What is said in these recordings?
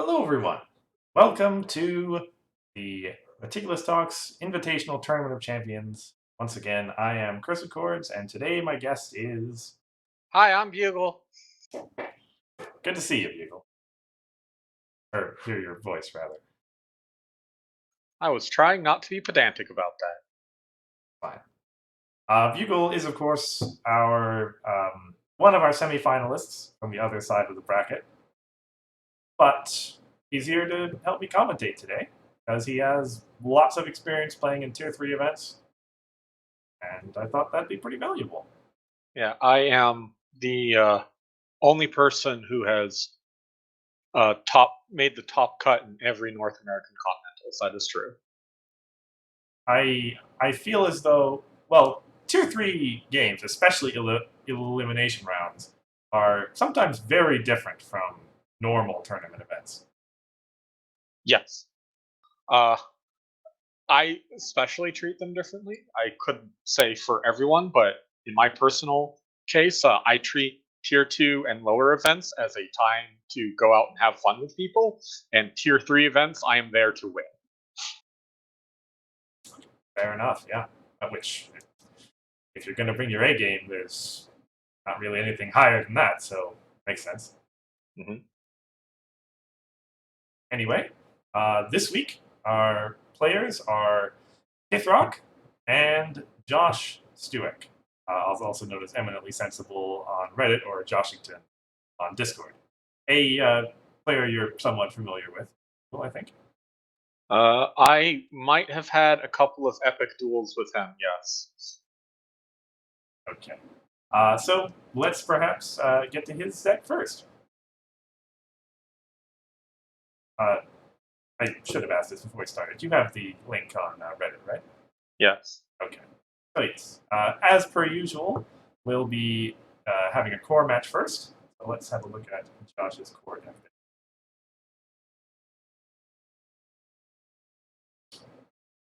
Hello, everyone. Welcome to the Meticulous Talks Invitational Tournament of Champions. Once again, I am Chris Accords, and today my guest is. Hi, I'm Bugle. Good to see you, Bugle. Or hear your voice, rather. I was trying not to be pedantic about that. Fine. Bugle is, of course, our one of our semifinalists from the other side of the bracket. But he's here to help me commentate today, because he has lots of experience playing in Tier 3 events, and I thought that'd be pretty valuable. Yeah, I am the only person who has made the top cut in every North American continental. So that is true. I feel as though, well, Tier 3 games, especially elimination rounds, are sometimes very different from normal tournament events. Yes. I especially treat them differently. I couldn't say for everyone, but in my personal case, I treat tier 2 and lower events as a time to go out and have fun with people, and tier 3 events, I am there to win. Fair enough, yeah. Which, if you're going to bring your A game, there's not really anything higher than that, so makes sense. Mm-hmm. Anyway, this week our players are Hithroc and Josh Stueck, also known as Eminently Sensible on Reddit or Joshington on Discord. A player you're somewhat familiar with, well, I think. I might have had a couple of epic duels with him, yes. Okay. So let's perhaps get to his deck first. I should have asked this before we started. You have the link on Reddit, right? Yes. Okay. So yes, as per usual, we'll be having a core match first. So let's have a look at Josh's core deck.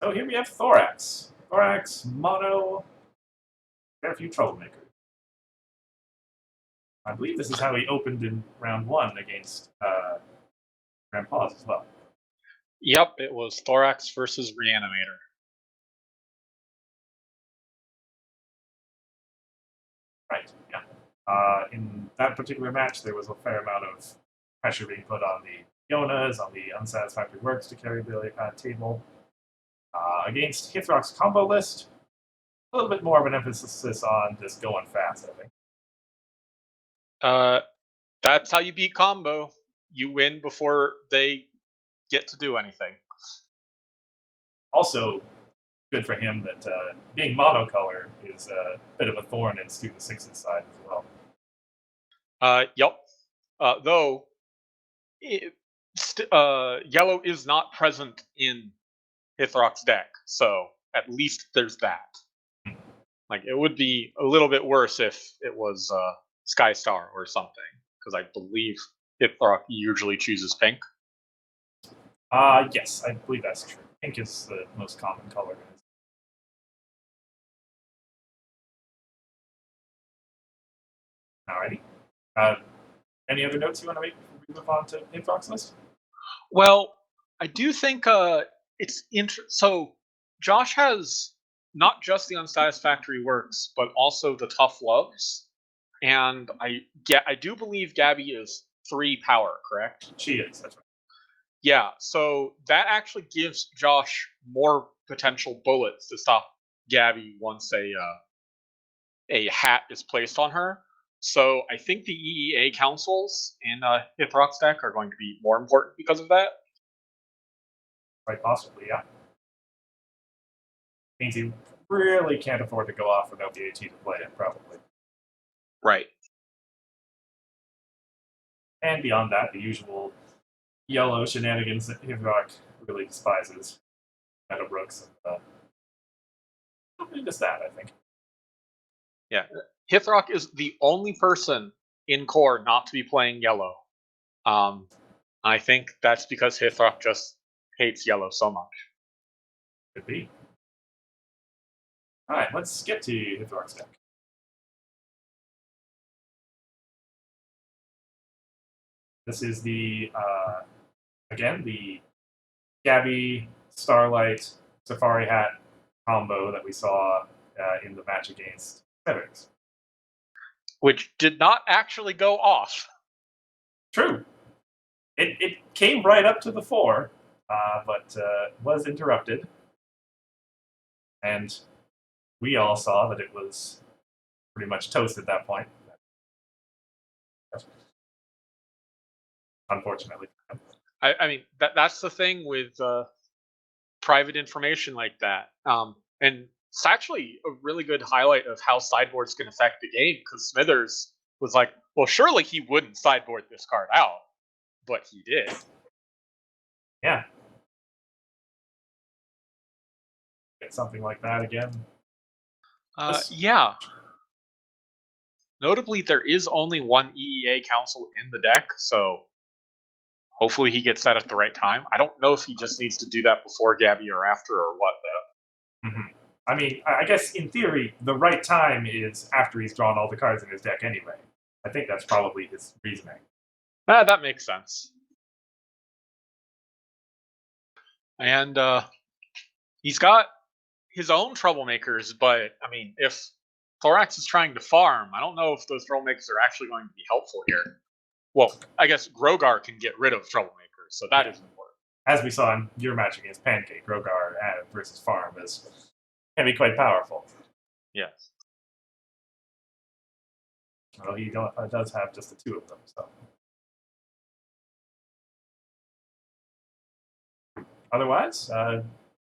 So here we have Thorax. Thorax, mono, very few troublemakers. I believe this is how he opened in round 1 against Grandpa's as well. Yep, it was Thorax versus Reanimator. Right, yeah. In that particular match, there was a fair amount of pressure being put on the Yonas, on the unsatisfactory works to carry the table. Against Hithroc's combo list, a little bit more of an emphasis on just going fast, I think. That's how you beat combo. You win before they get to do anything. Also, good for him that being monocolor is a bit of a thorn in Student 6's side as well. Yep. Though, yellow is not present in Hithroc's deck, so at least there's that. Like, it would be a little bit worse if it was Skystar or something, because I believe Hithroc usually chooses pink. Yes, I believe that's true. Pink is the most common color. Alrighty. Any other notes you want to make before we move on to Hithroc's list? Well, I do think it's so Josh has not just the unsatisfactory works, but also the tough loves, and I do believe Gabby is 3 power, correct? She is, that's right. Yeah, so that actually gives Josh more potential bullets to stop Gabby once a hat is placed on her. So I think the EEA councils in Hithroc's deck are going to be more important because of that. Quite possibly, yeah. Means he really can't afford to go off without the AT to play it, probably. Right. And beyond that, the usual yellow shenanigans that Hithroc really despises. Meadowbrooks and just that, I think. Yeah. Hithroc is the only person in core not to be playing yellow. I think that's because Hithroc just hates yellow so much. Could be. Alright, let's get to Hithroc's deck. This is the again, the Gabby, Starlight, Safari Hat combo that we saw in the match against Smithers. Which did not actually go off. True. It came right up to the 4, but was interrupted. And we all saw that it was pretty much toast at that point. Unfortunately. I mean, that's the thing with private information like that. And it's actually a really good highlight of how sideboards can affect the game, because Smithers was like, well, surely he wouldn't sideboard this card out, but he did. Yeah. Get something like that again. Yeah. Notably, there is only one EEA council in the deck, so hopefully he gets that at the right time. I don't know if he just needs to do that before Gabby or after or what, though. Mm-hmm. I mean, I guess in theory, the right time is after he's drawn all the cards in his deck anyway. I think that's probably his reasoning. That makes sense. And he's got his own troublemakers, but I mean, if Thorax is trying to farm, I don't know if those troublemakers are actually going to be helpful here. Well, I guess Grogar can get rid of troublemakers, so that is important. As we saw in your match against Pancake, Grogar versus Farm can be quite powerful. Yes. Well, he does have just the 2 of them, so. Otherwise, I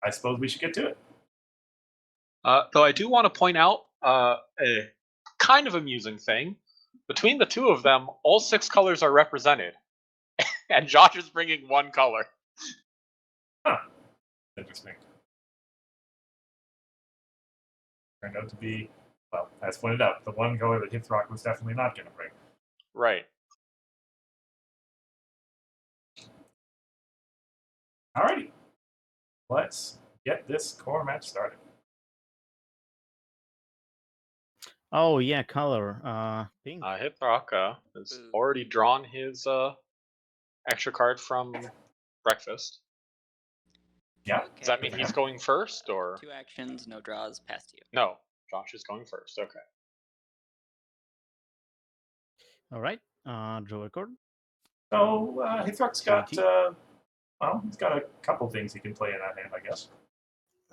suppose we should get to it. Though I do want to point out a kind of amusing thing. Between the 2 of them, all 6 colors are represented. And Josh is bringing 1 color. Huh. Interesting. Turned out to be, well, as pointed out, the 1 color that Hithroc was definitely not going to bring. Right. Alrighty. Let's get this core match started. Oh yeah, color. Pink. Hithroc has already drawn his extra card from breakfast. Yeah. Okay. Does that mean he's going first, or 2 actions, no draws, pass to you. no? Josh is going first. Okay. All right. Draw a card. So Hithroc's got, CT. well, he's got a couple things he can play in that hand, I guess.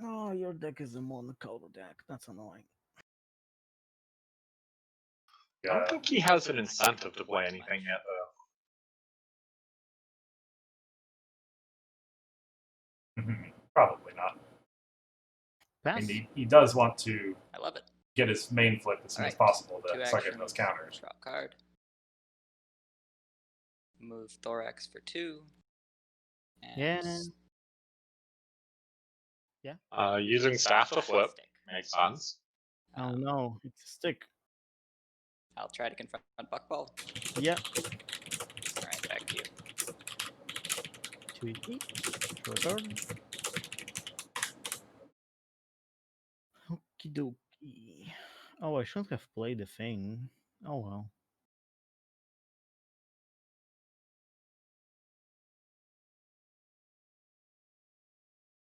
Oh, your deck is a monocolor deck. That's annoying. I don't think he has an incentive to play anything yet, though. Probably not. Pass. And he does want to I love it. get his main flip as soon as Alright, possible 2 to start getting those actions, counters. draw a card. Move Thorax for 2. And Yeah. Using staff to flip stick. makes sense. Oh no, it's a stick. I'll try to confront Buckball. Yeah. Alright, back to you. 2 draw a card. Okie dokie. Oh, I shouldn't have played the thing. Oh well.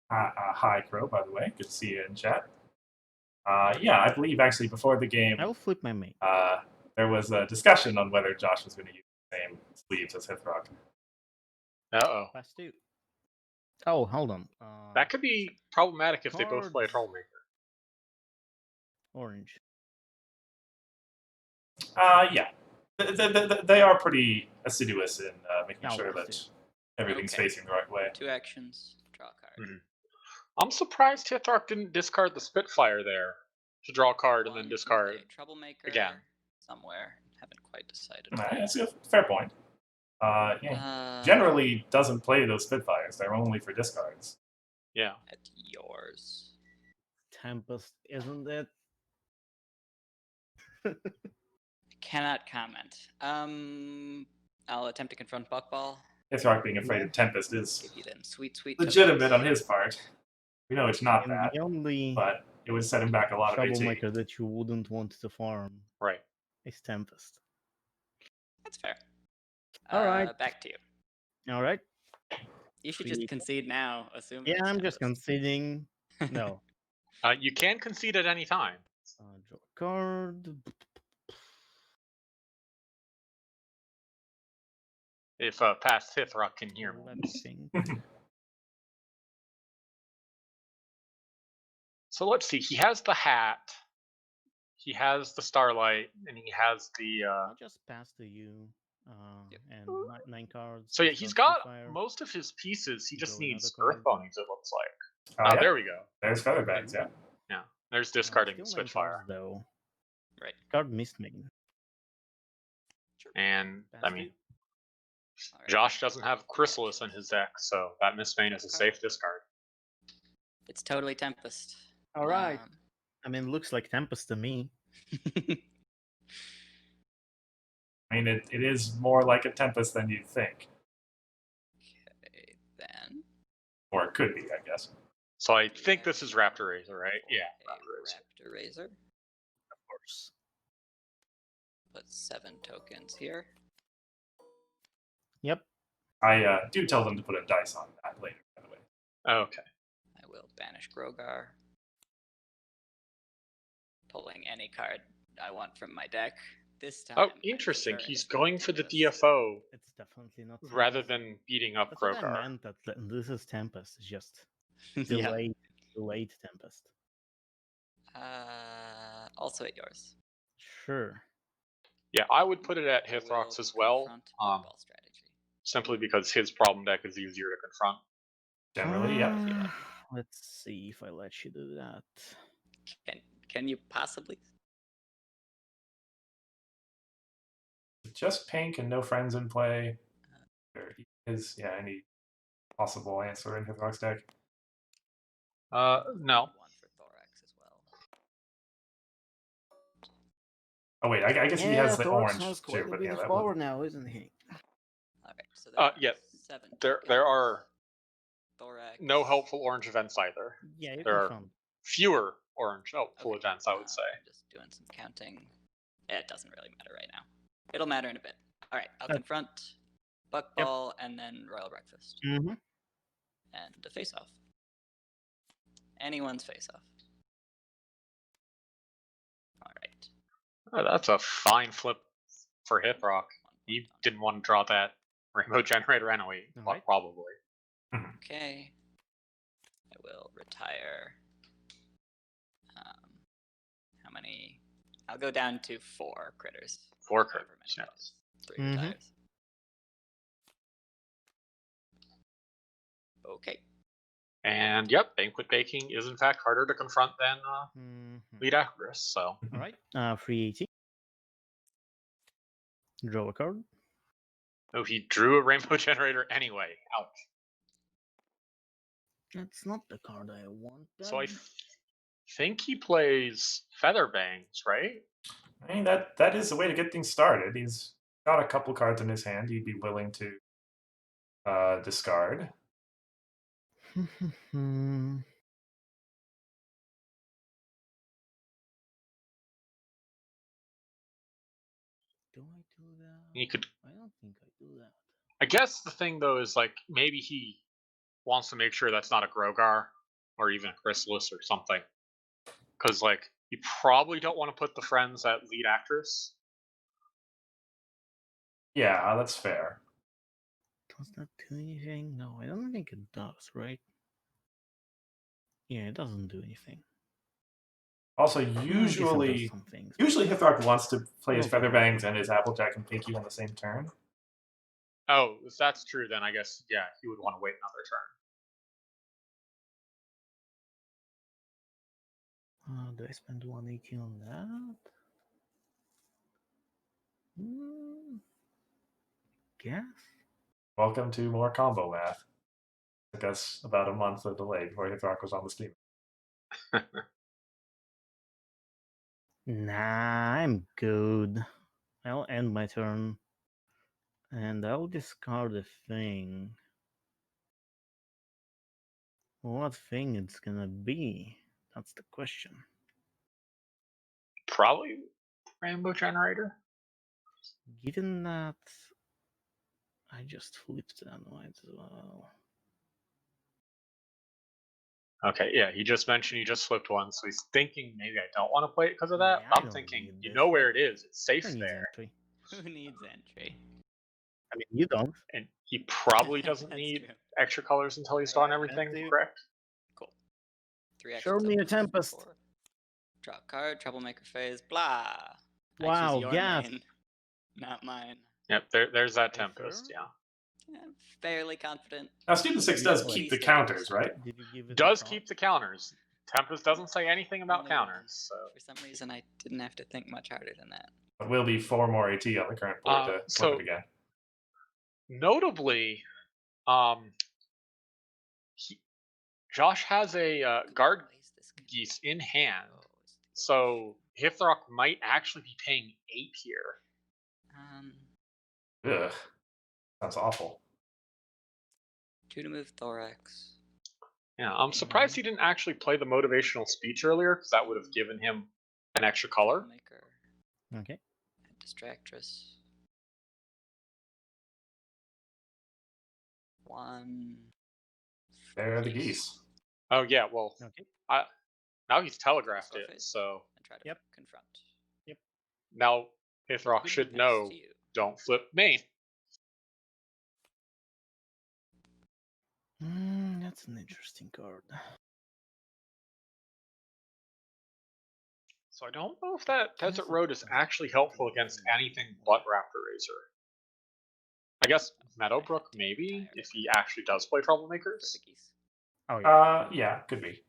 Hi, Crow, by the way. Good to see you in chat. Yeah, I believe actually before the game, I will flip my mate. there was a discussion on whether Josh was going to use the same sleeves as Hithroc. Uh-oh. Pass 2. Oh, hold on. That could be problematic if they both play a Cards. troublemaker. Orange. Yeah. They are pretty assiduous in making Oh, sure let's that do everything's Okay. facing the right way. 2 actions, draw a card. I'm surprised Hithroc didn't discard the Spitfire there to draw a card and then One, discard. a troublemaker again. Somewhere. Haven't quite decided. That's a fair point. Yeah, generally doesn't play those Spitfires. They're only for discards. Yeah. At yours. Tempest, isn't it? Cannot comment. I'll attempt to confront Buckball. Hithroc being afraid of Tempest is Give you them sweet legitimate tokens. on his part. We know it's not And that, the only but it would set him back a lot of troublemaker AT. that you wouldn't want to farm Right. is Tempest. That's fair. All right. Back to you. All right. You should just concede now, assuming. Yeah, it's I'm just Tempest. conceding. No. You can concede at any time. Draw a card. If past Hithroc can hear me. Let me think. So let's see. He has the hat. He has the starlight, and he has the. I'll just pass to you. Yep. And 9 cards. So yeah, discard he's got Fire. most of his pieces. He just Draw needs another Earth card. Ponies. It looks like. Oh, Oh, yeah. there we go. There's Featherbanks, yeah. Yeah, there's discarding the Still 9 Spitfire, cards, though. Right. Card missed me. Sure. and Pass I to mean, you. All right. Josh doesn't have Chrysalis in his deck, so that Mistbane is a safe discard. It's totally Tempest. All right. I mean, looks like Tempest to me. I mean, it is more like a Tempest than you'd think. Okay, then. Or it could be, I guess. So I think this is Raptor Razor, right? Yeah, A Raptor Razor. Raptor Razor. Of course. Put 7 tokens here. Yep. I do tell them to put a dice on that later, by the way. Okay. I will banish Grogar. Pulling any card I want from my deck. This time. Oh, I'm interesting. sure He's it's not going for the Tempest. DFO It's definitely not rather Tempest. than beating up That's what I Grogar. meant. That this is Tempest. It's just Yeah. delayed Tempest. Also at yours. Sure. Yeah, I would put it at I will Hithroc's as well, confront Bugball strategy. simply because his problem deck is easier to confront. Generally, yeah. Let's see if I let you do that. Can you possibly? Just pink and no friends in play. There is, yeah, any possible answer in Hithroc's deck. No. One for Thorax as well. Oh wait, I guess he has the Thorax orange has quite too, a but bit yeah, of that power would... now, isn't he? Okay, so there are Yeah. 7 There tokens. are Thorax. no helpful orange events either. Yeah, you There are confront. fewer orange helpful Okay, events, I would say. I'm just doing some counting. Yeah, it doesn't really matter right now. It'll matter in a bit. All right, I'll Okay. confront Buckball and then Royal Breakfast Mm-hmm. and a face-off. Anyone's face-off. All right. Oh, that's a fine flip for Hithroc. You didn't want to draw that Rainbow Generator anyway, Alright. probably. Okay. I will retire. How many? I'll go down to 4 critters. 4 However critters, many yes. it is. 3 Mhm. retires. Okay. And yep, Banquet Baking is in fact harder to confront than Mm-hmm. Lead Actress, so. All right. 380. Draw a card. Oh, he drew a Rainbow Generator anyway. Ouch. That's not the card I want. So I think he plays Featherbangs, right? I mean, that is the way to get things started. He's got a couple cards in his hand he'd be willing to discard. Do I do that? He could. I don't think I do that. I guess the thing though is like maybe he wants to make sure that's not a Grogar or even a Chrysalis or something, because like you probably don't want to put the friends at Lead Actress. Yeah, that's fair. Does that do anything? No, I don't think it does, right? Yeah, it doesn't do anything. Also, I guess it does usually some things. Hithroc wants to play his Okay. Featherbangs and his Applejack and Pinky on the same turn. Oh, if that's true, then I guess yeah, he would want to wait another turn. Do I spend 180 on that? Guess. Welcome to more combo math. Took us about a month of delay before Hithroc was on the Steam. Nah, I'm good. I'll end my turn. And I'll discard a thing. What thing it's gonna be? That's the question. Probably Rainbow Generator. Given that I just flipped that might as well. Okay, yeah, he just mentioned he just flipped one, so he's thinking maybe I don't want to play it because of that. Yeah, But I I'm don't thinking, need you this. know where it is. It's safe Who needs there. entry? Who needs entry? I mean, you don't. And he probably doesn't That's need true. extra colors until he's done everything, Matthew. correct? Cool. 3 Show actions. me up a to phase Tempest. 4. Draw a card, troublemaker phase, blah. I Wow, choose your gas. main, not mine. Yep, there's that Are you Tempest, sure? yeah. I'm fairly confident. Now, Student 6 Yeah, does like- keep the Least counters, 80%. right? Did you give it Does a shot? keep the counters. Tempest doesn't say anything about Only counters, one. so. For some reason, I didn't have to think much harder than that. But will be 4 more AT on the current board to flip So- it again. Notably, Josh has a guard Place this guy. geese in hand, Oh, it's the- so Hithroc might actually be paying 8 here. Ugh. Sounds awful. 2 to move thorax. Yeah, I'm surprised he didn't actually play the motivational speech earlier, because that would have given him an extra color. Troublemaker. Okay. And distractress. 1. There are the geese. Oh yeah, well, Okay. now he's telegraphed Score it, phase. so And try to Yep. confront. now Hithroc Good should next know, to you. don't flip main. That's an interesting card. So I don't know if that Desert Desert Road is doesn't actually helpful do against anything anything but Raptor Razor. I guess Meadowbrook I had to maybe, retire if he actually does play for Troublemakers. the geese. Oh yeah. Yeah, could be.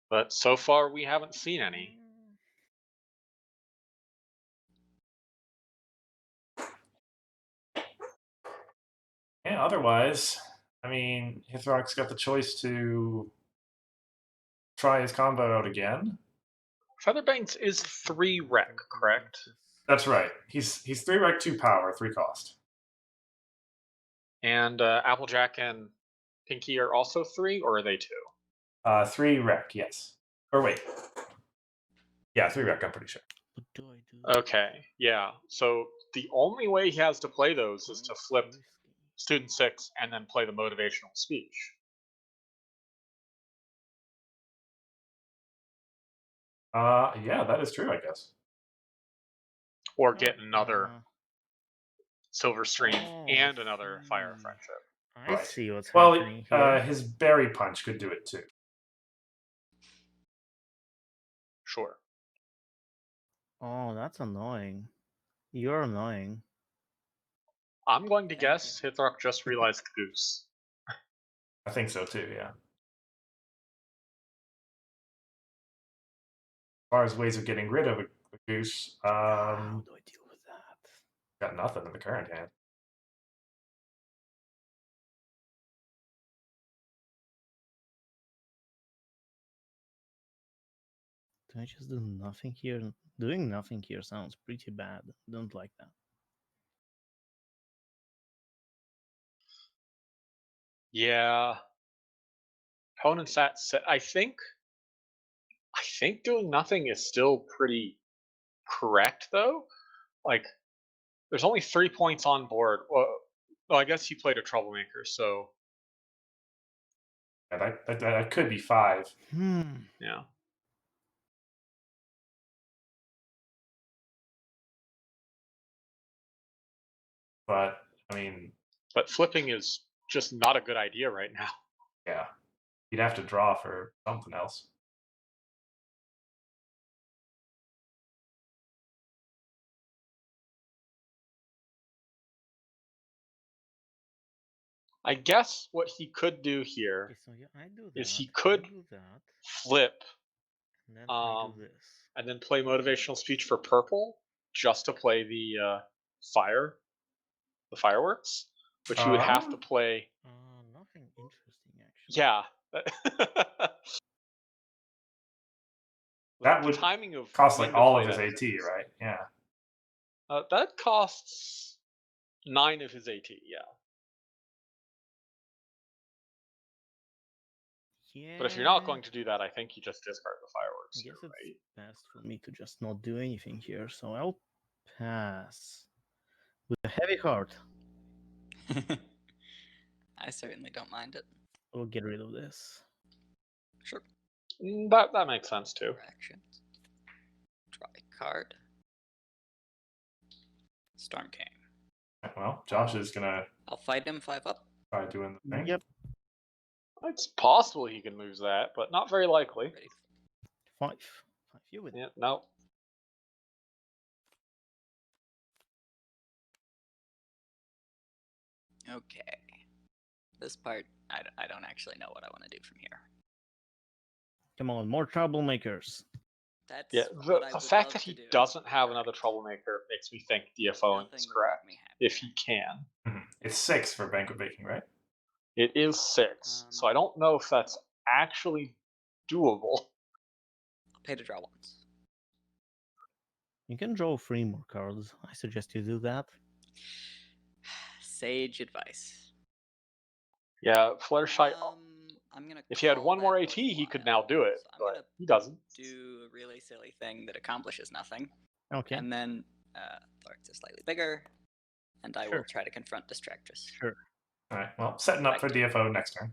But so far we haven't seen any. Yeah, otherwise, I mean, Hithroc's got the choice to try his combo out again. Featherbanks is 3 rec, correct? That's right. He's 3 rec, 2 power, 3 cost. And Applejack and Pinky are also 3, or are they 2? 3 rec, yes. Or wait. Yeah, 3 rec, I'm pretty sure. What do I do? Okay, yeah. So the only way he has to play those is to flip Risky. Student 6 and then play the motivational speech. Yeah, that is true, I guess. Or get another Uh, Silver Stream oh, I and another Fire of see. Friendship. I Right. see what's Well, happening here. his Berry Punch could do it too. Sure. Oh, that's annoying. You're annoying. I'm going to Thank guess Hithroc just realized Goose. I think so too, yeah. As far as ways of getting rid of a goose, How do I deal with that? got nothing in the current hand. Do I just do nothing here? Doing nothing here sounds pretty bad. Don't like that. Yeah. Opponent's at set. I think doing nothing is still pretty correct though. Like, there's only 3 points on board. Well, I guess he played a Troublemaker, so Yeah, that could be 5. yeah. But, I mean, But flipping is just not a good idea right now. yeah. You'd have to draw for something else. I guess what he could do Okay, here so yeah, I do that. is he I could do that, flip and then I do this. and then play motivational speech for purple just to play the fireworks, which he would have to play. Nothing interesting actually. Yeah. That The would timing of cost when like to all play of his that AT, is- right? Yeah. That costs 9 of his AT. Yeah. Yeah. But if you're not going to do that, I think you just discard the fireworks. I Here, guess it's right? best for me to just not do anything here, so I'll pass with a heavy heart. I certainly don't mind it. We'll get rid of this. Sure. That makes sense too. Actions. Draw a card. Storm King. Well, Josh is gonna I'll fight him 5 up. try doing the thing. Yep. It's possible he can lose that, but not very likely. Ready to 5. 5. You win. Yeah, no. Okay. This part, I don't actually know what I want to do from here. Come on, more troublemakers. That's Yeah, what I the would fact love that to he do. doesn't have Correct. another troublemaker makes me think DFOing Nothing is would correct. make me happy. If he can. Mhm. It's 6 for banquet baking, right? It is 6, so I don't know if that's actually doable. I'll pay to draw once. You can draw 3 more cards. I suggest you do that. Sage advice. Yeah, Fluttershy. I'm gonna. If he had call 1 more that AT, he could worthwhile. now do it, So I'm but gonna he doesn't. do a really silly thing that accomplishes nothing, Okay. and then Thorx is slightly bigger, and I will Sure. try to confront Distractress. Sure. Alright, well, setting up for DFO next turn.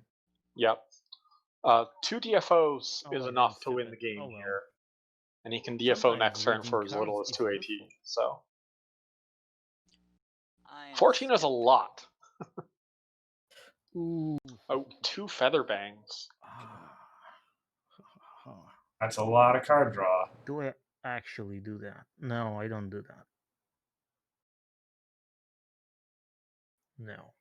Yep. 2 DFOs Oh, is I enough didn't to see win that. the game Oh, well. here. And he can DFO Sometimes next turn reading for as little cards as is 2 AT. useful. So I am 14 is a skeptical. lot. Ooh. Oh, 2 feather bangs. That's a lot of card draw. Do I actually do that? No, I don't do that. No.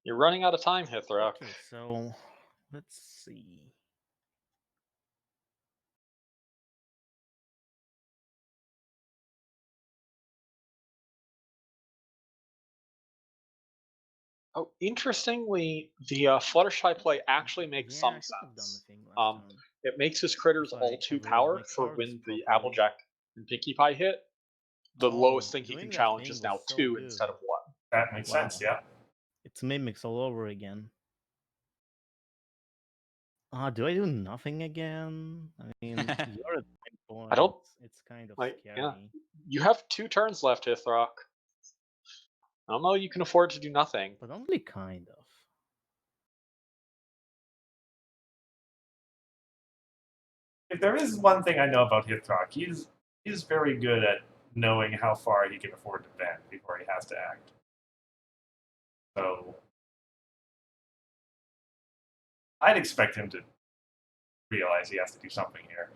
You're running out of time, Hithroc. Okay, so let's see. Oh, interestingly, the Fluttershy play actually makes Yeah, some I should have done the sense. thing last turn. It makes his critters If I all 2 have read power my for cards when the properly. Applejack and Pinkie Pie hit. The Oh, lowest thing he doing can that challenge thing is now was so 2 good. instead of 1. That makes Wow. sense, yeah. It's mimics all over again. Do I do nothing again? I mean, you're at 9 points. I don't- It's kind of like, scary. yeah. You have 2 turns left, Hithroc. I don't know you can afford to do nothing. But only kind of. If there is one thing I know about Hithroc, he's very good at knowing how far he can afford to bend before he has to act. So I'd expect him to realize he has to do something here.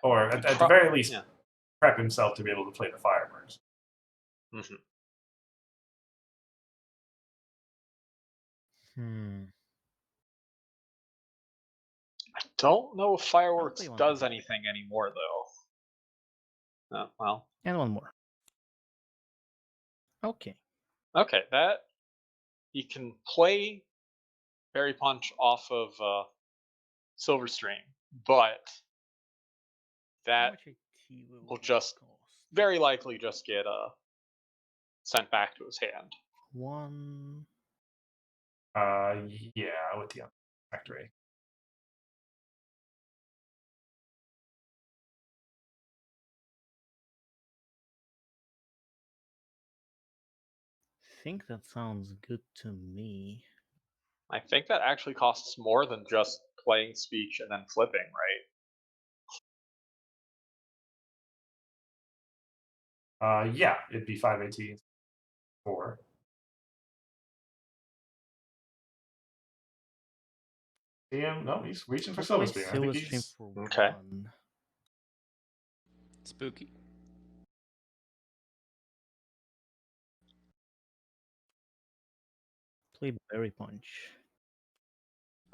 Or at the very least, Yeah. prep himself to be able to play the fireworks. Mhm. I don't know if fireworks Probably want does to- anything anymore, though. Well. And one more. Okay. Okay, that you can play Berry Punch off of Silverstream, but How that much AT will it just cost? very likely just get sent back to his hand. 1. Yeah, with the factory. I think that sounds good to me. I think that actually costs more than just playing speech and then flipping, right? Yeah, it'd be 5 AT. 4. See him? No, he's reaching for I'll play Silverstream. I think Silverstream he's for Okay. 1. Spooky. Play Berry Punch.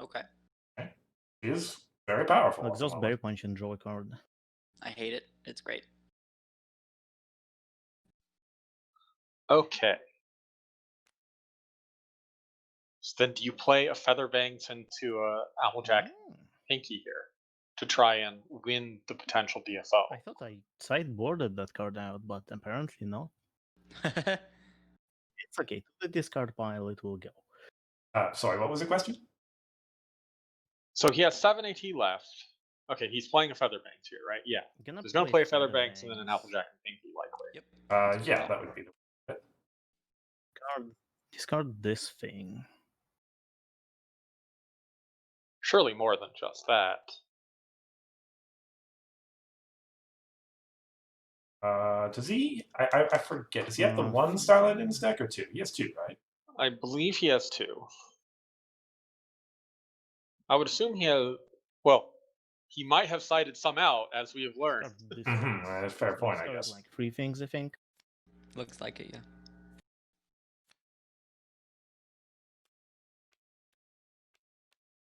Okay. he is very powerful. I'll at the exhaust moment. Berry Punch and draw a card. I hate it. It's great. Okay. So then do you play a Featherbangs into a Applejack Pinky here to try and win the potential DFO? I thought I sideboarded that card out, but apparently not. It's okay. To the discard pile, it will go. Sorry, what was the question? So he has 7 AT left. Okay, he's playing a Featherbanks here, right? Yeah. He's gonna play a Featherbanks and then an Applejack and Pinky, likely. Yep. Yeah, that would be the. Discard this thing. Surely more than just that. Does he? I forget. Does he have the one Starlight in his deck or two? He has two, right? I believe he has two. I would assume he has. Well, he might have cited some out, as we have learned. That's a fair point, I guess. Like 3 things, I think. Looks like it, yeah.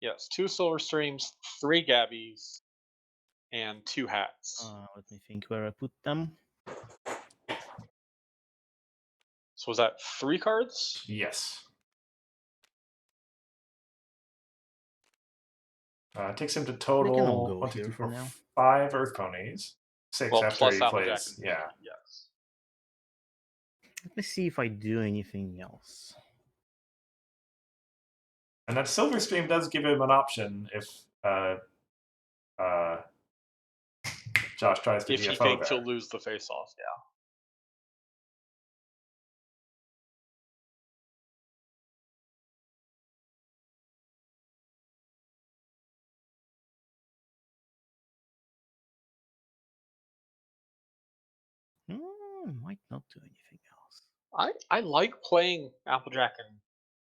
Yes, 2 Silver Streams, 3 Gabbies, and 2 Hats. Let me think where I put them. So was that 3 cards? Yes. Takes him to total 1, 2, 3, 4, 5 Earth Ponies. 6 Well, after plus he Applejack plays. and Yeah. yes. Let me see if I do anything else. And that Silver Stream does give him an option if Josh tries to If he DFO thinks there. he'll lose the face-off, yeah. Might not do anything else. I like playing Applejack and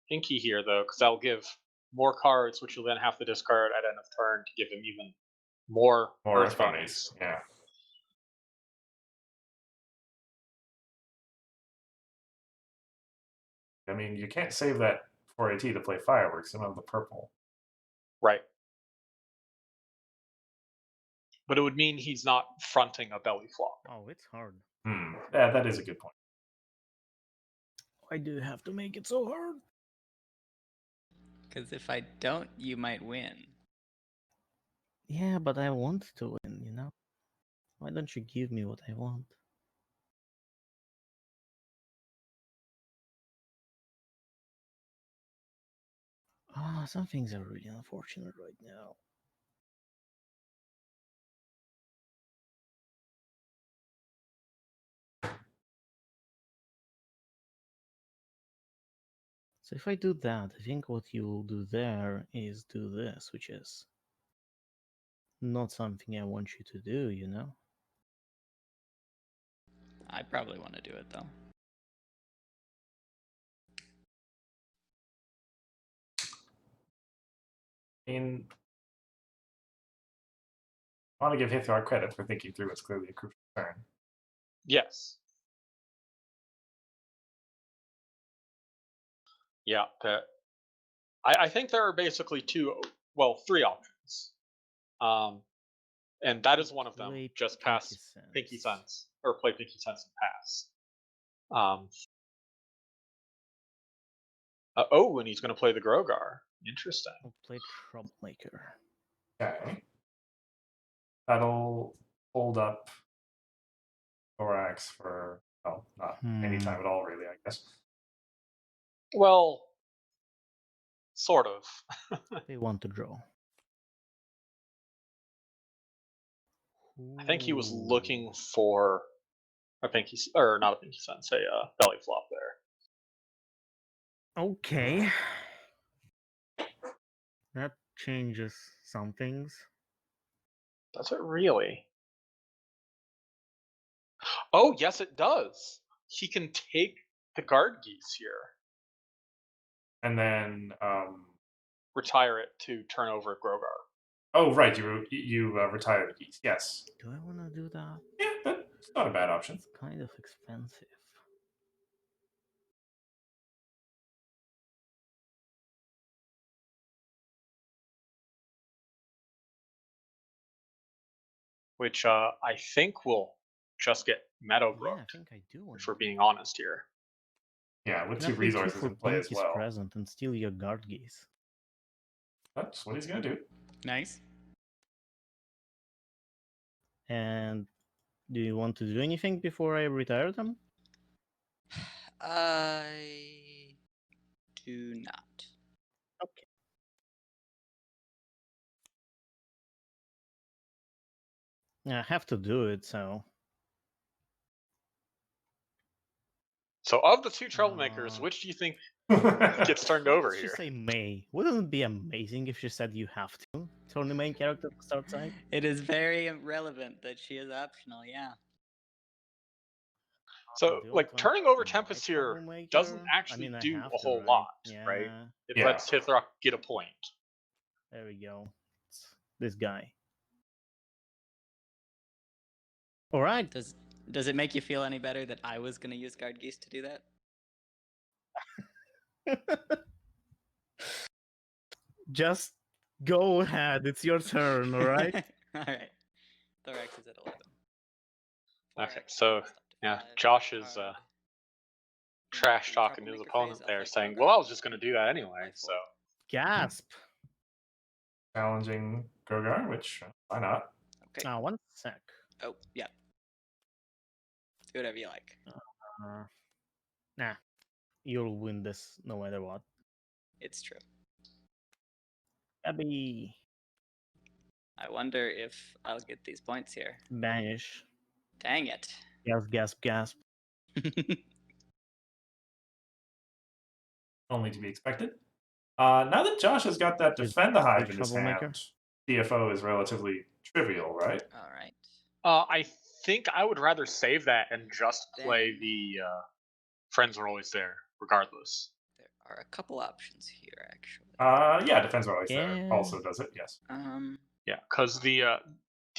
Pinky here, though, because that'll give more cards, which you'll then have to discard at end of turn to give him even more Earth Ponies. Yeah. I mean, you can't save that 4AT to play Fireworks. You don't have the purple. Right. But it would mean he's not fronting a belly flop. Oh, it's hard. Yeah, that is a good point. Why do you have to make it so hard? Because if I don't, you might win. Yeah, but I want to win, you know? Why don't you give me what I want? Some things are really unfortunate right now. So if I do that, I think what you will do there is do this, which is not something I want you to do, you know? I probably want to do it, though. I mean, I want to give Hithroc credit for thinking through what's clearly a crucial turn. Yes. Yeah, I think there are basically 3 options. And that is one of them. Play Just Pinky pass Sense. Pinky Sense, or play Pinky Sense and pass. And he's going to play the Grogar. Interesting. I'll play Troublemaker. Okay. That'll hold up Thorax for, well, not any time at all, really, I guess. Well, sort of. They want to draw. I think he was looking for a Pinky, or not a Pinky Sense, a belly flop there. Okay. That changes some things. Does it really? Oh, yes, it does. He can take the guard geese here. And then, retire it to turn over Grogar. oh, right, you retire the geese. Yes. Do I want to do that? Yeah, that's not a bad option. It's kind of expensive. Which I think will just get Meadow Yeah, I Brooked, think I do want if we're being honest here. Yeah, with Can I 2 pay 2 resources for in play as Pinky's well. present and steal your guard geese? That's what he's going to do. Nice. And do you want to do anything before I retire them? I do not. Okay. I have to do it, so. So of the two troublemakers, which do you think gets turned over Let's here? just say May. Wouldn't it be amazing if she said you have to turn the main character to start side? It is very relevant that she is optional, yeah. So, The like, only turning over my Tempest here troublemaker? doesn't I actually mean, I do have a to, whole right? lot, Yeah. right? It Yeah. lets Hithroc get a point. There we go. It's this guy. All right. Does it make you feel any better that I was gonna use Guard Geese to do that? Just go ahead. It's your turn, all right? All right. Thorax is at 11. Okay, Thorax so, is up to yeah, 5, Josh is card. trash talking to his opponent there, saying, "Well, I was just going to do that anyway." So, Gasp. Challenging Grogar, which why not? Okay. 1 sec. Oh, yeah. Do whatever you like. Nah. You'll win this no matter what. It's true. Abby. I wonder if I'll get these points here. Banish. Dang it. Gasp, gasp, gasp. Only to be expected. Now that Josh has got that Defend the Hive in his troublemaker? hand, DFO is relatively trivial, right? All right. I think I would rather save that and just play Then- the Friends Are Always There, regardless. There are a couple options here, actually. Yeah, Defense Always There Yeah. also does it, yes. Yeah, because the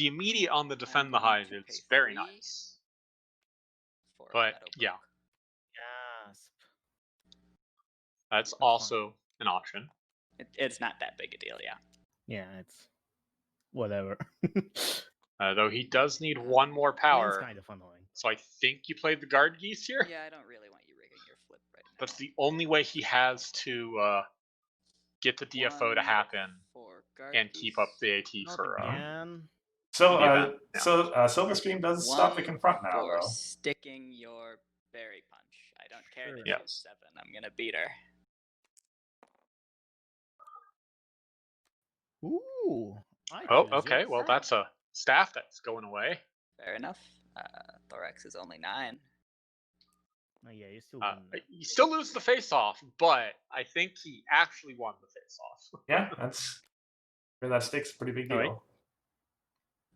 immediate on the Defend the going Hive to is pay very 3 nice. for a But Meadow yeah, Brook. Gasp. that's That's also an option. It's not that big a deal, yeah. Yeah, it's whatever. Though he does need one more It's power. kind of annoying. So I think you played the Guard Geese here. Yeah, I don't really want you rigging your flip right now. That's the only way he has to get the DFO to 1 happen for Guard and keep up the AT Not for again. So, the event, yeah. Silver Scream does stop the 1 confront now, for though. sticking your berry punch. I don't care that Sure. she's 7. I'm gonna beat her. Ooh. I Oh, choose okay. yes. Well, that's a staff that's going away. Fair enough. Thorax is only 9. Oh, yeah, you still win. You still lose the face-off, but I think he actually won the face-off. Yeah, that's where that sticks. Pretty big deal. All right.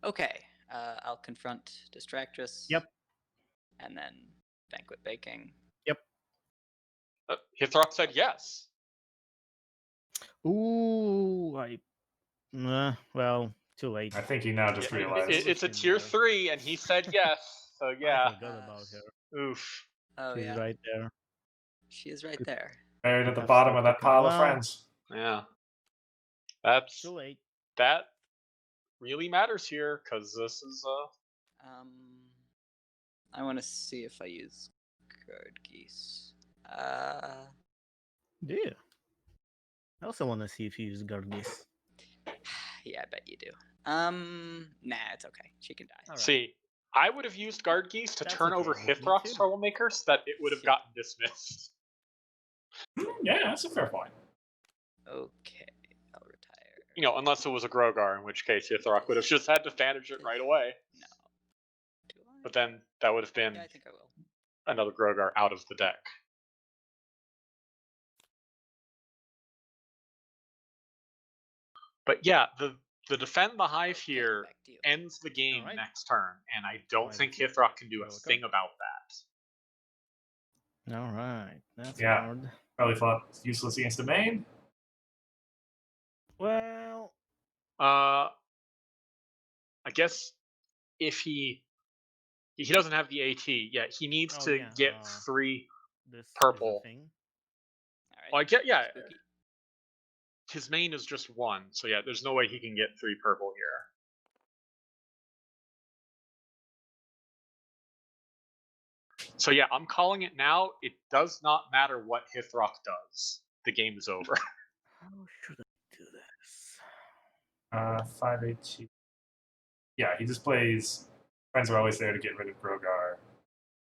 Okay. I'll confront Distractress. Yep. And then Banquet Baking. Hithroc said yes. Ooh, well, too late. I think he now just Yeah, realized. it's a tier 3, and he said yes. So yeah. I forgot about her. Oof. Oh, She's yeah. right there. She is right there. Buried at the Have bottom of started that pile of well. friends. Yeah. That's Too late. that really matters here because this is I want to see if I use Guard Geese. Do you? I also want to see if you use Guard Geese. Yeah, I bet you do. Nah, it's okay. She can die. All right. See, I would have used Guard Geese to That's turn okay over with me Hithroc's too. Troublemaker so that it would have gotten dismissed. Yeah, that's a fair point. Okay, I'll retire. You know, unless it was a Grogar, in which case Hithroc would have just had to banish it right away. No. Do I? But then that would have been Yeah, I think I will. another Grogar out of the deck. But yeah, the Defend the Hive Okay, here back to you. ends the game Alright. next turn, and I don't Alright. think Hithroc can do a Welcome. thing about that. All right, that's Yeah. hard. Probably thought it's useless against the main. Well, I guess if he doesn't have the AT, yeah, he needs Oh, to yeah, get 3 this purple. is a thing. All right. Well, I get, yeah, Spooky. his main is just 1, so yeah, there's no way he can get 3 purple here. So yeah, I'm calling it now. It does not matter what Hithroc does. The game is over. How should I do this? 582. Yeah, he just plays. Friends are always there to get rid of Grogar.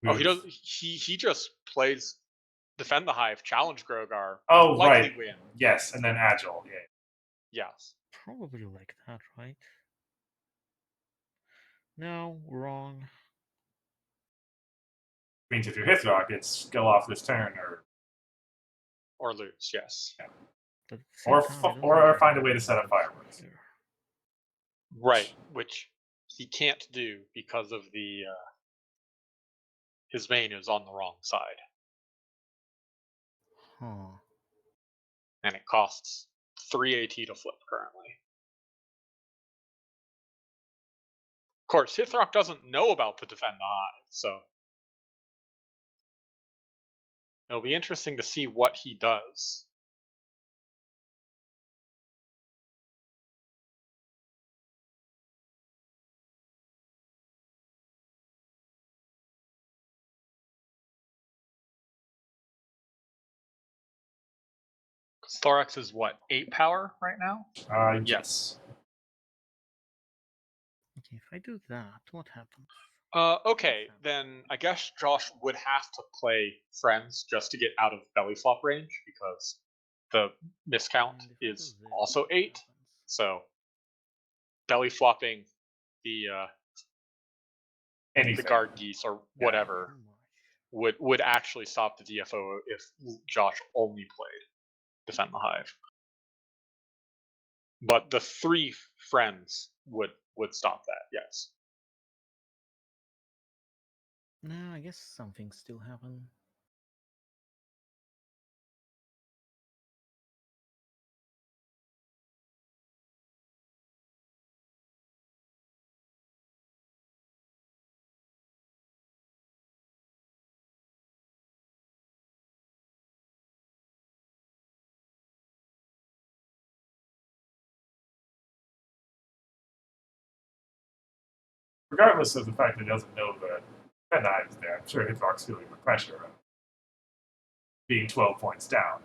Oh, he does. He just plays Defend the Hive, challenge Grogar. Oh, likely right. win. Yes, and then Agile. Yeah. Yes. Probably like that, right? No, wrong. Means if you're Hithroc, it's go off this turn Or lose, yes. But at the same or time, I don't or think find a I way to have set up good fireworks. fire. Right, which he can't do because of the his main is on the wrong side, Huh. and it costs 3 AT to flip currently. Of course, Hithroc doesn't know about the defend the hive, so it'll be interesting to see what he does. Thorax is what, 8 power right now? Yes. Okay, if I do that, what happens? Okay, then I guess Josh would have to play Friends just to get out of belly flop range because the miscount And if I do is this, also what 8. happens? So belly flopping the Anything. guard geese or Yeah. whatever Too much. would actually stop the DFO if Josh only played defend the hive. But the 3 friends would stop that, yes. No, I guess something still happened. Regardless of the fact that he doesn't know the defend the hive is there, I'm sure Hithroc's feeling the pressure of being 12 points down.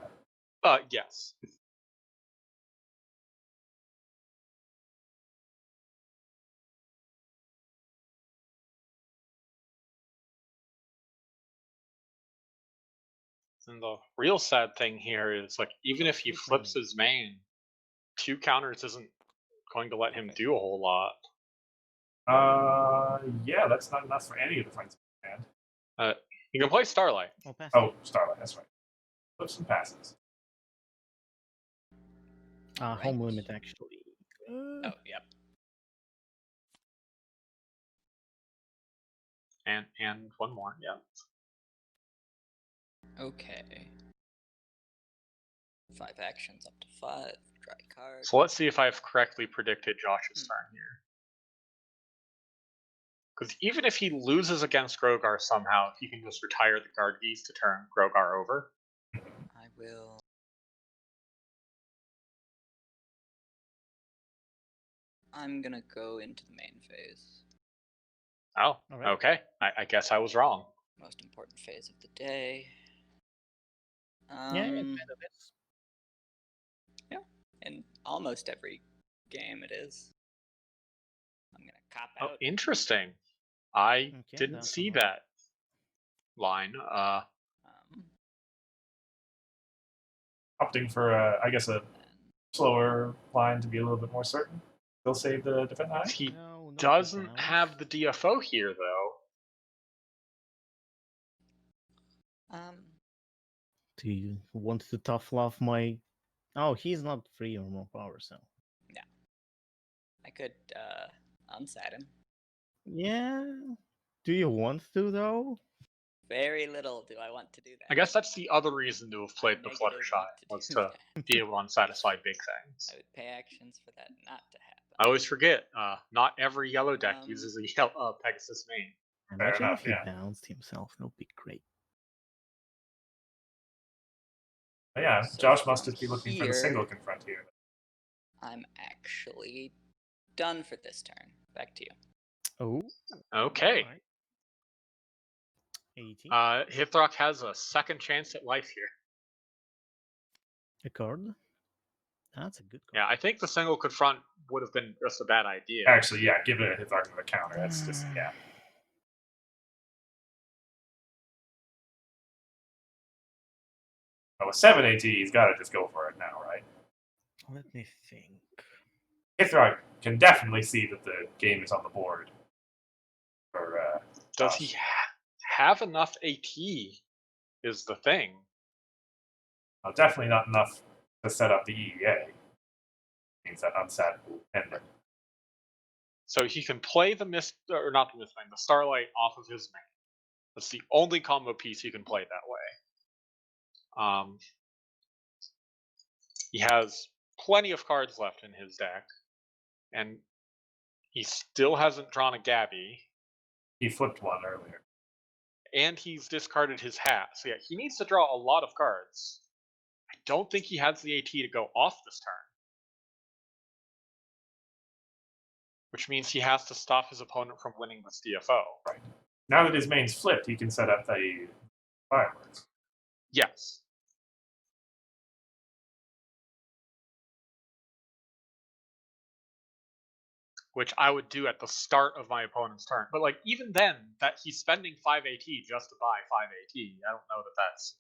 Yes. And the real sad thing here is, like, even if he flips his main, 2 counters isn't going to let him do a whole lot. Yeah, that's not enough for any of the friends in hand. You can play Starlight. Oh, pass. Oh, Starlight, that's right. Flips and passes. Home limit, actually. Oh, yep. And one more, yeah. Okay. 5 actions up to 5. Dry card. So let's see if I've correctly predicted Josh's turn here. Because even if he loses against Grogar somehow, he can just retire the guard geese to turn Grogar over. I will. I'm gonna go into the main phase. Oh, Alright. okay. I guess I was wrong. Most important phase of the day. Yeah, it kind of is. Yeah, in almost every game it is. I'm gonna cop Oh, out. interesting. I Okay, didn't that's see alright. that line. Opting for, I guess, a slower line to be a little bit more certain. They'll save the defend the hive. He No, not doesn't without. have the DFO here, though. Do you want to tough love my... Oh, he's not 3 or more power, so... Yeah. I could unsat him. Yeah... Do you want to, though? Very little do I want to do that. I guess that's the other reason to have played the Negative Fluttershy, want to was do to that. be able to unsatisfy big things. I would pay actions for that not to happen. I always forget, not every yellow deck uses a Pegasus main. Imagine enough, if he yeah. bounced himself. That would be great. But yeah, So Josh must from just be looking for the here- single confront here. I'm actually done for this turn. Back to you. Oh. Okay. Alright. 18. Hithroc has a second chance at life here. A card. That's a good card. Yeah, I think the single confront would have been just a bad idea. Actually, yeah, give it a Hithroc's the counter. That's just, yeah. But with 7 AT, he's got to just go for it now, right? Let me think. Hithroc can definitely see that the game is on the board. does he have enough AT? Is the thing. Definitely not enough to set up the EEA. Means that unsat ended. So he can play the or not the Mistmane, the Starlight off of his main. That's the only combo piece he can play that way. He has plenty of cards left in his deck, and he still hasn't drawn a Gabby. He flipped one earlier. And he's discarded his hat. So yeah, he needs to draw a lot of cards. I don't think he has the AT to go off this turn. Which means he has to stop his opponent from winning this DFO. Right. Now that his main's flipped, he can set up the fireworks. Yes. Which I would do at the start of my opponent's turn. But like even then, that he's spending 5 AT just to buy 5 AT. I don't know that that's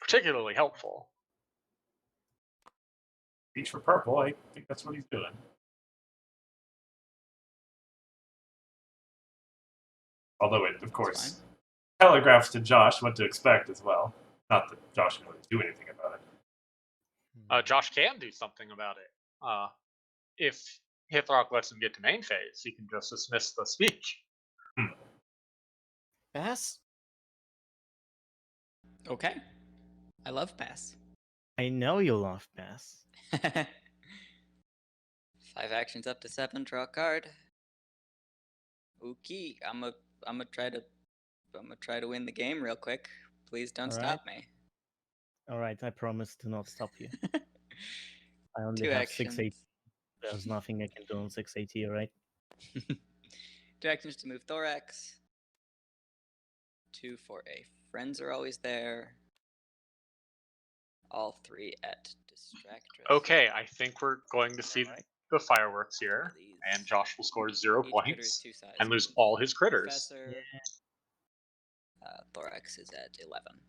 particularly helpful. Reach for purple, I think that's what he's doing. Although it, of course, telegraphs to Josh what to expect as well. Not that Josh can really do anything about it. Josh can do something about it. If Hithroc lets him get to main phase, he can just dismiss the speech. Pass? Okay. I love pass. I know you love pass. 5 actions up to 7, draw a card. Okay, I'm gonna try to win the game real quick. Please don't stop me. Alright, I promise to not stop you. I only 2 have actions. 6 AT. There's nothing I can do on 6 AT, right? 2 actions to move Thorax. 2 for a friends are always there. All 3 at Distractress. Okay, I think we're going to see the fireworks here, and Josh will score 0 points and lose all his critters. Professor, Thorax is at 11.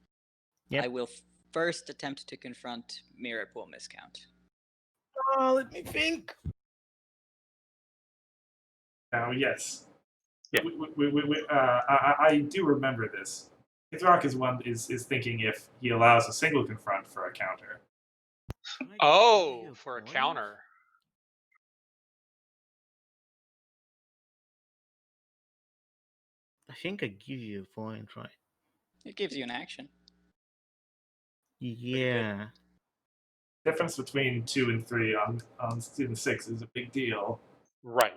Yep. I will first attempt to confront Mirror Pool Miscount. Oh, let me think. Now, yes. Yeah. I do remember this. Hithroc is thinking if he allows a single confront for a counter. Oh, for a counter. I think I give you a point, right? It gives you an action. Yeah. Difference between 2 and 3 on student 6 is a big deal. Right.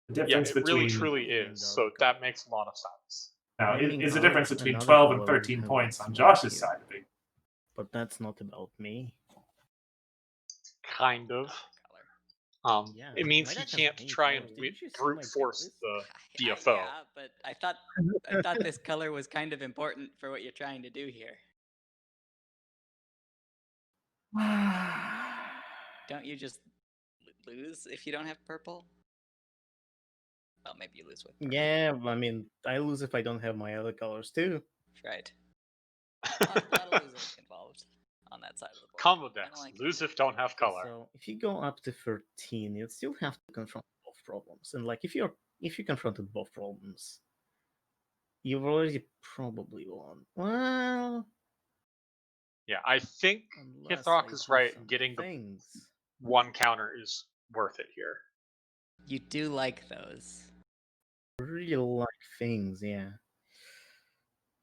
The difference it between really truly is. So that makes a lot of sense. Now, Naming is the color difference for between another 12 and color would 13 have points been on smart Josh's here. side big. But that's not about me. Kind of. Yeah, it means my he deck has can't many try and colors. Didn't you see brute my force checklist? the DFO. Yeah, but I thought this color was kind of important for what you're trying to do here. Don't you just lose if you don't have purple? Well, maybe you lose with purple. Yeah, I mean, I lose if I don't have my other colors too. Right. A lot of losing involved on that side of the board. Combo I don't decks. like it. Lose if don't have color. So if you go up to 13, you still have to confront both problems. And like if you confronted both problems, you've already probably won. Well, Yeah, I think unless Hithroc I is do right. some Getting the things. one counter is worth it here. You do like those. Real life things, yeah.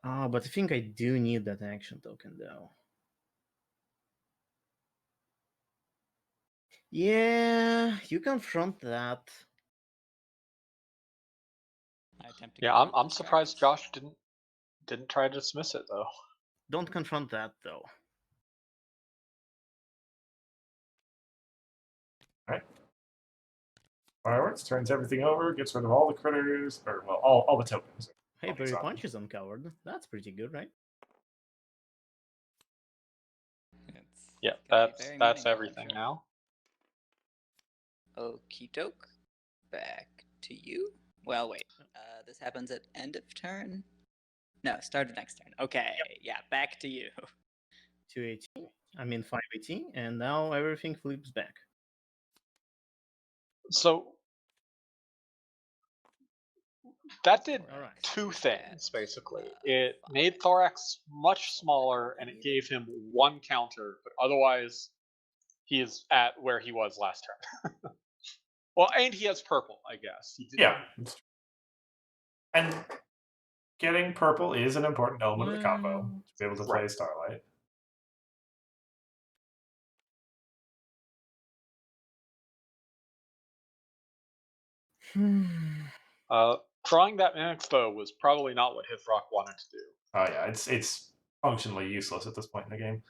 But I think I do need that action token though. Yeah, you confront that. I attempt to Yeah, confront I'm the surprised distractors. Josh didn't try to dismiss it though. Don't confront that though. Right? Fireworks turns everything over, gets rid of all the critters, or well, all the tokens. Hey, but your Sorry. punch is uncovered. That's pretty good, right? It's Yeah, gonna be that's very meaningful, I'm everything sure. now. Okie doke. Back to you. Well, wait. This happens at end of turn? No, start of next turn. Okay, yeah, back to you. 218. I mean 518, and now everything flips back. So That did Alright. two With things, that, basically. 5. It made Thorax much smaller, and it gave him 1 counter, but otherwise, he is at where he was last turn. Well, and he has purple, I guess. He did, Yeah. And getting purple is an important element of the combo to be able to play Right. Starlight. Drawing that Mimics, though, was probably not what Hithroc wanted to do. Oh yeah, it's functionally useless at this point in the game.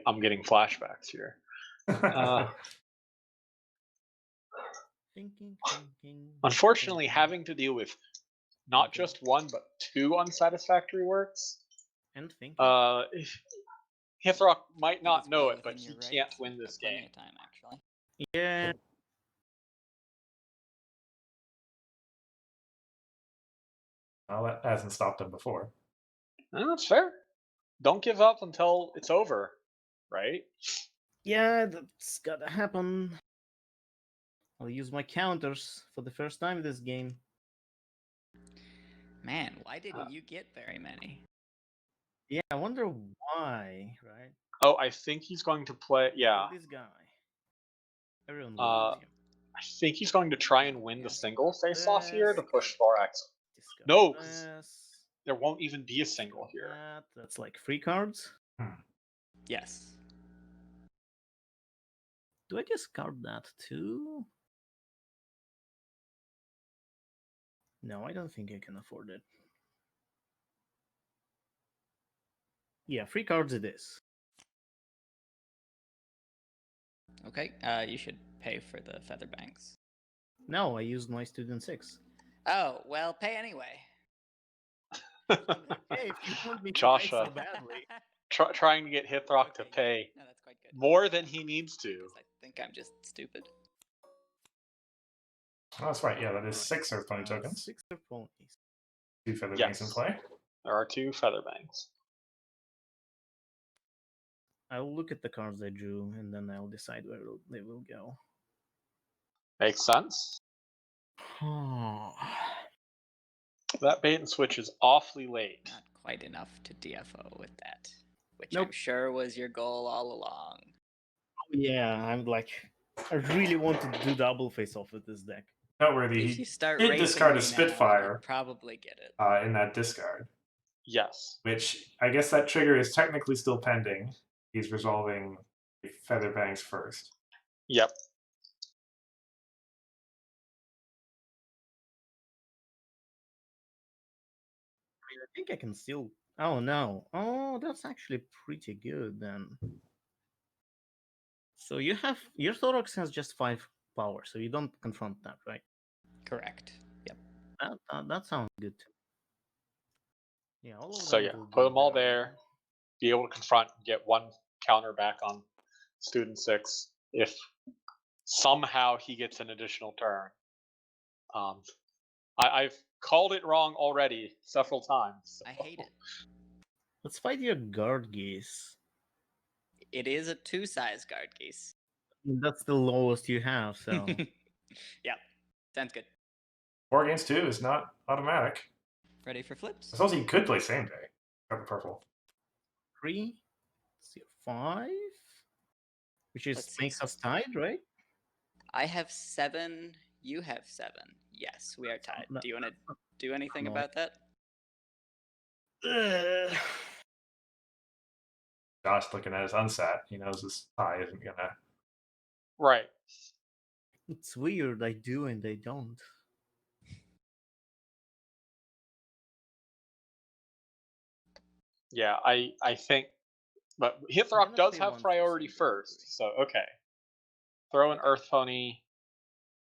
I'm getting flashbacks here. Thinking. Unfortunately, having to deal with not just 1 but 2 unsatisfactory works, And thinking. Hithroc might Think not it's know well it, but within he your can't right. win Got this plenty game. of time, actually. Yeah. Well, that hasn't stopped him before. That's fair. Don't give up until it's over, right? Yeah, that's gotta happen. I'll use my counters for the first time this game. Man, why didn't you get very many? Yeah, I wonder why, right? Oh, I think he's going to play. Yeah, This guy. Everyone Uh, will use him. I think he's going to try and win the single face-off here to This. push Thorax. Discard No, 'cause this. there won't even be a single here. That's like 3 cards. Yes. Do I discard that too? No, I don't think I can afford it. Yeah, 3 cards it is. Okay, you should pay for the feather banks. No, I used my student 6. Oh, well, pay anyway. Hey, if you want me to Josh, die so badly. trying to get Hithroc to Okay, pay no, that's quite good. more than he needs to. Because I think I'm just stupid. Oh, that's right. Yeah, that is Right. 6 Earth Pony tokens. 6 Earth Ponies. 2 Feather Yes. Banks in play. There are 2 feather banks. I'll look at the cards I drew, and then I'll decide where they will go. Makes sense. That bait and switch is awfully late. Not quite enough to DFO with that. Which Nope. I'm sure was your goal all along. Yeah, I'm like, I really want to do double face off with this deck. Noteworthy, If he you start did racing discard me a now, Spitfire you'll probably get it. in that discard, Yes. which I guess that trigger is technically still pending. He's resolving the Feather Banks first. Yep. I think I can still. Oh no! Oh, that's actually pretty good then. So you have your Thorax has just 5 power, so you don't confront that, right? Correct. Yep. That sounds good. Yeah, all of So them yeah, will put go them all down. there. Be able to confront and get 1 counter back on student 6 if somehow he gets an additional turn. I've called it wrong already several times. So. I hate it. Let's fight your guard geese. It is a 2-size guard geese. That's the lowest you have, so. Yep. Sounds good. 4 against 2 is not automatic. Ready for flips? I suppose he could play same day. Got the purple. 3. Let's see, 5. Which is Let's see, makes so us tied, right? I have 7. You have 7. Yes, we are tied. No. Do you want to do anything No. about that? Josh looking at his unsat. He knows his tie isn't gonna. Right. It's weird. I do and I don't. Yeah, I think, but Hithroc does have priority first, so okay. Throw an Earth Pony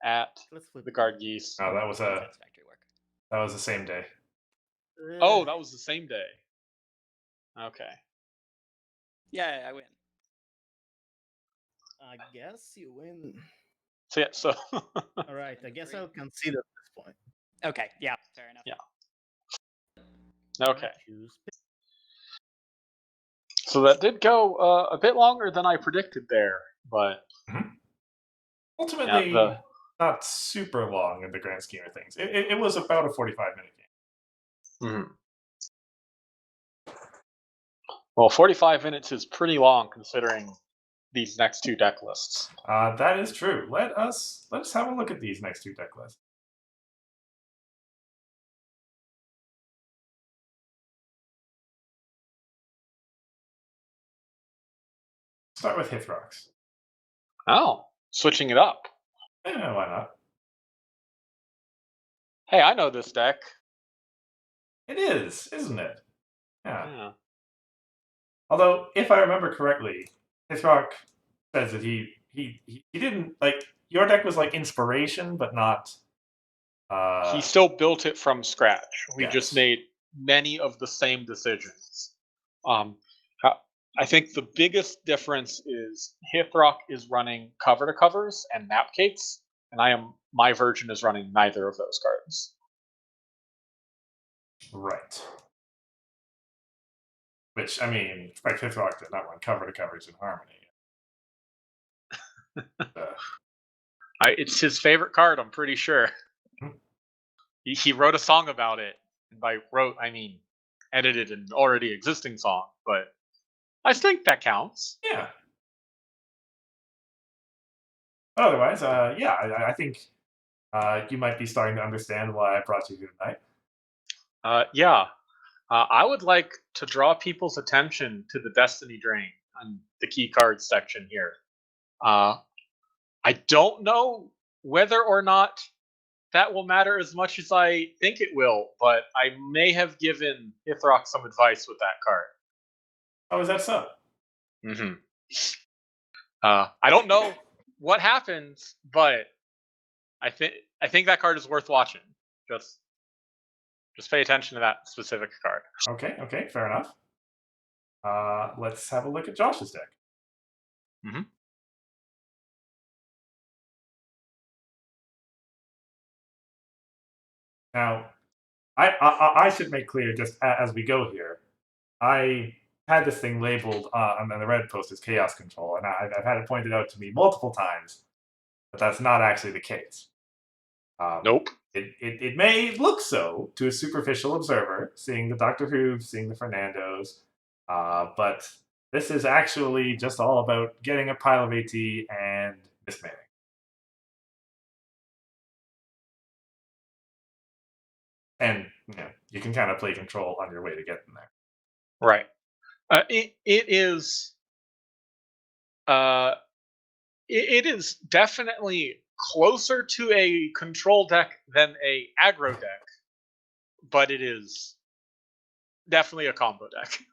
at Let's flip the guard geese. Oh, that was Satisfactory work. the same day. Oh, that was the same day. Okay. Yeah, I win. I guess you win. So yeah, so All right, I guess I'll concede at this point. Okay, yeah, fair enough. Yeah. Okay. Choose. So that did go a bit longer than I predicted there, but Ultimately, yeah, not super long in the grand scheme of things. It was about a 45-minute game. Mhm. Well, 45 minutes is pretty long considering these next two deck lists. That is true. Let's have a look at these next two deck lists. Start with Hithrocs. Oh, switching it up. Yeah, why not? Hey, I know this deck. It is, isn't it? Yeah. Yeah. Although, if I remember correctly, Hithroc says that he didn't like your deck was like inspiration, but not. He still built it from scratch. We just Yes. made many of the same decisions. Um, I think the biggest difference is Hithroc is running cover to covers and map cakes, and my version is running neither of those cards. Right. Which, I mean, like Hithroc did not run cover to covers in Harmony. It's his favorite card, I'm pretty sure. He wrote a song about it. And by wrote, I mean edited an already existing song, but I think that counts. Yeah. But otherwise, yeah, I think you might be starting to understand why I brought you here tonight. Yeah. I would like to draw people's attention to the Destiny Drain on the key cards section here. I don't know whether or not that will matter as much as I think it will, but I may have given Hithroc some advice with that card. Oh, is that so? Mm-hmm. I don't know what happens, but I think that card is worth watching. Just pay attention to that specific card. Okay, fair enough. Let's have a look at Josh's deck. Mm-hmm. Now, I should make clear just as we go here, I had this thing labeled on the red post as chaos control, and I've had it pointed out to me multiple times that that's not actually the case. Nope. It may look so to a superficial observer, seeing the Doctor Who, seeing the Fernandos, but this is actually just all about getting a pile of AT and dismantling. And you can kind of play control on your way to getting there. Right. It is. It is definitely closer to a control deck than a aggro deck, but it is definitely a combo deck.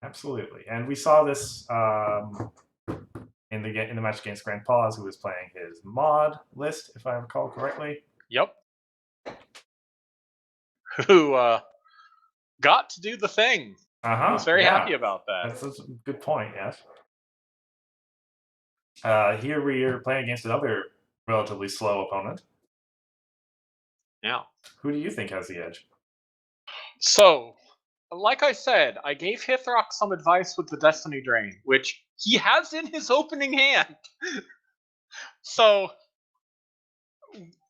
Absolutely, and we saw this in the match against Grand Paws, who was playing his mod list, if I recall correctly. Yep. Who got to do the thing. I was very happy about that. That's a good point, yes. Here we are playing against another relatively slow opponent. Yeah. Who do you think has the edge? So, like I said, I gave Hithroc some advice with the Destiny Drain, which he has in his opening hand. So,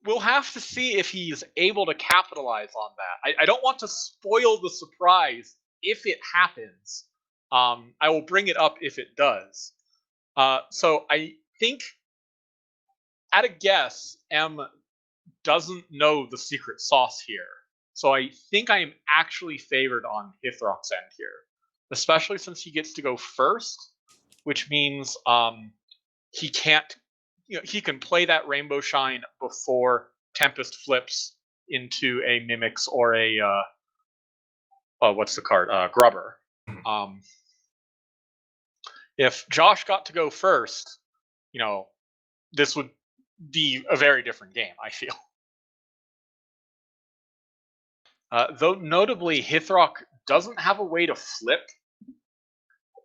we'll have to see if he's able to capitalize on that. I don't want to spoil the surprise if it happens. I will bring it up if it does. So I think, at a guess, M doesn't know the secret sauce here. So I think I am actually favored on Hithroc's end here, especially since he gets to go first, which means he can't. He can play that Rainbow Shine before Tempest flips into a Mimics or a what's the card? Grubber. If Josh got to go first, this would be a very different game, I feel. Though notably, Hithroc doesn't have a way to flip.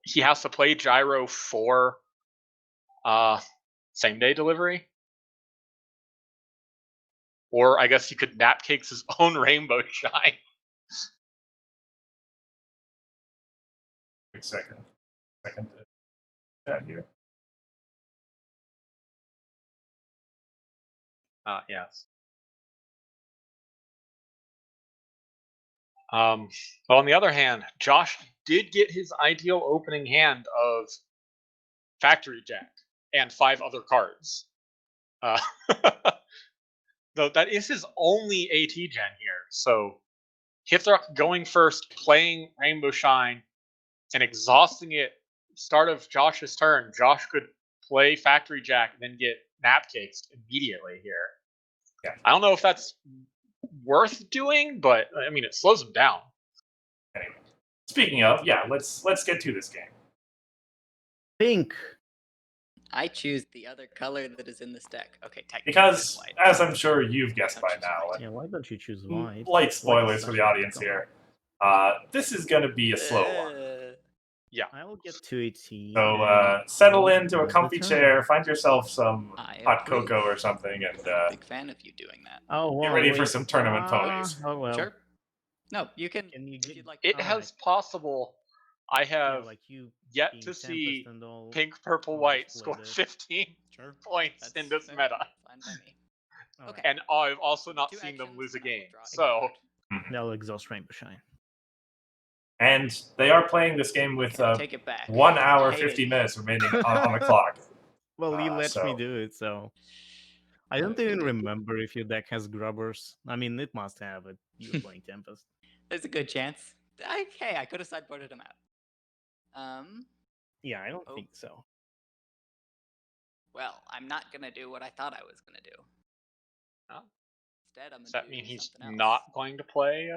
He has to play Gyro for same day delivery. Or I guess he could Napcakes his own Rainbow Shine. Quick second to chat here. Yes. Well, on the other hand, Josh did get his ideal opening hand of Factory Jack and 5 other cards. Though that is his only AT gen here. So Hithroc going first, playing Rainbow Shine, and exhausting it. Start of Josh's turn, Josh could play Factory Jack and then get Napcakes immediately here. Yeah. I don't know if that's worth doing, but I mean, it slows him down. Anyway, speaking of, yeah, let's get to this game. Pink. I choose the other color that is in this deck. Okay, technically Because, it's white. as I'm sure you've guessed by Don't choose now, white. Yeah, why don't you choose white? light spoilers for such the a audience good here. This is going to be a slow one. Yeah. I will get 218. So settle into a End the comfy turn. chair, find yourself some I hot approve. cocoa or something, and Big fan of you doing that. Oh, wow, get ready for wait. some tournament ponies. Oh, well. Sure. No, you can. Can you If get- you'd like. It Alright. has possible. I Yeah, have like you yet being to see Tempest and all. pink, purple, I'll white just play score this. 15 Sure. points in this fair. meta. Fine by me. Alright. Okay. And I've also not 2 seen them actions, lose a and I will game. draw a So, card. They'll exhaust Rainbow Shine. And they are playing this game with Okay, take it back. 1 hour, I hate 50 it. minutes remaining on the clock. Well, you let me so- do it, so. I don't even remember if your deck has grubbers. I mean, it must have it. You're playing Tempest. There's a good chance. Okay, I could have sideboarded him out. Yeah, I don't Oh. think so. Well, I'm not gonna do what I thought I was gonna do. Oh. Instead, I'm gonna does that do mean he's something else. not going to play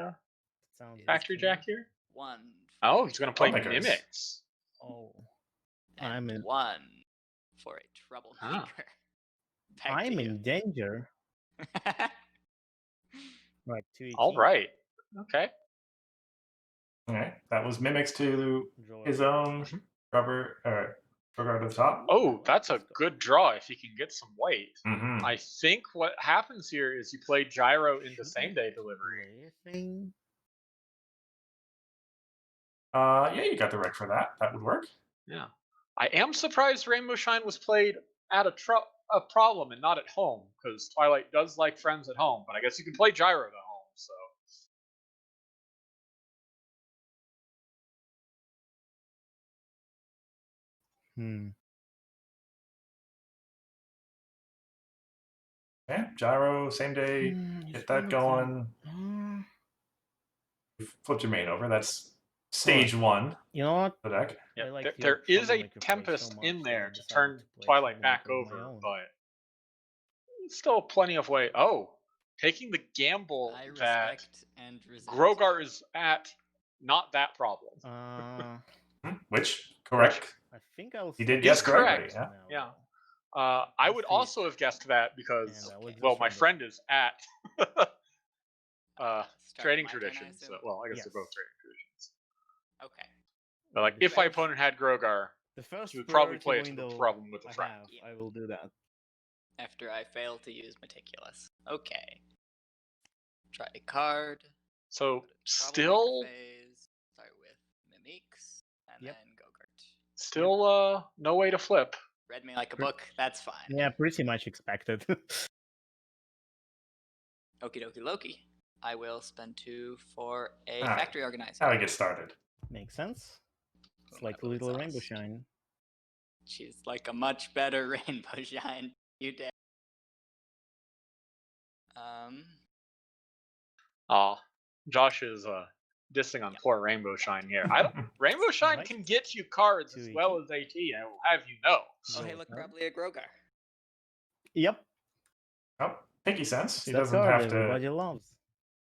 Sounds Factory good to me. Jack here? 1. Oh, he's going to play Mimickers. Mimics. Oh. And I'm in- 1 for a troublemaker. Back I'm to you. in danger. Right, 218. All right. Okay. Okay, that was Mimics to Draw his a own Mhm. rubber to the top. Oh, that's a good draw if he can get some weight. Mm-hmm. I think what happens here is you play Gyro into Should same day delivery. play a thing. Yeah, you got the rec for that. That would work. Yeah. I am surprised Rainbow Shine was played at a problem and not at home, because Twilight does like friends at home, but I guess you can play Gyro at home, so. Okay, Gyro, same day, get that going. You've flipped your main over. That's stage 1 You know what? of the deck. Yeah, I like there your is a troublemaker play Tempest so in much there that I to decided turn to play Twilight back troublemaker of my over, own. but still plenty of way. Oh, taking the gamble I that respect and resent. Grogar is at not that problem. Which, correct. I think I'll. You did start guess Is with correctly, correct. now, Yeah. though. I would see. also have guessed that because, And I would well, just my run the- friend is at Start trading my turn, I traditions. assume? Well, I guess Yes. they're both trading traditions. Okay. But like, The if my first- opponent had Grogar, The first he would probably priority play it to the window problem with a I friend. have, I will do that. After I fail to use Meticulous. Okay. Try a card. So Go to still, troublemaker phase. Start with Mimics, and Yep. then Gogurt. still, no way to flip. Read me like a book. That's fine. Yeah, pretty much expected. Okie dokie Loki. I will spend 2 for a Alright. factory organizer. How we get started. Makes sense. It's Who am I like a little exhaust? rainbow shine. She's like a much better rainbow shine. You did. Josh is dissing on poor Rainbow Shine here. I don't. Rainbow Shine Right. can get you cards as 280. well as AT, I will have you know. Oh, hey, Roll look, a card. probably a Grogar. Yep. Oh, pinky sense. He That doesn't card have everybody to. loves.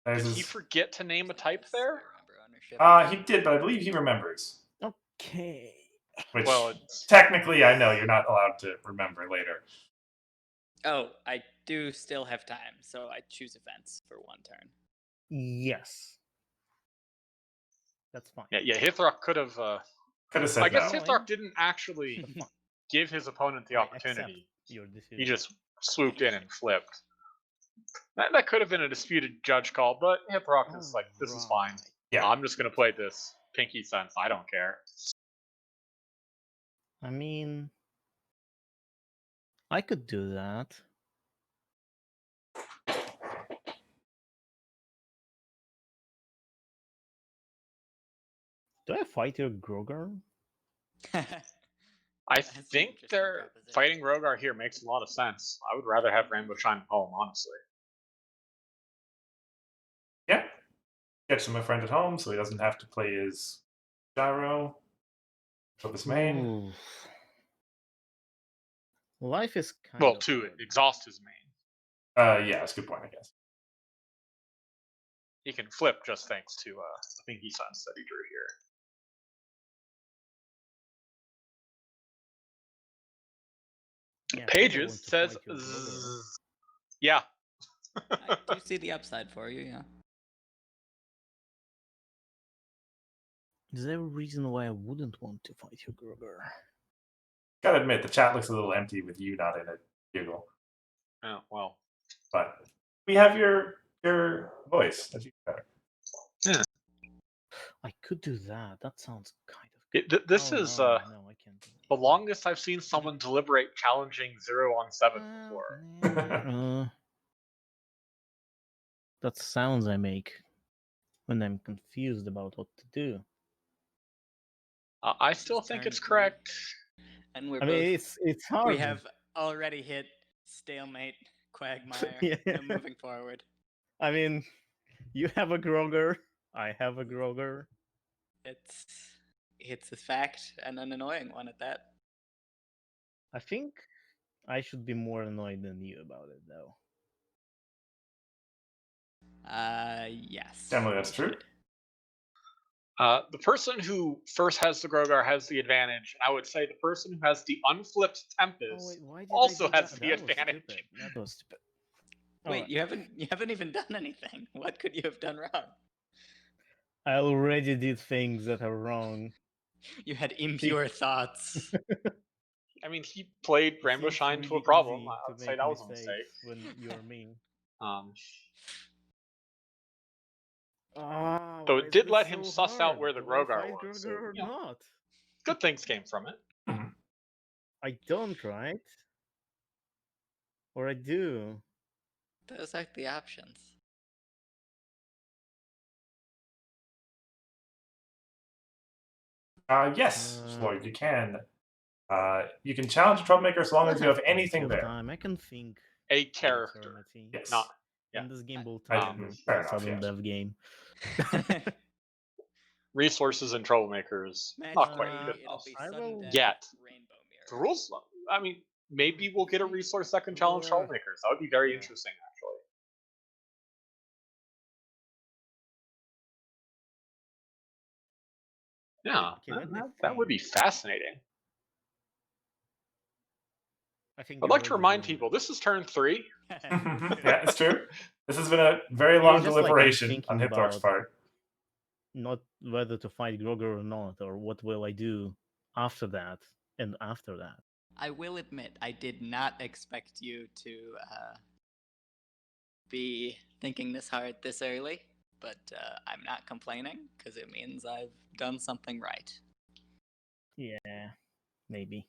There's Did he his, forget to name a type Yes, there? I remember ownership. he did, but I believe he remembers. Okay. Which Well, it's technically, I know you're not allowed to remember later. Oh, I do still have time, so I choose events for 1 turn. Yes. That's fine. yeah. Hithroc could have. Could have said I guess no. Hithroc didn't actually give his opponent the I accept opportunity. your decision. He just swooped in and flipped. That could have been a disputed judge call, but Hithroc is like, this is fine. Alright. Yeah. I'm just gonna play this pinky sense. I don't care. I mean, I could do that. Do I fight your Grogar? I That's an think interesting they're proposition. fighting Rogar here makes a lot of sense. I would rather have Rainbow Shine home, honestly. Yeah. Catch him a friend at home so he doesn't have to play his gyro. Flip his main. Ooh. Life is kind Well, of to hard. exhaust his main. Yeah, that's a good point, I guess. He can flip just thanks to the Pinky Sense that he drew here. Yeah, I kinda Pages want to says, fight your Grogar. "Zzz." Yeah. I do see the upside for you, yeah. Is there a reason why I wouldn't want to fight your Grogar? Gotta admit, the chat looks a little empty with you not in it, Bugle. Oh, well. But we have your voice. That's better. I could do that. That sounds kind of. This Oh, is no, I can't do that. the longest I've seen someone deliberate challenging 0-on-7 before. That's sounds I make when I'm confused about what to do. I This still is think turn it's 3, correct. and we're I both. mean, it's hard. We have already hit stalemate, quagmire. Yeah. No moving forward. I mean, you have a Grogar. I have a Grogar. It's a fact and an annoying one at that. I think I should be more annoyed than you about it, though. Yes. Generally, that's you true. should. The person who first has the Grogar has the advantage, and I would say the person who has the unflipped Tempest Oh wait, why did also I do has that? the That was advantage. stupid. That was stupid. Wait, you haven't even done anything. What could you have done wrong? I already did things that are wrong. You had impure thoughts. I mean, he played It Rainbow seems Shine to a really problem. easy I to would say make that was a mistakes mistake. when you're mean. Though Why it is did this let him so suss out hard? where the Do I Grogar fight was. So, Grogar or not? good things came from it. I don't, right? Or I do? Those are the options. Yes, Lloyd, you can. You can challenge a troublemaker as long as you have anything there. Time. I can think. A character. Eternity. Yes. Not. Yeah. And this game will I- turn into fair a enough, sudden yes. dev game. Resources and troublemakers. Not quite good It'll enough. be I sudden will- death, Yet. Rainbow Mirror. The rules. I mean, maybe we'll get a resource that can challenge troublemakers. That would be very interesting, actually. Yeah, that would be fascinating. I think I'd you're like to already remind doing people this is turn 3. Yeah, it's true. This has been a very long just like I'm deliberation thinking on Hithroc's about- part. Not whether to fight Grogar or not, or what will I do after that and after that. I will admit, I did not expect you to be thinking this hard this early, but I'm not complaining because it means I've done something right. Yeah, maybe.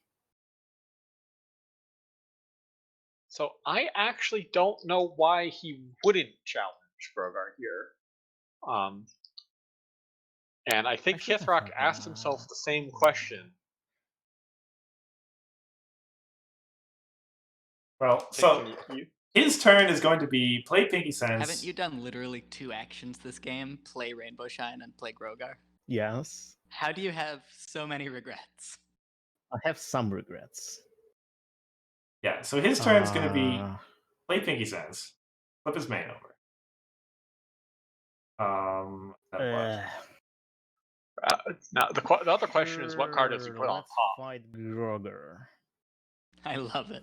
So I actually don't know why he wouldn't challenge Brogar here. And I think I should have Hithroc had asked that. himself the same question. Well, so Thinking his turn is going to be play Pinky Sense. Haven't you done literally 2 actions this game? Play Rainbow Shine and play Grogar? Yes. How do you have so many regrets? I have some regrets. Yeah, so his turn is going to be play Pinky Sense, flip his main over. Then what? now the other question is, what card does he put on Let's top? fight Grogar. I love it.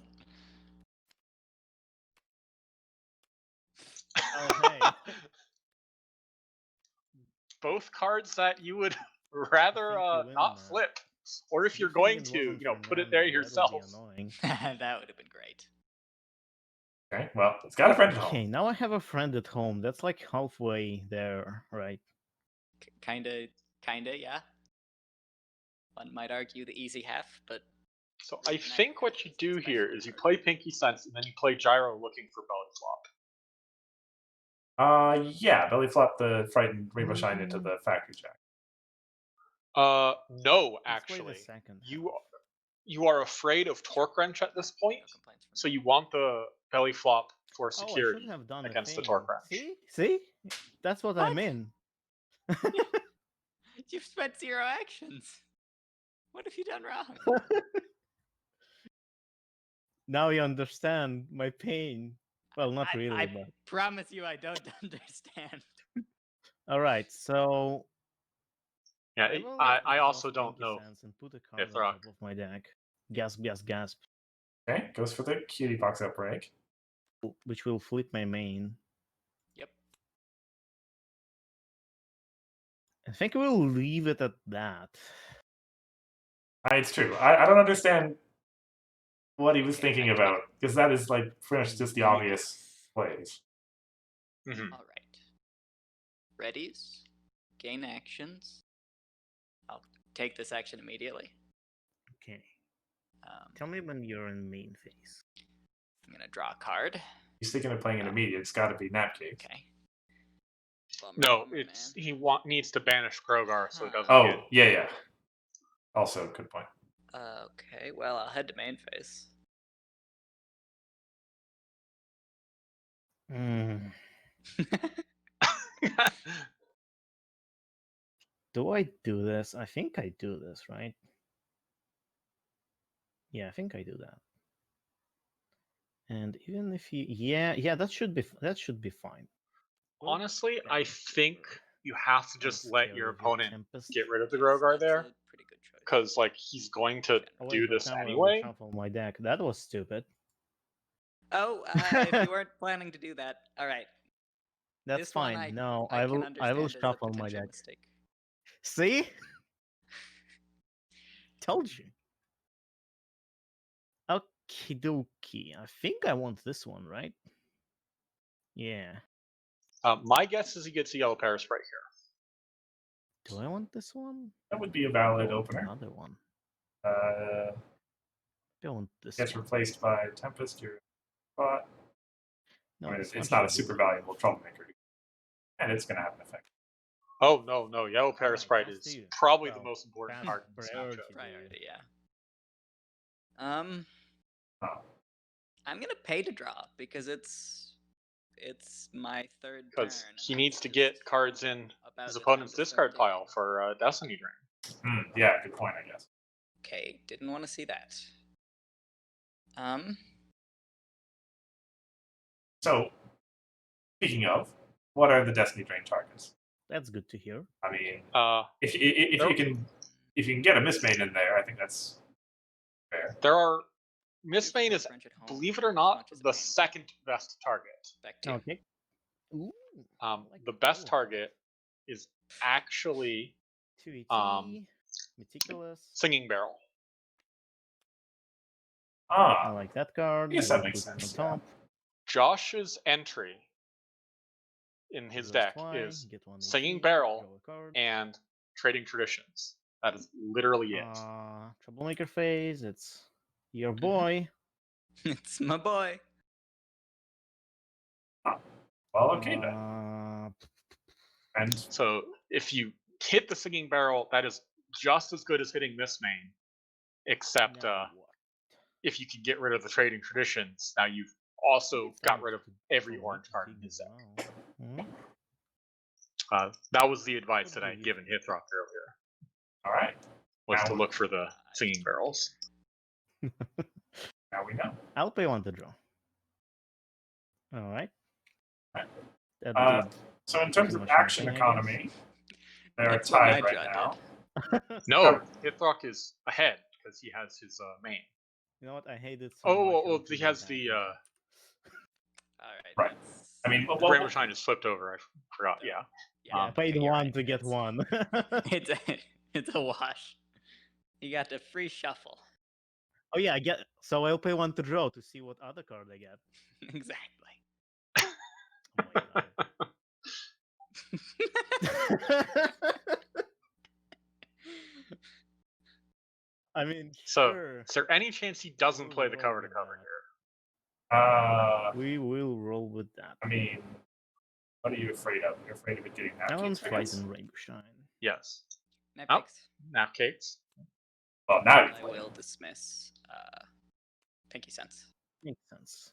Oh, hey. Both cards that you would rather you win not that. flip, or if Good you're thing going it to, wasn't put it Fernando, there that would be yourself. annoying. That would have been great. Okay, well, it's got a friend at Okay, home. now I have a friend at home. That's like halfway there, right? Kinda, yeah. One might argue the easy half, but So I Next think what you is do here special is you card. play Pinky Sense and then you play Gyro looking for belly flop. Yeah, belly flop the frightened Rainbow Shine into the factory jack. No, Let's play the actually. second You are afraid of Torque Wrench at this point, No complaints from so me. you want the belly flop for Oh, I security should have done against a the thing. Torque Wrench. See? That's what I What? mean. You've spent 0 actions. What have you done wrong? Now you understand my pain. Well, not really, I but promise you I don't understand. all right. So Yeah, will I also exhaust don't Pinky know. Sense and put a card on Hithroc. top of my deck. Gasp, gasp, gasp. Okay, goes for the cutie box outbreak. Which will flip my main. Yep. I think we'll leave it at that. It's true. I don't understand what he was thinking about, because that is like pretty much just the obvious plays. Mhm. All right. Readies. Gain actions. I'll take this action immediately. Okay. Tell me when you're in main phase. I'm gonna draw a card. He's thinking of playing an immediate. It's got to be Napcake. Okay. Bummer, No, bummer, it's man. he needs to banish Grogar so he doesn't Oh, get. yeah. Also, good point. Okay, well, I'll head to main phase. Mm. Do I do this? I think I do this, right? Yeah, I think I do that. And even if you, yeah, that should be fine. We'll Honestly, I banish think Grogar. you have to I'm just let scared your of your opponent Tempest. get rid of the Yes, Grogar that's there, a pretty good choice. because like he's going to Oh, do wait, but this now I will anyway. shuffle my deck. That was stupid. Oh, if you weren't planning to do that, all right. That's This fine. one No, I can I will understand as a shuffle my potential deck. mistake. See? Told you. Okie dokie. I think I want this one, right? Yeah. My guess is he gets a yellow Paris right here. Do I want this one? That would be a I valid want opener. another one. I want this Gets one. replaced by Tempest. Your spot. No, I mean, this one it's not a should be super good. valuable troublemaker, and it's going to have an effect. Oh no, yellow Paris Alright, Sprite pass to is you. probably the Well, most important pass card in this priority. matchup. Priority, yeah. Oh. I'm gonna pay to draw because it's my third turn. Because and he I'm needs to just get cards in about his the opponent's time to start discard pile digging. for Destiny Drain. Yeah, good point, I guess. Okay, didn't want to see that. So, speaking of, what are the Destiny Drain targets? That's good to hear. I mean, if there- you can get a Mistmane in there, I think that's fair. There are Mistmane Super is, French at home, believe it or as not, much as the pain. second best target. Back to you. Okay. Ooh, I like The all best of them. target is actually 2ET, Meticulous. Singing Barrel. I like that card. I guess that We'll makes put it sense, on top. Josh's entry in his Exhaust deck Y, is get one Singing ET, Barrel draw a card. and Trading Traditions. That is literally it. Troublemaker phase. It's your Mhm. boy. It's my boy. Well, okay then. And So if you hit the Singing Barrel, that is just as good as hitting this main, except Now what? if you can get rid of the Trading Traditions, now you've also It's got time rid of to every go orange to card in dig his it deck. now. That was the advice What that do I had you given Hithroc earlier, all right, was Now to we- look for the Singing Barrels. now we know. I'll pay one to draw. All right. Right. That did So in terms pretty of much action nothing, I guess. economy, they're That's what my tied right draw now. No, Hithroc is ahead because he has his main. You know what? I hate it so Oh, much. well, I'll he put has it the back All right. Right. I mean, the Rainbow Shine just flipped over. I forgot. Yeah. Yeah, I paid you're one right. to get one. It's a wash. You got a free shuffle. Oh yeah, I get. So I'll pay one to draw to see what other card I get. Exactly. Oh my god. I mean, So, sure. is there any chance he doesn't We'll play the roll cover to with cover that. here? We will roll with that. I mean, what are you afraid of? You're afraid of it getting I don't napkins, I fight guess? in Rainbow Shine. Yes. Nap Oh. cakes. Nap cakes. Well, now you I play. will dismiss Pinky Sense. Makes sense.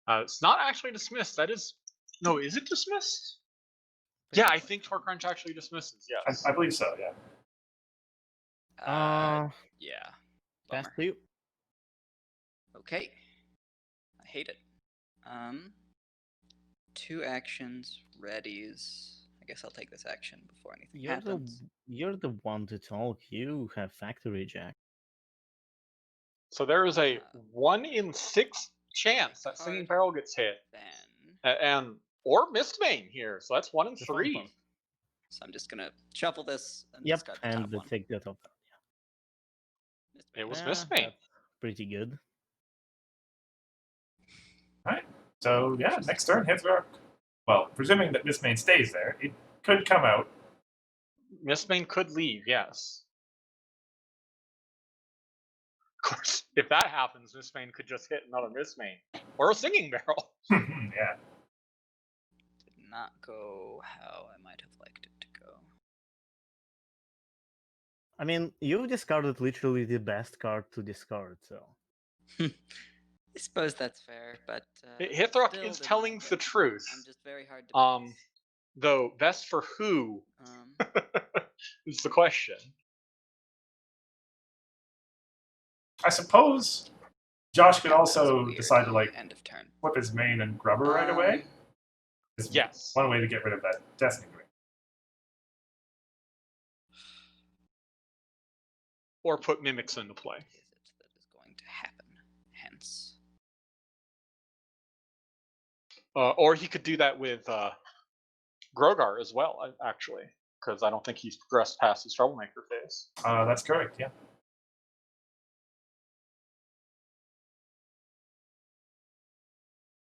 It's not actually dismissed. That is... No, is it dismissed? Yeah, I think Torque Wrench actually dismisses, yes. I believe so, yeah. Yeah. Pass Bummer. to you. Okay. I hate it. 2 actions, readies. I guess I'll take this action before anything happens. You're the one to talk. You have factory jack. So there is a 1 in 6 chance that Singing Barrel gets hit. Then Or Mistbane here, so that's 1 in The fun 3. part. so I'm just gonna shuffle this and Yep, discard the and top one. take the top. It was Yeah, Mistbane. that's pretty good. Alright. So, yeah, next turn, Hithroc. Well, presuming that Mistbane stays there, it could come out. Mistbane could leave, yes. Of course, if that happens, Mistbane could just hit another Mistbane. Or a Singing Barrel. Yeah. Did not go how I might have liked it to go. I mean, you discarded literally the best card to discard, so. I suppose that's fair, but Hithroc still is did telling not the go. truth. I'm just very hard to please. Though, best for who is the question. I suppose Josh could Yeah, that was also weird. decide to, like, End of turn. flip his main and grubber right away. It's Yes. one way to get rid of that Destiny Ring. Or put Mimics into play. Is it that is going to happen? Hence. Or he could do that with Grogar as well, actually. Because I don't think he's progressed past his Troublemaker phase. That's correct, yeah.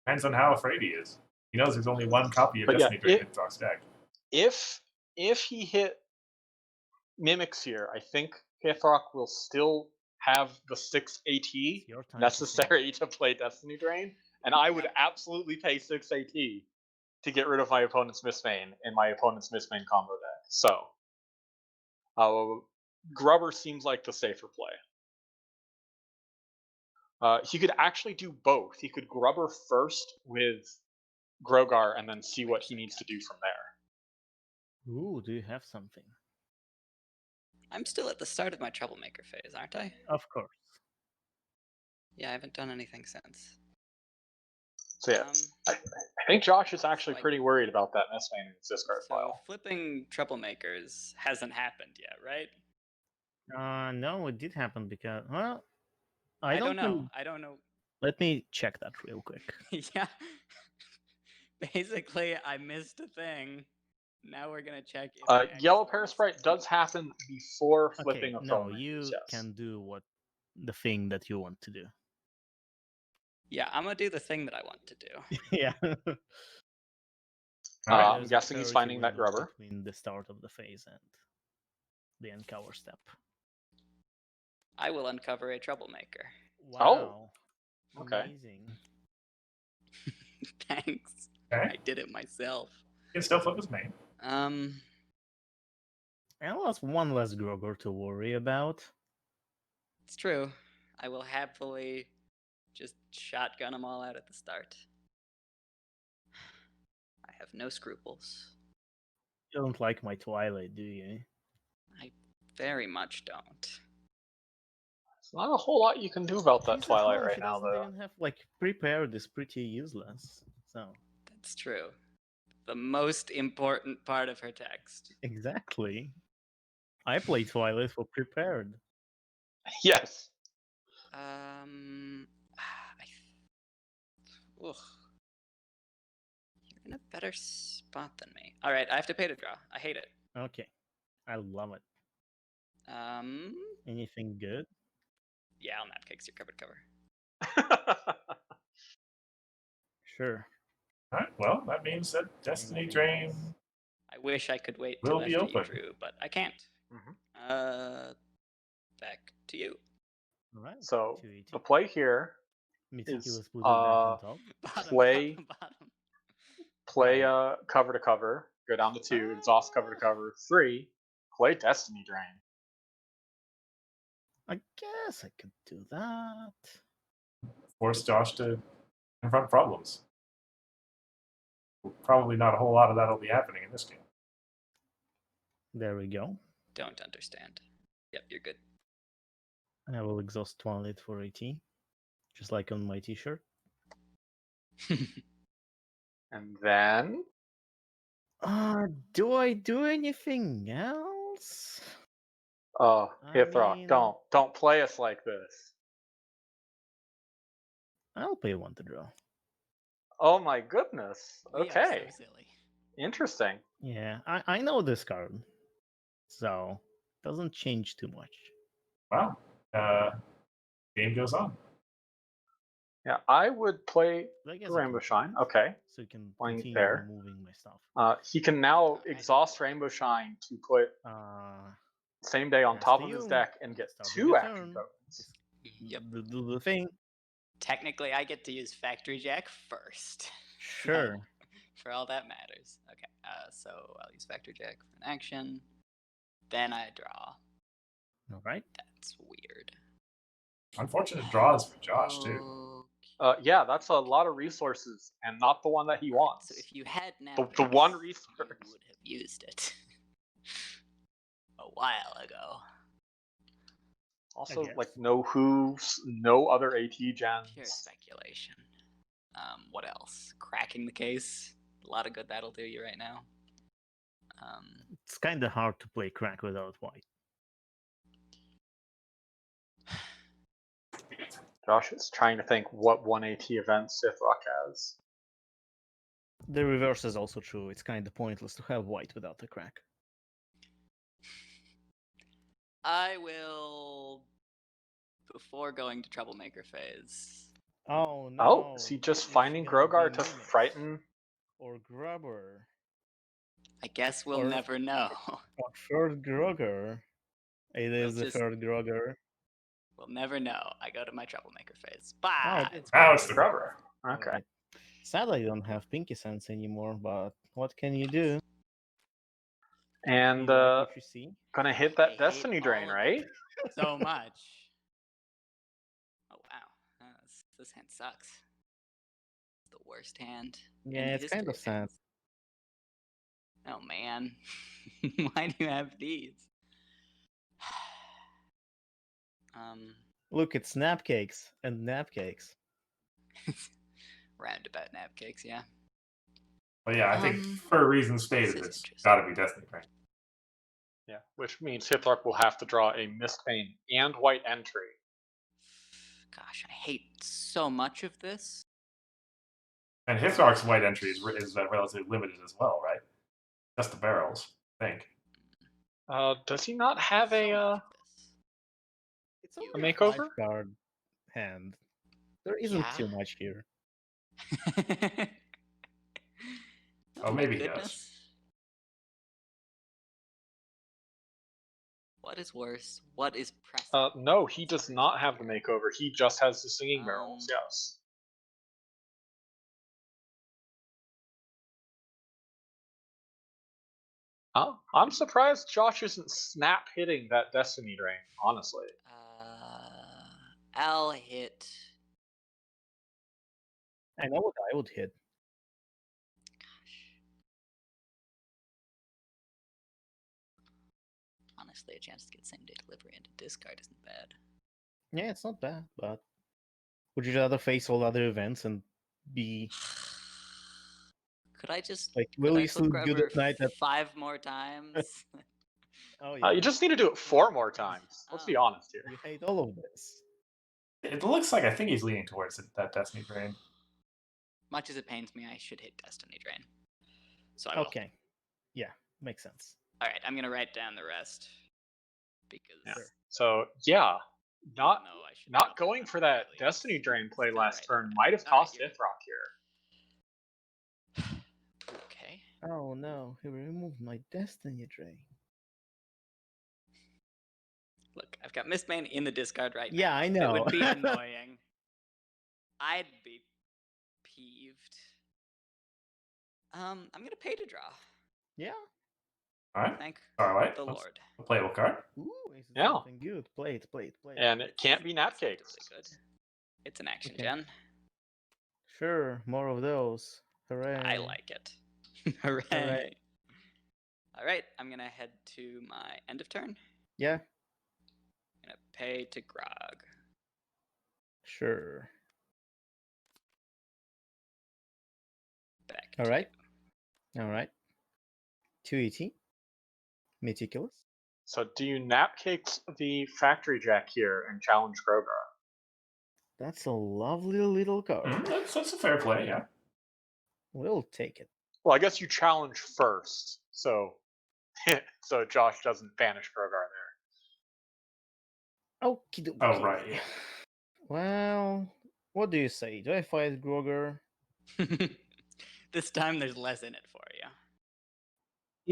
Depends on how afraid he is. He knows there's only one copy of But Destiny yeah, Ring in Hithroc's deck. If he hit Mimics here, I think Hithroc will still have the 6 AT Your time necessary to play Destiny Drain, and I would absolutely pay 6 AT to get rid of my opponent's Mistbane in my opponent's Mistbane combo deck. So, Grubber seems like the safer play. He could actually do both. He could Grubber first with Grogar and then see what he needs to do from there. Ooh, do you have something? I'm still at the start of my Troublemaker phase, aren't I? Of course. Yeah, I haven't done anything since. So yeah, I think Josh is actually pretty worried about that Mistbane in his discard pile. Flipping Troublemakers hasn't happened yet, right? No, it did happen because, well, I don't know. I don't know. Let me check that real quick. Yeah. Basically, I missed a thing. Now we're gonna check. If Yellow Parasprite does happen before flipping a no, Troublemakers, you yes. can do the thing that you want to do. Yeah, I'm gonna do the thing that I want to do. Yeah. I'm guessing he's finding that Grubber. Between the start of the phase and the uncover step. I will uncover a Troublemaker. Wow. Oh. Okay. Amazing. Thanks. Okay. I did it myself. He can still flip his main. And that's one less Grogar to worry about. It's true. I will happily just shotgun them all out at the start. I have no scruples. You don't like my Twilight, do you? I very much don't. There's not a whole lot you can do about that He's at Twilight home, right he now, doesn't though. even have, like, prepared is pretty useless. So. That's true. The most important part of her text. Exactly. I play Twilight for prepared. Yes. Ugh. You're in a better spot than me. All right, I have to pay to draw. I hate it. Okay. I love it. Anything good? Yeah, I'll nap cakes your covered cover. Sure. Alright, well, that means that Destiny Drain I wish I could wait will till be after you open. drew, but I can't. back to you. All right. So 280. the play here Meticulous is put it back on top. Bottom, Play- bottom. play Right. cover to cover, go down to 2, exhaust cover to cover 3, play Destiny Drain. I guess I could do that. Force Josh to confront problems. Probably not a whole lot of that will be happening in this game. There we go. Don't understand. Yep, you're good. I will exhaust Twilight for AT, just like on my T-shirt. And then Do I do anything else? oh, I Hithroc, mean- don't play us like this. I'll pay 1 to draw. Oh my goodness. We Okay. are so silly. Interesting. Yeah, I know this card, so doesn't change too much. Wow. Game goes on. Yeah, I would play But I guess I Rainbow can Shine. move, Okay. so you can Playing continue there. moving my stuff. He can now Alright. exhaust Rainbow Shine to put same day on Pass top to of his you. deck and get Start of 2 your action turn. tokens. Yep. Do the thing. Technically, I get to use Factory Jack first. Sure. For all that matters. Okay, so I'll use Factory Jack for an action. Then I draw. All right. That's weird. Unfortunate draws for Josh, too. Okay. Yeah, that's a lot of resources and not the one that he wants. So if you had The Napkins, one you resource. would have used it a while ago. Also, guess. like no hooves, no other AT gens. Pure speculation. What else? Cracking the case. A lot of good that'll do you right now. It's kind of hard to play crack without white. Josh is trying to think what 1AT events Hithroc has. The reverse is also true. It's kind of pointless to have white without the crack. I will, before going to troublemaker phase. Oh no! Oh, is he just It's finding gonna Grogar be to Mimics frighten? or Grubber I guess we'll Or- never know. or third Grogar. It is the just- third Grogar. We'll never know. I go to my troublemaker phase. Bye. Now it's the rubber. Okay. Alright. Sadly, I don't have Pinky Sense anymore, but what can you do? And You like what you see? gonna hit I that hate Destiny Drain, all of right? it so much. Oh wow, this hand sucks. It's the worst hand. in Yeah, the it's kind history of sad. hands. Oh man, why do you have these? Look, it's Snapcakes and Napcakes. Roundabout nap cakes, yeah. But yeah, I think Um, for reasons this stated, is it's interesting. got to be Destiny Drain. Yeah, which means Hithroc will have to draw a Mistbane and white entry. Gosh, I hate so much of this. And Hithroc's white entry is relatively limited as well, right? Just the barrels, I think. Does he not have So a much of this. It's You only a makeover? 5-card hand. There isn't Yeah. too much here. Oh, my maybe he does. goodness. What is worse? What is pressing? No, he does not have the makeover. He just has the singing barrels. Um, Yes. I'm surprised Josh isn't snap hitting that Destiny Drain. Honestly. I'll hit. I know what I would hit. Gosh. Honestly, a chance to get same day delivery and a discard isn't bad. Yeah, it's not bad, but would you rather face all other events and be Could I just like, could will I you still flip do grabber that night at 5 more times? Oh yeah. You just need to do it 4 more times. Let's be Oh. honest here. You hate all of this. It looks like I think he's leaning towards that Destiny Drain. Much as it pains me, I should hit Destiny Drain. So I will. Okay. Yeah, makes sense. All right, I'm gonna write down the rest because Yeah. So yeah, not no, I should not probably going not for that really Destiny Drain play still last write turn it might have down. All right, cost you're Hithroc here. Okay. Oh no, he removed my Destiny Drain. Look, I've got Mistbane in the discard right Yeah, now. I It know. would be annoying. I'd be peeved. I'm gonna pay to draw. Yeah. All right. Thank Starlight. the That's Lord. a playable card. Ooh, is it Yeah. something good? Play it. And it can't be It's napcakes. really good. It's an action Okay. gen. Sure, more of those. Hooray. I like it. Hooray. Hooray. All right, I'm gonna head to my end of turn. Yeah, I'm gonna pay to Grog. sure. Back. All to right. you. All right. 2 ET. Meticulous. So do you napcakes the Factory Jack here and challenge Grogar? That's a lovely little card. That's a fair play, yeah. We'll take it. Well, I guess you challenge first, so so Josh doesn't banish Grogar there. Okie dokie. Oh, right, yeah. Well, what do you say? Do I fight Groger? This time there's less in it for you.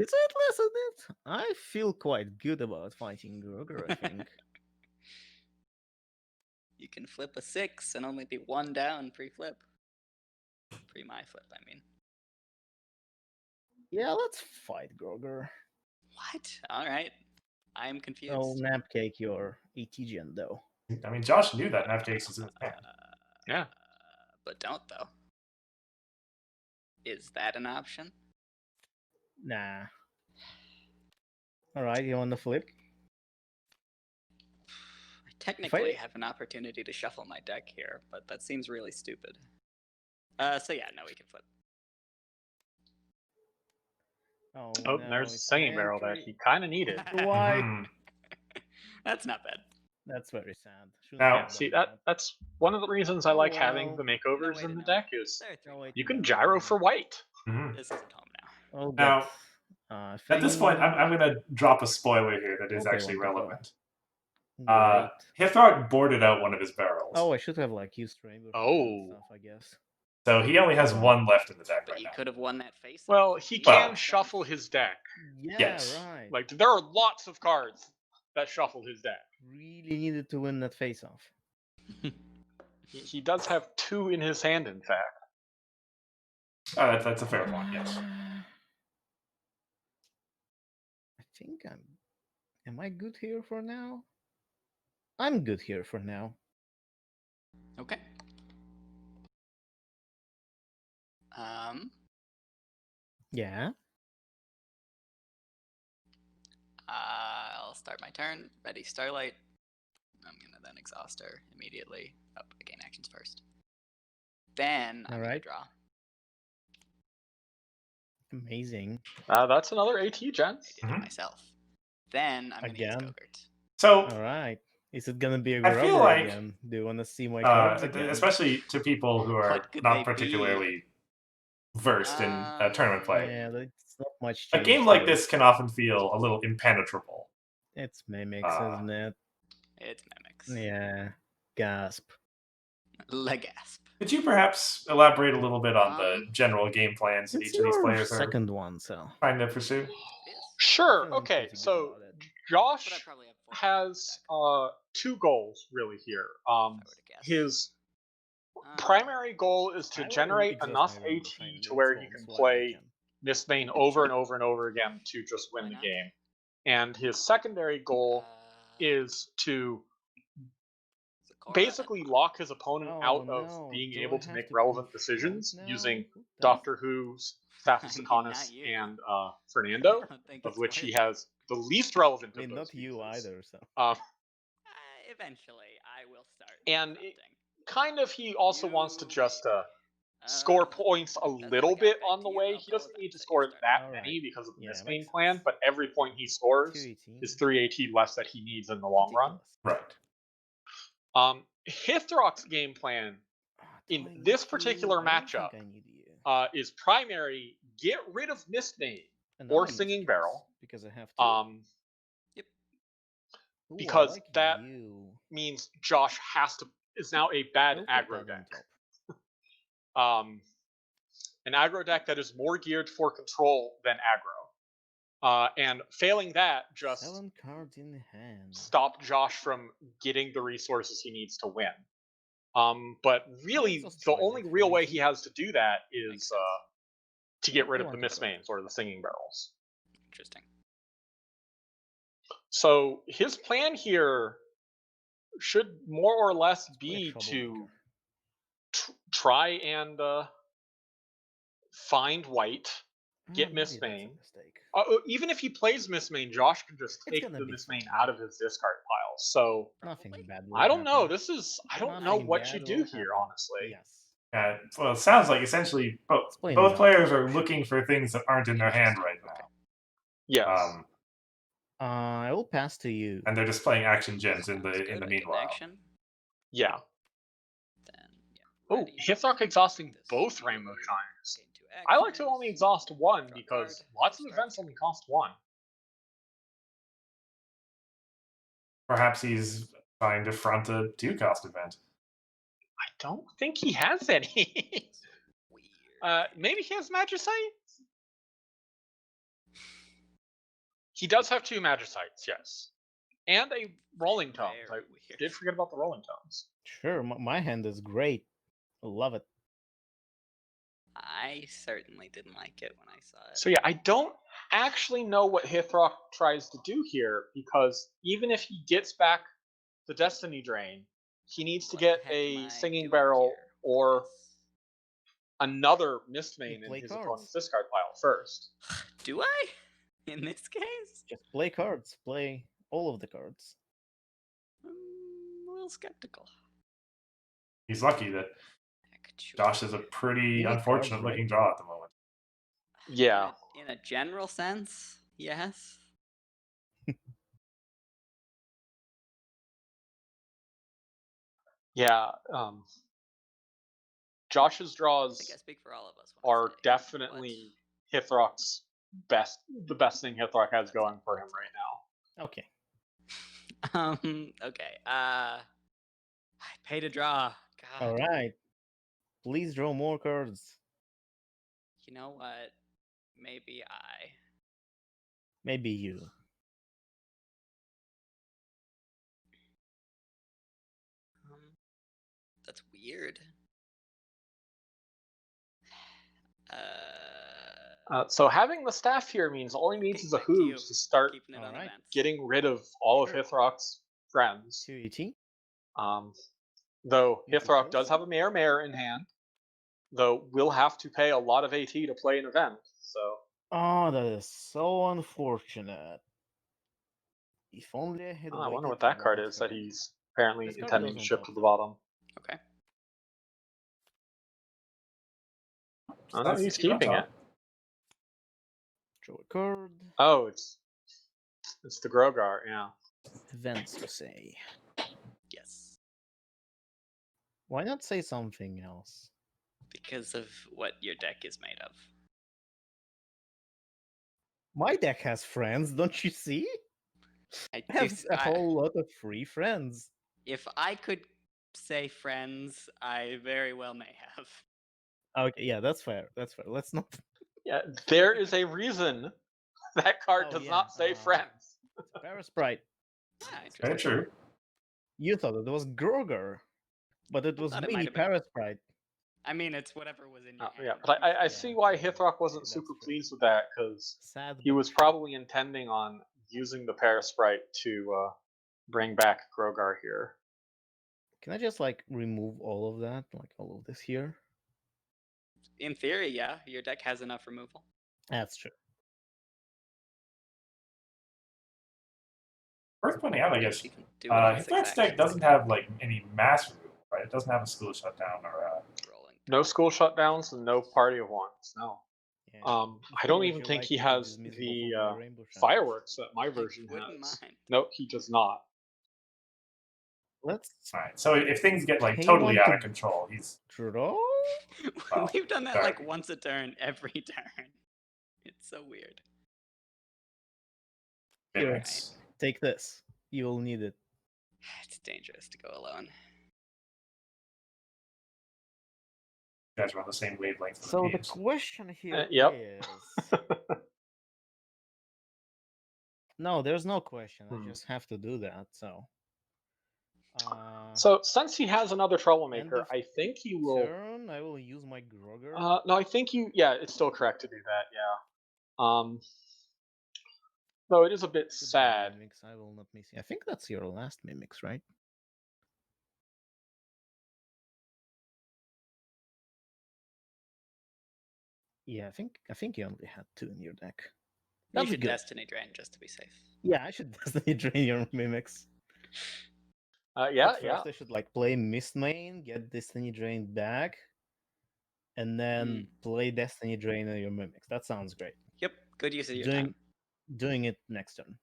Is it less of it? I feel quite good about fighting Groger, I think. You can flip a 6 and only be 1 down pre-flip. Pre-my flip, I mean. Yeah, let's fight Groger. What? Alright. I'm confused. I'll napcake your AT gen, though. I mean, Josh knew that napcakes was in his hand. Yeah. But don't, though. Is that an option? Nah. Alright, you want the flip? I technically have an opportunity to shuffle my deck here, but that seems really stupid. So yeah, no, we can flip. Oh, Oh, no, there's a it's singing barrel that entry. he kind of needed. Why? Mhm. That's not bad. That's very sad. Shouldn't Now, have See, done that's one of the reasons I Oh, like having well. the No makeovers way in to the know. deck is There are 3 No way you to can know. gyro for white. Mhm. This isn't home now. Oh, Now, but, At this point, I'm going to drop a spoiler here that is Okay, actually wonderful. relevant. great. Hithroc boarded out one of his barrels. Oh, I should have like used Rainbow Shield Oh. and stuff, I guess. So he only has Oh. one left in the deck But right you now. could have won that face. Well, he Well- can shuffle his deck. Yeah, Yes. right. Like there are lots of cards that shuffle his deck. Really needed to win that face-off. He does have 2 in his hand, in fact. Oh, that's a fair point, yes. I think Am I good here for now? I'm good here for now. Okay. Yeah. I'll start my turn. Ready, Starlight. I'm gonna then exhaust her immediately. Oh, I gain actions first. Then I'm gonna Alright. draw. Amazing. That's another AT, I gents. did it myself. Then I'm gonna use Again? Gogurt. So, Alright. Is it gonna be a I feel grubber like, again? Do you want to see my cards again? especially to people who are What could not they be? particularly versed in tournament play, Yeah, it's not much a change game like here. this can often feel a little impenetrable. It's mimics, isn't it? It's Mimics. Yeah. Gasp. Legasp. Could you perhaps elaborate a little bit on the Um, general game plans that It's each of these your players are second one, so. trying to pursue? It is. Sure. Feeling Okay. pretty good So about it. But I Josh probably have 4 has 2 goals really here. if I were to guess. His primary goal is I to will generate exhaust enough my Rainbow AT Shine to where he Windstorms can while I play can. Mistbane over and over and over again to just win Why the not? game. And his secondary goal is to Sakura basically and lock his opponent Oh, out no. of being Do I able to have make to relevant confront decisions now? using Who does Doctor Who's Stathis I mean, Akonis not you. and Fernando, I don't think of it's which he worth it. has the least relevant I mean, of those not you pieces. either, so. Eventually, I will start. And confronting. kind of he also wants to You just maybe. score points a As little I got bit back on to the you, way. I'll He go doesn't with need to that score you start. that Alright. many because of the Yeah, Mistbane makes plan, sense. but every point he scores 218. is 3 AT less that he needs in the long run. Ridiculous. Right. Hithroc's game plan Do in I need this you? particular I don't matchup think I need you. is primary get rid of Mistbane And or now I need Singing skills, Barrel. because I have to. Ooh, I because like that you. means Josh is now a bad I'll put aggro that on deck. top. An aggro deck that is more geared for control than aggro. And failing that, just 7 cards in hand. stop Josh from getting the resources he needs to win. But really, Let's just the try only that real for way ET. he has to do that Makes is sense. to get Yeah, rid I of the want to try. Mistmains or the Singing Barrels. Interesting. So his plan here should more or less Play a be to troublemaker. try and find White, get Maybe that's a Mistmain. mistake. Even if he plays Mistmain, Josh can just It's take gonna the be Mistmain fine. out of his discard pile. So Nothing Probably. bad will I don't know. happen. I don't know Nothing what you bad do will here, happen. honestly. Yes. Well, it sounds like essentially Explain both that. players are looking for things that aren't in their hand right Okay. now. Yes. I will pass to you. And they're just playing action gems in Sounds the good. I get an meanwhile. action. Yeah. Then, yeah. Oh, ready. Hithroc exhausting This both here. Rainbow Shines. Gain 2 I like to only actions. exhaust one Draw a because card, lots of discard events card. only cost one. Perhaps he's trying to front a 2-cost event. I don't think he has any. Weird. Maybe he has Magicite? He does have 2 Magicites, yes. And a Rolling Tones. I Very weird. did forget about the Rolling Tones. Sure, my hand is great. I love it. I certainly didn't like it when I saw it. So yeah, I don't actually know what Hithroc tries to do here, because even if he gets back the Destiny Drain, he needs to What get the heck am a I Singing doing Barrel here with or this? another Mistmain in play his cards. opponent's discard pile first. Do I? In this case? Just play cards. Play all of the cards. I'm a little skeptical. He's lucky that Josh has a pretty You need unfortunate cards, right? looking draw at the moment. Yeah. In a general sense, yes. Yeah. Josh's I think draws I speak for all of us when I are say definitely Hithroc's the best thing Hithroc has going for him right now. Okay. Okay. I pay to draw. God. All right. Please draw more cards. You know what? Maybe I. Maybe you. That's weird. So having the staff here means all he needs Okay, is a back to you. hooves to start Keeping it on Alright. events. getting rid of all of Sure. Hithroc's friends. 2 ET. Though Meticulous. Hithroc does have a Mare in hand, though we'll have to pay a lot of AT to play an event. So Oh, that is so unfortunate. If only I had I wonder waited what that card one is that turn. he's apparently This card intending to doesn't ship help to the them. bottom. Okay. Oh no, Nice he's to keep on keeping it. top. Draw a card. Oh, it's the Grogar, yeah. Events, you say. Yes. Why not say something else? Because of what your deck is made of. My deck has friends, don't you see? I I do, have a whole lot of free friends. if I could say friends, I very well may have. Okay, yeah, that's fair. That's fair. Let's not. Yeah, there is a reason that card Oh, does yeah, not say friends. Parasprite. Ah, Very interesting. true. You thought it was Grogar, but it was thought it might mini have been. Parasprite. I mean, it's whatever was in your hand. Yeah, but I Yeah, see why yeah, Hithroc wasn't that's super true. pleased with that, because Sad. he but was true. probably intending on using the Parasprite to bring back Grogar here. Can I just like remove all of that, like all of this here? In theory, yeah, your deck has enough removal. That's true. Worth pointing out, I guess, You can do it on 6 Hithroc's deck actions. doesn't have like any mass removal, right? It doesn't have a school shutdown or Rolling No dice. school shutdowns and no party of ones. No. Yeah. I don't even think he has the fireworks that my version wouldn't has. mind. Nope, he does not. Let's Alright, so if things get like Hey, totally want out to- of control, he's draw. Wow, We've done that sorry. like once a turn, every turn. It's so weird. Here. it's Take this. You will need it. It's dangerous to go alone. you guys are on the same wavelength. So the games. question here is: Yep. No, there's no question. I Hmm. just have to do that. So. So since he has another End troublemaker, of I think he will. turn. I will use my Grogger. No, I think you. Yeah, it's still correct to do that. Yeah. Though it is a bit Goodbye, sad. Mimics. I will not miss you. I think that's your last Mimics, right? Yeah, I think you only had 2 in your deck. You That's should good. Destiny Drain just to be safe. Yeah, I should Destiny Drain your Mimics. Yeah, But yeah. first I should like play Mistmane, get Destiny Drain back, and then play Destiny Drain on your Mimics. That sounds great. Yep, good use of your Doing time. doing it next turn.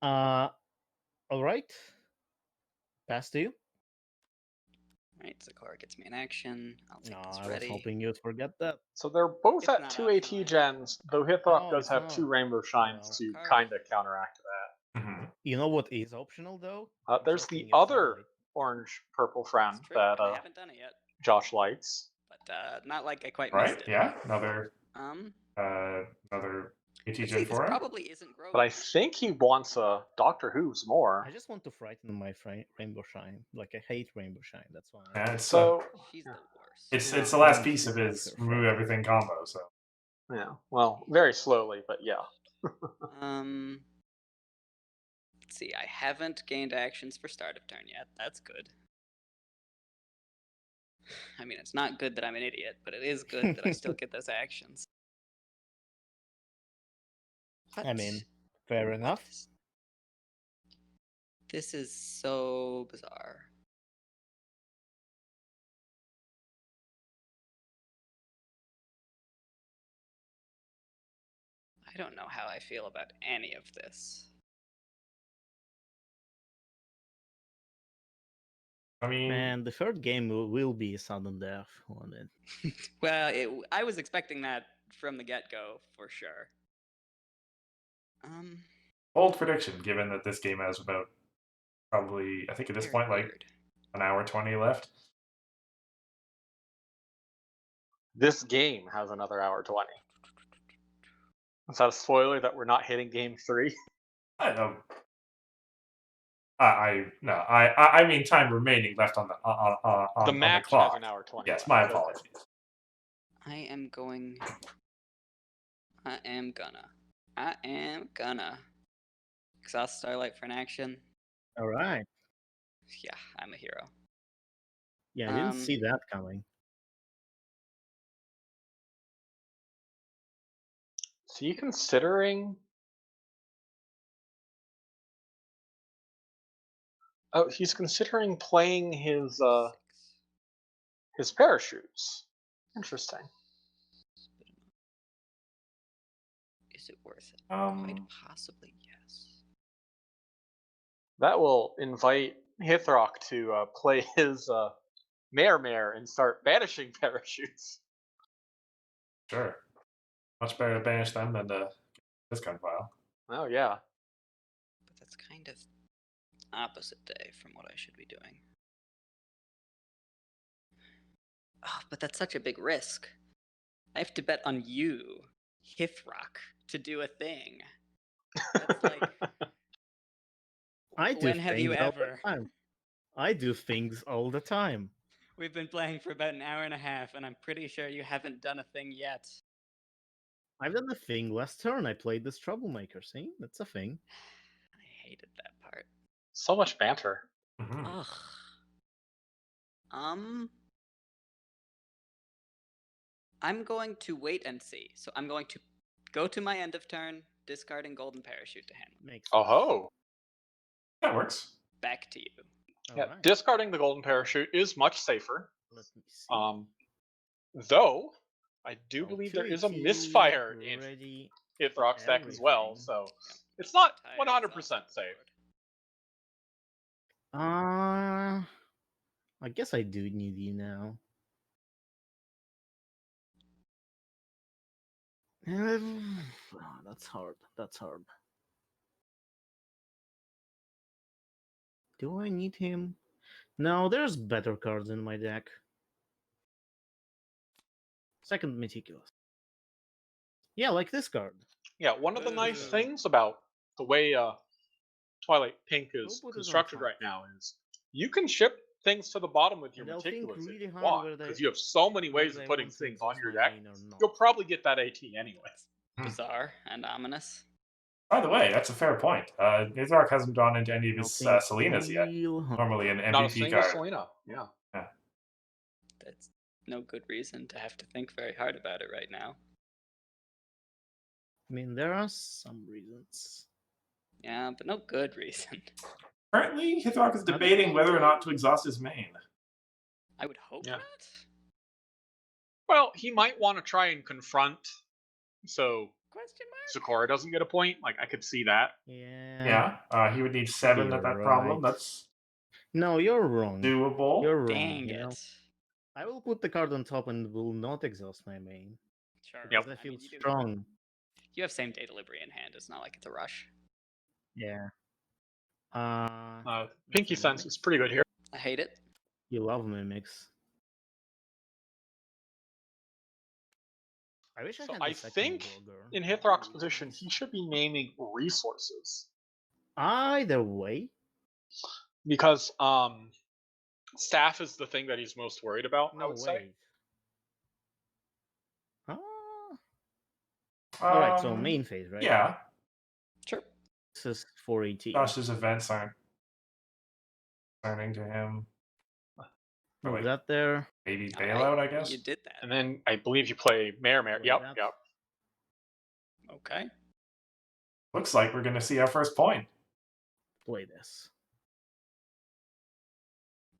All right. Pass to you. Right, Zakora gets me an action. I'll take No, this I was ready. hoping you'd forget that. So they're both It's at not 2 AT optional, yeah. gens, though Hithroc Oh, does it's have not. 2 Rainbow Shines Well, to Carve. kind of counteract that. Mm-hmm. You know what is optional though? There's the Joking aside, other like, orange-purple friend It's true, that and I haven't done it yet. Josh likes. But not like I quite Right? missed it. Yeah. Another Let's AT see, Gen this 4. probably isn't Grogu. But I think he wants a Doctor Who's more. I just want to frighten my Rainbow Shine. Like I hate Rainbow Shine. That's why. Yeah, it's So She's the worst. it's Yeah. the last Don't piece you of make his her remove frightened. everything combo. So yeah, well, very slowly, but yeah. Let's see, I haven't gained actions for start of turn yet. That's good. I mean, it's not good that I'm an idiot, but it is good that I still get those actions. I mean, fair enough. This is so bizarre. I don't know how I feel about any of this. I mean, Man, the third game will be sudden death on it. Well, I was expecting that from the get-go, for sure. bold prediction. Given that this game has about probably, I think at this point, like weird. an hour 20 left. This game has another hour 20. Is that a spoiler that we're not hitting game 3? I know. I mean time remaining left on the on The the match clock. has an hour 20 Yes, left. my Okay. apologies. I am gonna exhaust Starlight for an action. All right. Yeah, I'm a hero. Yeah, I didn't see that coming. So you considering? Oh, he's considering playing his parachutes. Interesting. Is it worth it? Quite possibly, yes. That will invite Hithroc to play his Mare and start banishing parachutes. Sure. Much better to banish them than to this gun file. Oh yeah. But that's kind of opposite day from what I should be doing. Oh, but that's such a big risk. I have to bet on you, Hithroc, to do a thing. That's like, I do when have you things all the ever? time. I do things all the time. We've been playing for about an hour and a half, and I'm pretty sure you haven't done a thing yet. I've done a thing last turn. I played this troublemaker. See, that's a thing. I hated that part. So much banter. Mm-hmm. Ugh. I'm going to wait and see. So I'm going to go to my end of turn, discarding Golden Parachute to hand. Makes Oh sense. ho. That works. Back to you. Yeah, Alright, discarding the golden parachute is much safer. let me see. Though I do Oh, believe there is a 280, misfire in ready. Hithroc's deck as well, everything. so Yep. it's not Entire 100% exhausted safe. board. I guess I do need you now. That's hard. That's hard. Do I need him? No, there's better cards in my deck. Second Meticulous. Yeah, like this card. Yeah, one of the nice Boo. things about the way Twilight Pink is put it on constructed top. right now is you can ship things to the bottom with your And I'll think Meticulous if really you hard want, whether because you have so many ways whether of I putting want to things on exhaust your my deck. main or not. You'll probably get that AT anyway. Bizarre and ominous. By the way, that's a fair point. Hithroc hasn't drawn into any of I'll his think Selenas yet. real hard. Normally an Not a MVP single card. Selena. Yeah. That's no good reason to have to think very hard about it right now. I mean, there are some reasons. Yeah, but no good reason. Currently, Hithroc is debating whether or not to exhaust his main. I would hope Yeah. not. Well, he might want to try and confront, so Question mark? Sakura doesn't get a point. Like, I could see that. Yeah. Yeah, he would need 7 at that You're problem. right. That's No, you're wrong. doable. You're wrong. Dang you know? it. I will put the card on top and will not exhaust my main. Sure. Yep. Because I feel mean, you strong. You have same day delivery in hand. It's not like it's a rush. Yeah. Pinky so Sense is pretty good here. I hate it. You love mimics. I wish I So had I the second think Burger. in Hithroc's position, he should be naming resources. Either way. Because staff is the thing that he's most worried about, I No, would say. wait. Alright, so main phase, right? Yeah, Sure. This is 480. Josh's events aren't concerning to him. Move like- that there. Maybe All right, bailout, I guess. You did that. And then I believe you play Mare. Play Yep, that. yep. Okay. Looks like we're going to see our first point. Play this.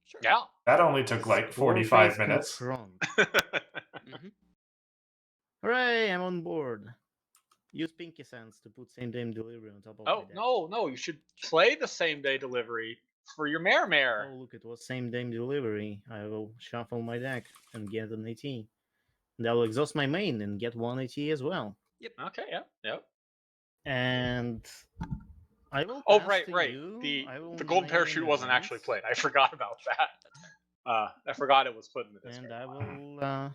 Sure. Yeah. That only took like 45 Warface minutes. confront. Mm-hmm. Hooray, I'm on board. Use Pinky Sense to put same day delivery on top of my Oh, deck. no. You should play the same day delivery for your Mare. Oh, look, it was same day delivery. I will shuffle my deck and get an AT. And I will exhaust my main and get one AT as well. Okay, yep. And I will Oh, pass right. to you. The golden parachute wasn't actually played. I forgot about that. I forgot it was put in the discard. And I will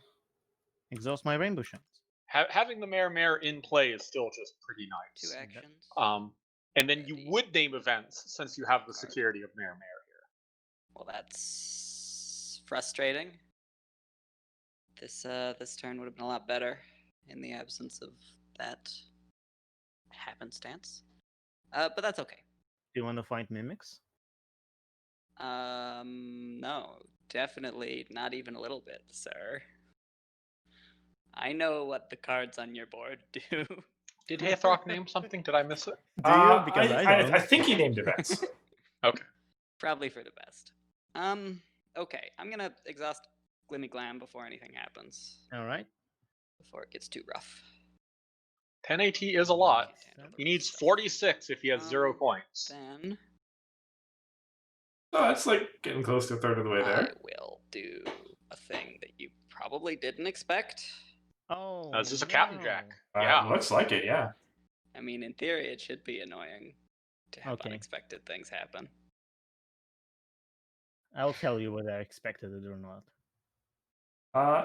exhaust my rainbow shots. Having the Mare in play is still just pretty 2 nice. actions. And then you would name events since you have the Card. security of Mare here. Well, that's frustrating. This turn would have been a lot better in the absence of that happenstance. But that's okay. Do you want to find mimics? No, definitely not even a little bit, sir. I know what the cards on your board do. Did Hithroc name something? Did I miss it? Do you? Because I don't. I think he named events. Okay. Probably for the best. Okay, I'm gonna exhaust Glimmy Glam before anything happens. All right. Before it gets too rough. 10 AT is a lot. Can't handle He this needs stuff. 46 if he has 0 points. Then Oh, that's like getting close to a third of the way I there. will do a thing that you probably didn't expect. Oh. This is a Captain no. Jack. Yeah. Looks like it, yeah. I mean, in theory, it should be annoying to have Okay. unexpected things happen. I'll tell you whether I expected it or not.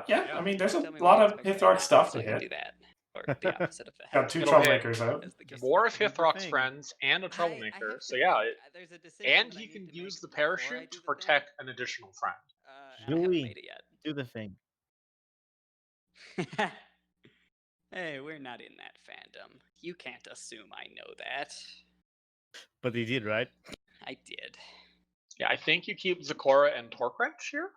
Yeah, I mean, there's a Tell me lot what of you expect to Hithroc happen stuff so to I can do hit. that. Or the opposite of that. Got 2 It'll hit. troublemakers out. As the case More may of be. Hithroc's thing. friends and a I troublemaker. have So to yeah, think. There's a decision and that I he need can to use make the before I parachute do to the thing. protect an additional friend. And I haven't Joey. made it Do the thing. yet. Hey, we're not in that fandom. You can't assume I know that. But he did, right? I did. Yeah, I think you keep Zakora and Torquench here.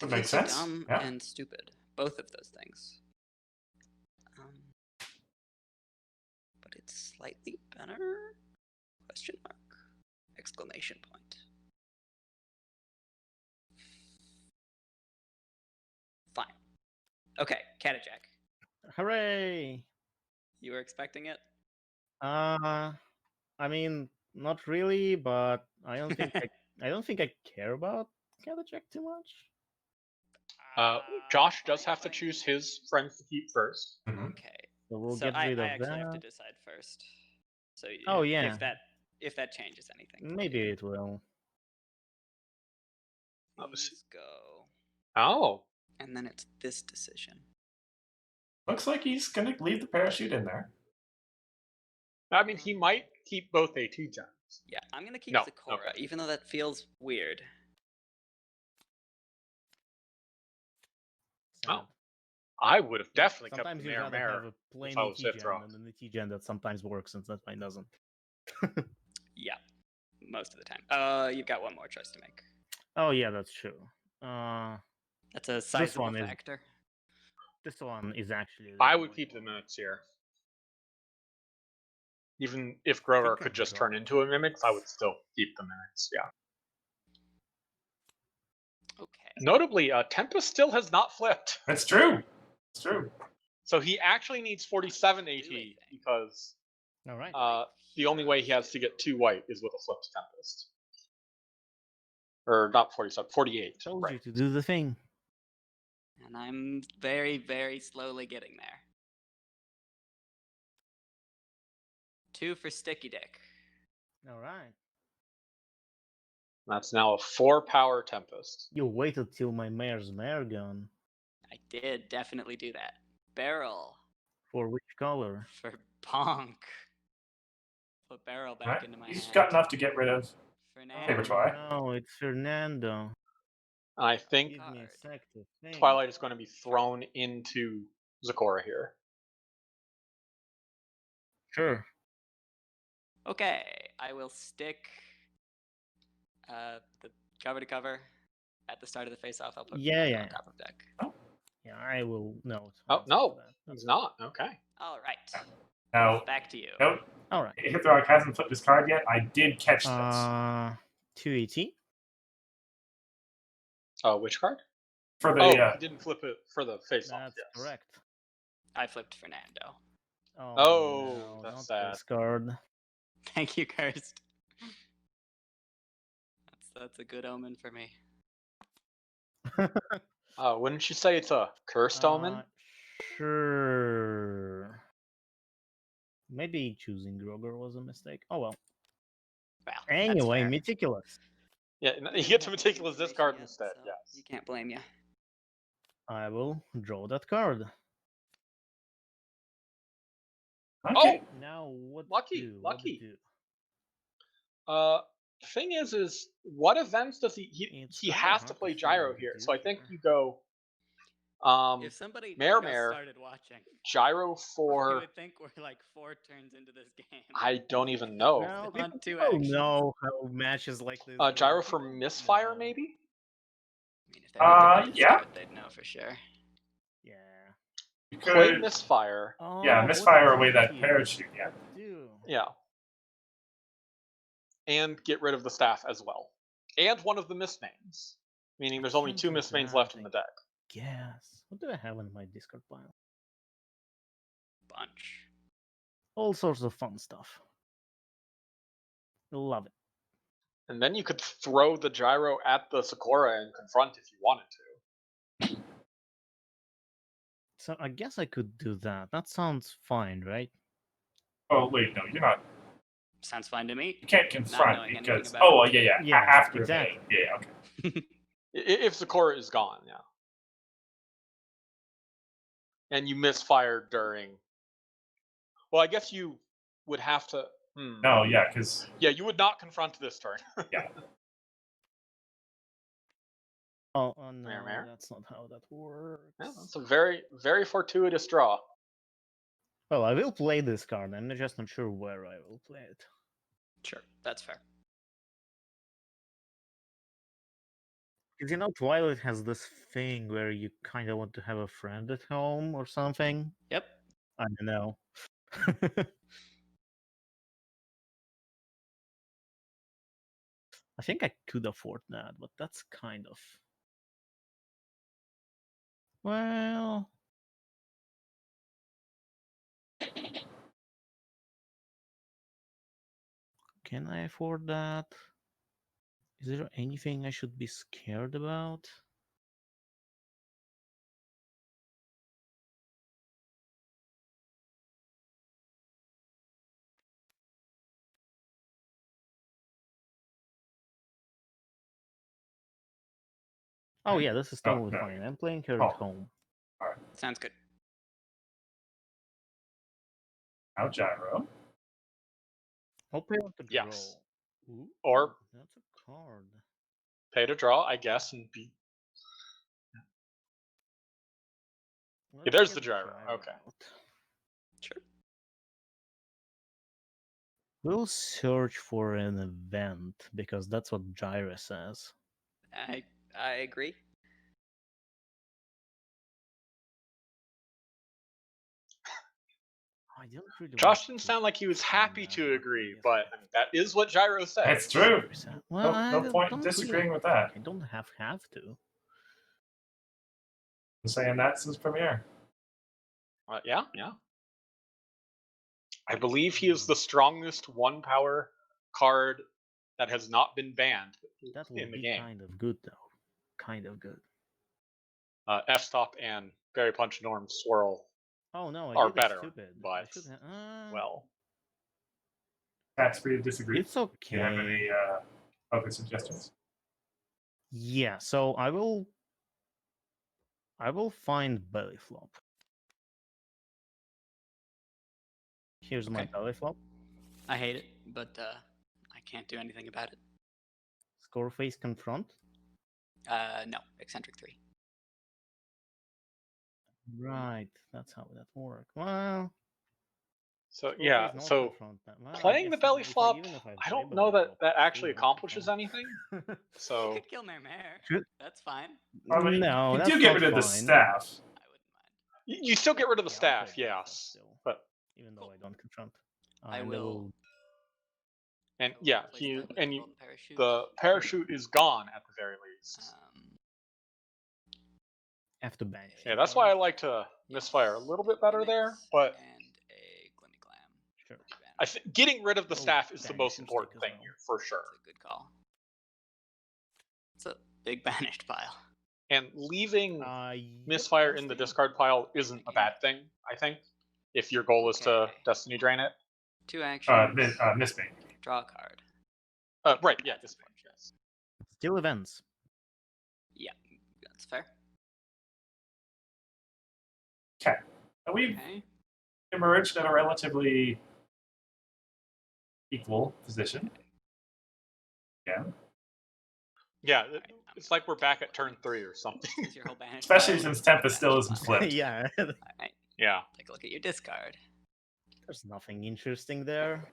That The makes kids are sense. dumb Yeah. and stupid. Both of those things. But it's slightly better? Question mark. Exclamation point. Fine. Okay, Catajack. Hooray! You were expecting it? I mean, not really, but I don't think I don't think I care about Catajack too much. Josh does have to choose his friends to keep first. Mhm. Okay. So we'll So get I rid of actually have to that. decide first. So Oh, yeah. if that changes anything. Maybe it will. Let's see. These go. Oh, And then it's this decision. Looks like he's gonna leave the parachute in there. I mean, he might keep both AT gems. Yeah, I'm gonna keep No, Zecora, okay. even though that feels weird. Oh, I would have Yeah, definitely kept sometimes the you'd rather Mare have a if plain I was AT gen Hithroc. than an AT gen that sometimes works and sometimes doesn't. Yeah, most of the time. You've got one more choice to make. Oh yeah, that's true. That's a sizable one is- factor. This one is actually. I would keep the minutes here. Even if Grover think could I just got turn into a Mimic, I would still keep the minutes, yeah. Okay. Notably, Tempest still has not flipped. That's true. It's true. So he actually needs 47 Do AT anything. because All right. the only way he has to get 2 white is with a flipped Tempest. Or not 47, 48. Told right. you to do the thing. And I'm very, very slowly getting there. 2 for Sticky Dick. All right. That's now a 4-power Tempest. You waited till my mare's mare gone. I did definitely do that. Barrel For which color? for Bonk. Put Barrel back Right? into my He's hand. got enough to get rid of. Fernando. Favorite try. No, it's Fernando. I think Give me a Card. sec to think. Twilight is going to be thrown into Zecora here. Sure. Okay, I will stick the cover to cover at the start of the face-off. I'll put Yeah, Fernando yeah, on yeah. top of deck. Yeah, I will note. Oh, answer no, to that. he's not. Okay. All right, Now, back to you. nope. All right. Hithroc hasn't flipped his card yet. I did catch this 280. Which card? for the. Oh, he didn't flip it for the face-off, That's yes. correct. I flipped Fernando. Oh, no, that's not sad. this card. Thank you, Cursed. That's a good omen for me. Wouldn't you say it's a cursed omen? Sure. Maybe choosing Groger was a mistake. Oh well. Well, Anyway, that's fair. Meticulous. Yeah, you get to Meticulous discard Yet, instead, so yes. You can't blame you. I will draw that card. Okay. Now what Lucky, do? What lucky. do? Thing is what events does he It's he kinda has hard to to play see gyro what to here. do So I think here. you go If somebody Mare just Mare, started watching, gyro you for would think we're like 4 turns into this game. I don't even know. Well, Still on people 2 don't actions. know how matches like this. Gyro go. for People misfire know. maybe? I mean, if they were practiced yeah. to it, they'd know for sure. Yeah. You Play could. misfire. Yeah, Oh, misfire what away do that you parachute. Yeah. do? Yeah. And get rid of the staff as well. And one of the misnames. Meaning there's only Can't 2 do misnames that, left in I the deck. Guess. What do I have in my discard pile? Bunch. All sorts of fun stuff. Love it. And then you could throw the gyro at the Zecora and confront if you wanted to. So I guess I could do that. That sounds fine, right? Oh wait, no, you're not. Sounds fine to me. You can't Not confront knowing anything because. about Oh, yeah. Yeah, After exactly. the yeah, okay. If Zecora is gone, yeah. And you misfired during. Well, I guess you would have to. No, yeah, because Yeah, you would not confront this turn. yeah. Oh, no, Mare? that's not how that works. Yeah, that's a very, very fortuitous draw. Well, I will play this card. I'm just not sure where I will play it. Sure, that's fair. Because you know, Twilight has this thing where you kind of want to have a friend at home or something. Yep. I don't know. I think I could afford that, but that's kind of. Well. Can I afford that? Is there anything I should be scared about? Oh yeah, this is totally fine. I'm playing her at home. Sounds good. Now gyro. I'll pay on to draw. Yes. Ooh, Or- that's a card. Pay to draw, I guess, and be. Let's there's get the gyro, okay. out. Sure. We'll search for an event because that's what gyro says. I agree. I don't really. Josh didn't sound like he was happy to agree, but I mean, that is what gyro says. That's true. Well, No point in disagreeing with that. I don't have to. I'm saying that since premiere. Yeah. I believe he is the strongest 1-power card that has not been banned That will in the be game. kind of good, though. Kind of good. F-Stop and Berry Punch Norm Swirl Oh no, I are did better, stupid. but I should well, That's free to disagree. it's Do you have okay. any other suggestions? Yeah, so I will find belly flop. Here's my Okay. belly flop. I hate it, but I can't do anything about it. Score face confront. No, eccentric 3. Right, that's how that works. Well, so score yeah, face not so confront that. Well, I playing the guess belly if I- flop, even if I I play don't know belly that flop, that it's actually still accomplishes confront. anything. You So could kill my mare. Should- That's fine. I mean, no, you that's do get not rid of the fine. staff. I wouldn't mind. you still get rid of the Yeah, I'll play staff, belly flop yes, still, but even though I don't confront. I And will. and I will yeah, replace he that with and the you, golden parachute. the parachute is gone at the very least. have to banish. Yeah, the that's why I card. like to misfire a little bit better there, but And a Glimmy Glam. Sure. I think getting rid of the Oh, staff is the banish most your important stick as thing well. here, for sure. That's a good call. It's a big banished pile. And leaving Yep, misfire I'll in the stay. discard pile isn't a bad thing, I think, if your goal is to Okay. Destiny Drain it. 2 actions. Misbang. Draw a card. Right, yeah, That's Disband, unfortunate. yes. Still events. Yeah, that's fair. Okay. And we've Okay. emerged in a relatively equal position. Yeah. Yeah, it's like we're back at turn 3 or something. Since your whole banished Especially pile since is Tempest still banished isn't pile. flipped. Yeah, Alright, Yeah. take a look at your discard. there's nothing interesting there.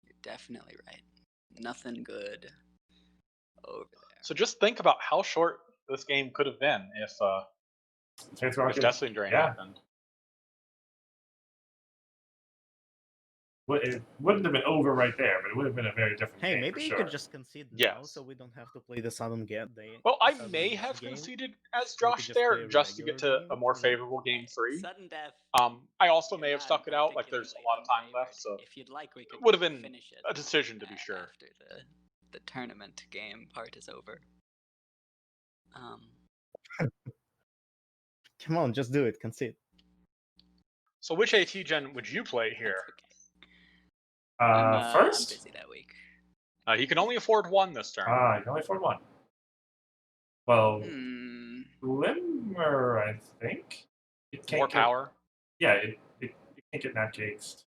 You're definitely right. Nothing good over there. So just think about how short this game could have been if Hithroc, Destiny Drain yeah. happened. It wouldn't have been over right there, but it would have been a very different Hey, game maybe for you sure. could just concede now, Yes. so we don't have to play the sudden get. Well, I sudden may have game. conceded as We could Josh just there play a just to get regular to a game, more you know? favorable game 3. Sudden death. I also you're may have not stuck it out, like there's a lot of time particularly left, so unfavored. If you'd like, we could would have been finish it a decision to be sure. after the tournament game part is over. Come on, just do it. Concede. So which AT gen would you play here? That's okay. I'm First? busy that week. He can only afford 1 this turn. You can only afford 1. Well, Hmm. Glimmer, I think. It More get- power. Yeah, it can't get napcakes.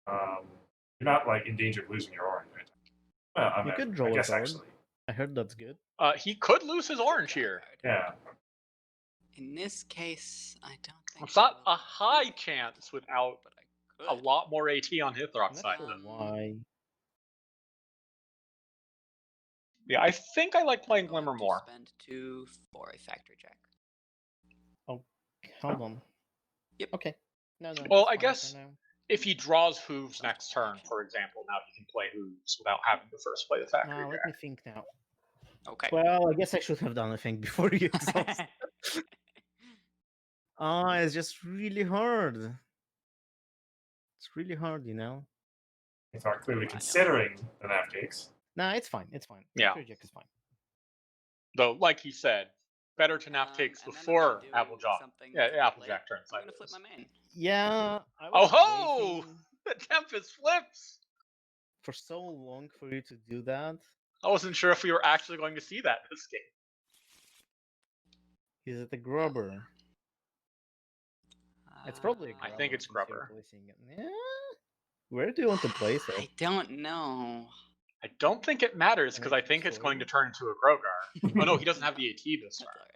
You're not like in danger of losing your orange. Right? Well, You could draw I a guess card. actually. I heard that's good. He could lose his orange here. Yeah. In this case, I don't think It's not I will a high do chance that, without but I a could. lot more AT on I'm Hithroc's not side. sure Then. why. Yeah, I think I like playing I'm going Glimmer to more. Spend 2 for a factory check. Oh, hold on. Yep. Okay. No. Well, it's I fine guess for now. if he draws Hooves next turn, for example, now he can play Hooves without having to first play the factory Let jack. me think now. Okay. Well, I guess I should have done a thing before you exhaust. It's just really hard. It's really hard, you know. If are clearly I know. considering the napcakes. Nah, it's fine. It's fine. Yeah. Factory Jack is fine. Though, like he said, better to nap takes and then I'm before gonna do Applejack. something Yeah, that's a bit Applejack late. turns I'm gonna sideways. flip my main. Yeah. I Oh was ho! waiting The Tempest flips. for so long for you to do that. I wasn't sure if we were actually going to see that this game. Is it a grubber? It's probably a I grubber. think it's since you're grubber. placing it. Yeah. Where do you want to place I it? don't know. I don't think it matters because I think it's going to turn into a Grogar. Oh no, he doesn't have the AT this That's turn. all right.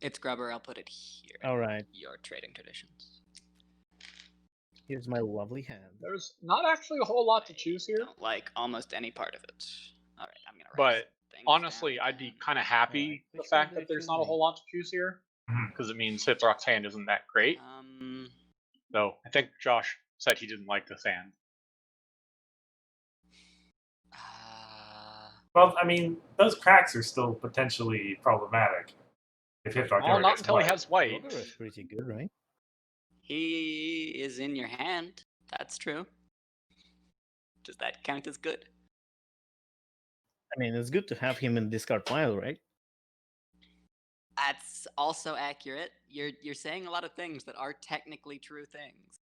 It's grubber. I'll put it here. All right. Your trading traditions. Here's my lovely hand. There's not actually a whole lot to choose here, Don't like almost any part of it. All right, I'm gonna write but things honestly, down I'd be again. kind of happy Alright, the which one fact do you that there's not a choosing? whole lot to choose here Mhm. because it means Hithroc's hand isn't that great. Though I think Josh said he didn't like this hand. Well, I mean, those cracks are still potentially problematic. If Hithroc Well, ever not gets until he white. has white. Grubber is pretty good, right? He is in your hand. That's true. Does that count as good? I mean, it's good to have him in discard pile, right? That's also accurate. You're saying a lot of things that are technically true things.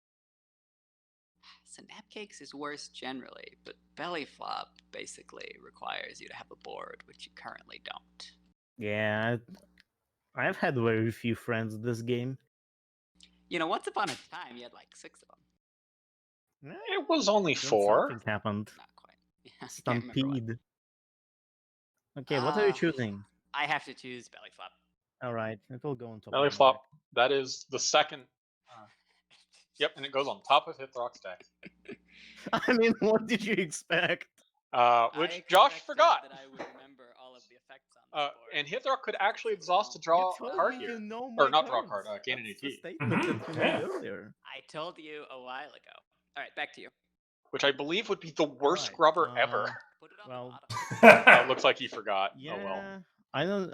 Snapcakes is worse generally, but belly flop basically requires you to have a board, which you currently don't. Yeah, I've had very few friends this game. You know, once upon a time, you had like 6 of them. Eh, It was only then 4. something happened. Not quite. Yeah, I can't remember what. Stampede. Okay, what are you choosing? I have to choose belly flop. All right, it will go on top Belly of my flop. That is the second. Yep, and it goes on top of Hithroc's deck. deck. I mean, what did you expect? Which I Josh expected forgot. that I would remember all of the effects on this board. And Hithroc could actually It's exhaust to small. draw You a told card me here. you know my Or not draw a cards. card, gain an That's AT. a statement that you made Yeah. earlier. I told you a while ago. All right, back to you. Which I believe would be the worst Alright, grubber ever. Put it on well, the bottom. Looks like he forgot. yeah, Oh well.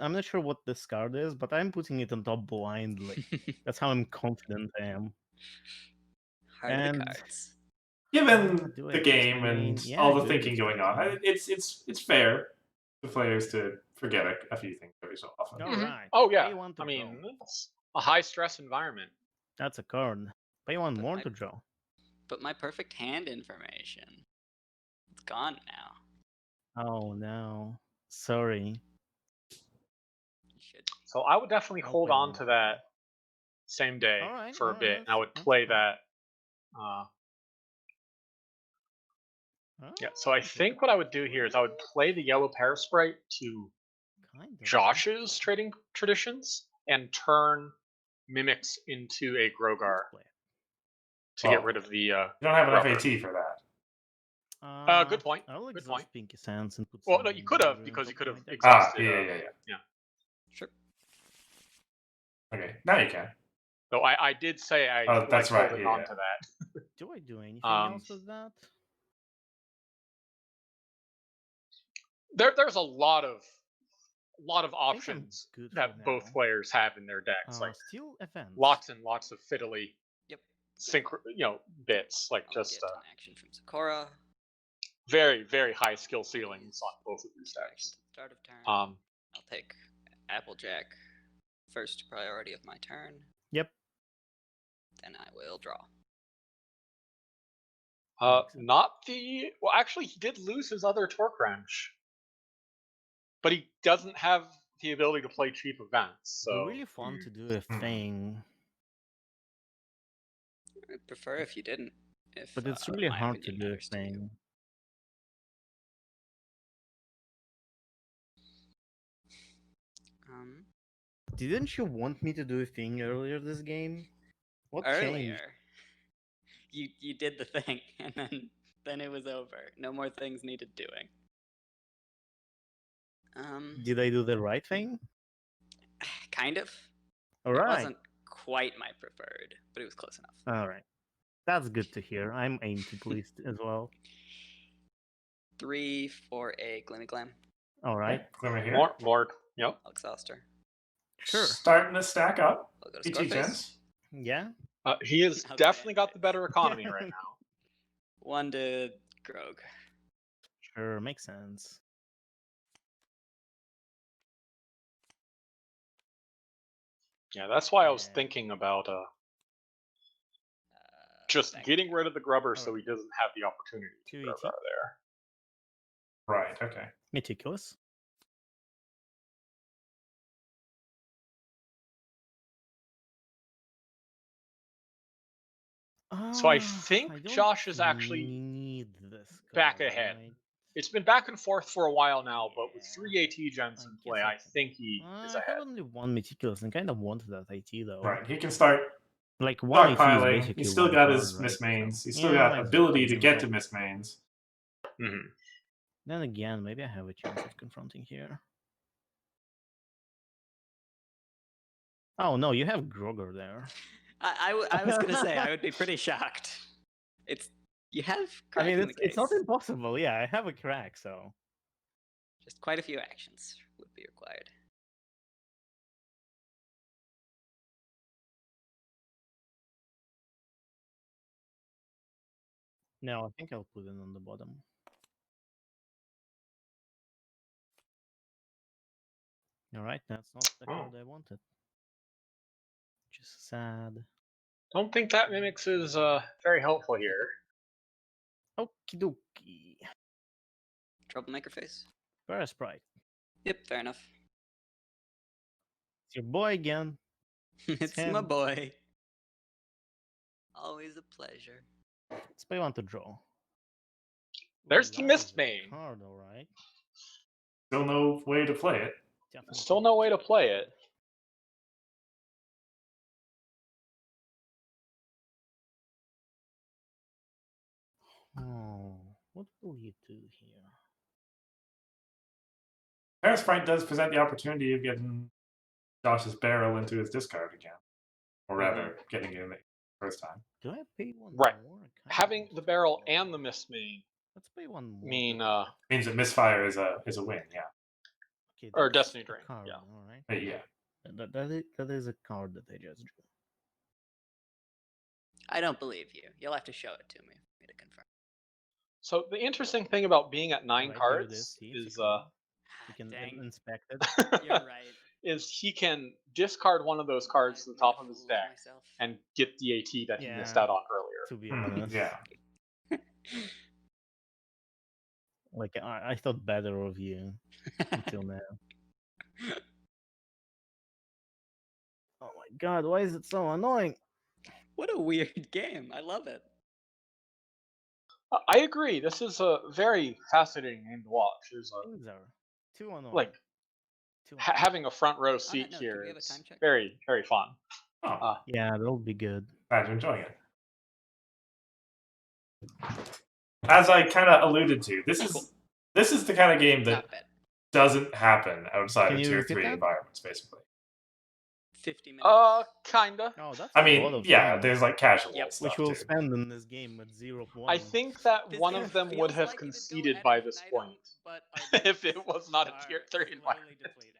I'm not sure what this card is, but I'm putting it on top blindly. That's how I'm confident I am. Heart of the And- cards. Given do I the use game my main? and Yeah, all I the do thinking use going my on, main. it's fair for players to forget a few things every so often. All right. Oh yeah. Pay one to I mean, draw. it's a high stress environment. That's a card. Pay one But more my- to draw. But my perfect hand information. It's gone now. Oh no. Sorry. You should. So I would definitely I'll hold pay on one to to that same day Alright, for a alright, bit, and I would that's play fine. that. Yeah, so I think what I would do here is I would play the yellow Parasprite to Kind of. Josh's trading traditions and turn Mimics into a Grogar to get Oh. rid of the. You don't have enough Rubber. AT for that. Good point. I'll Good exhaust point. Pinky Sands and put Well, some no, you could have Blueberry on because you top could of have my deck. exhausted. Yeah. Sure. Okay, now you can. Though I did say I Oh, like that's right, holding yeah, on yeah. to that. Do I do anything Um, else with that? There's a lot of I'm options good for that both now. players have in their decks, like Steel events. lots and lots of fiddly, Yep. bits, like I'll just get an action from Sakura. very very high skill ceilings on both of these Two actions decks. at the start of turn. Um, I'll take Applejack first priority of my turn. Yep. Then I will draw. not the well. Actually, he did lose his other Torque Wrench, but he doesn't have the ability to play cheap events. So It'd be really fun to do a thing, I'd prefer if you didn't. If, but it's really my hard to opinion do a matters to you. thing. Didn't you want me to do a thing earlier this game? What Earlier, changed? you did the thing, and then it was over. No more things needed doing. Did I do the right thing? Kind of. All It right. wasn't quite my preferred, but it was close enough. All right. That's good to hear. I'm aim to please as well. 3 for a Glimmy Glam. All right. Glimmer here. more. Yep. I'll exhaust her. Sure. Starting to stack up. I'll go to AT Scarface. chance. Yeah. He has Okay. definitely got the better economy right now. 1 to Grog. Sure. Makes sense. Yeah, that's why I was Yeah. thinking about just back getting to rid of the grubber so Alright. he doesn't have the opportunity to 2 grub ET. out of there. Right. Okay. Meticulous. So I Ah, think don't Josh is actually need this back card, ahead. right? It's been back and forth for a while now, but with Yeah. 3 AT gens in I play, guess I I can. think he is I have ahead. only one Meticulous and kind of want that IT though. Right. He can start Like one AT is stockpiling. basically He's still one got card, his right? miss mains. So, He's still yeah, got might as well ability play to them get all. to miss mains. Mhm. Then again, maybe I have a chance of confronting here. Oh no, you have Grogger there. I was gonna say I would be pretty shocked. You have I mean, cracking the it's not case. impossible. Yeah, I have a crack, so. Just quite a few actions would be required. No, I think I'll put it on the bottom. Alright, that's not the card I wanted. Just sad. Don't think that mimics is very helpful here. Okie dokie. Troublemaker face. Parasprite. Yep, fair enough. It's your boy again. It's my him. boy. Always a pleasure. Let's play one to draw. There's Ooh, the that miss is a main. card, alright. Still no way to play it. Definitely. Still no way to play it. Oh, what will you do here? Paris Sprite does present the opportunity of getting Josh's barrel into his discard again. Or rather, getting it in the first time. Do I pay one Right. more? I kinda Having want the to barrel pay one and the more. miss main Let's pay one more. mean Means that misfire is a win, yeah. Okay, or that's Destiny a Drain, card, yeah. alright. Yeah. That is a card that I just drew. I don't believe you. You'll have to show it to me for me to confirm. So the interesting thing about being at 9 Alright, here it cards See, it's a is card. You can Dang. inspect it. You're right. is he can discard one of those cards to the I've made top a of his fool deck myself. and get the AT that he missed Yeah. out on earlier. To be honest. Yeah. Like, I thought better of you until now. Oh my god, why is it so annoying? What a weird game. I love it. I agree. This is a very fascinating game to watch. There's a Things are too annoying. like Too annoying. having a front row seat note, here could we have a is time check? very, very fun. Oh, Yeah, that'll be good. glad you're enjoying it. As I kind of alluded to, this is the kind of game that Not bad. doesn't happen outside Can of you tier repeat 3 that? environments, basically. 50 minutes. Kinda. Oh, that's I a lot mean, of yeah, time. there's like casual Yep. stuff Which we'll too. spend in this game at 0-1. I think that This one game of them would feels have like it'd go conceded ad by this infinitum, point but our if decks it was not a are tier 3 slowly environment. depleting.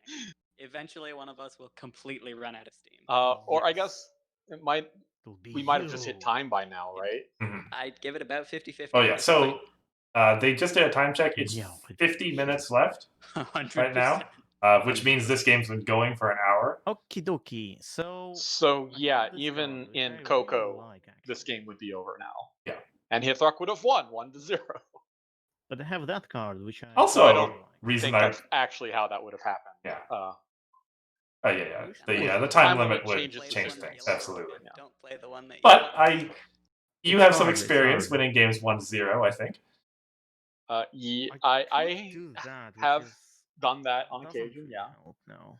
Eventually, one of us will completely run out of steam. Or I Yes. guess it might. It'll be We might have just hit you. time by now, right? Mhm. I'd give it about 50-50. Oh at yeah, this so they just did a time check. It's Yeah, but 50 minutes left point. 100%. right now, which means this game's been going for an hour. Okie dokie. So So I yeah, have this even card, which in I really Coco, like, this actually. game would be over now. Yeah. And Hithroc would have won 1-0. But I have that card, which I Also, I really don't like. reason think I that's actually how that would have happened. Yeah. Uh, oh yeah, Yeah. the time Time limit limit would changes change Play the one that things you like. absolutely. Yeah. Don't play the one that you But want. you It's have some hard, it's experience hard. winning games 1-0, I think. I do that, which have is, done that on doesn't occasion. really Yeah. help, no.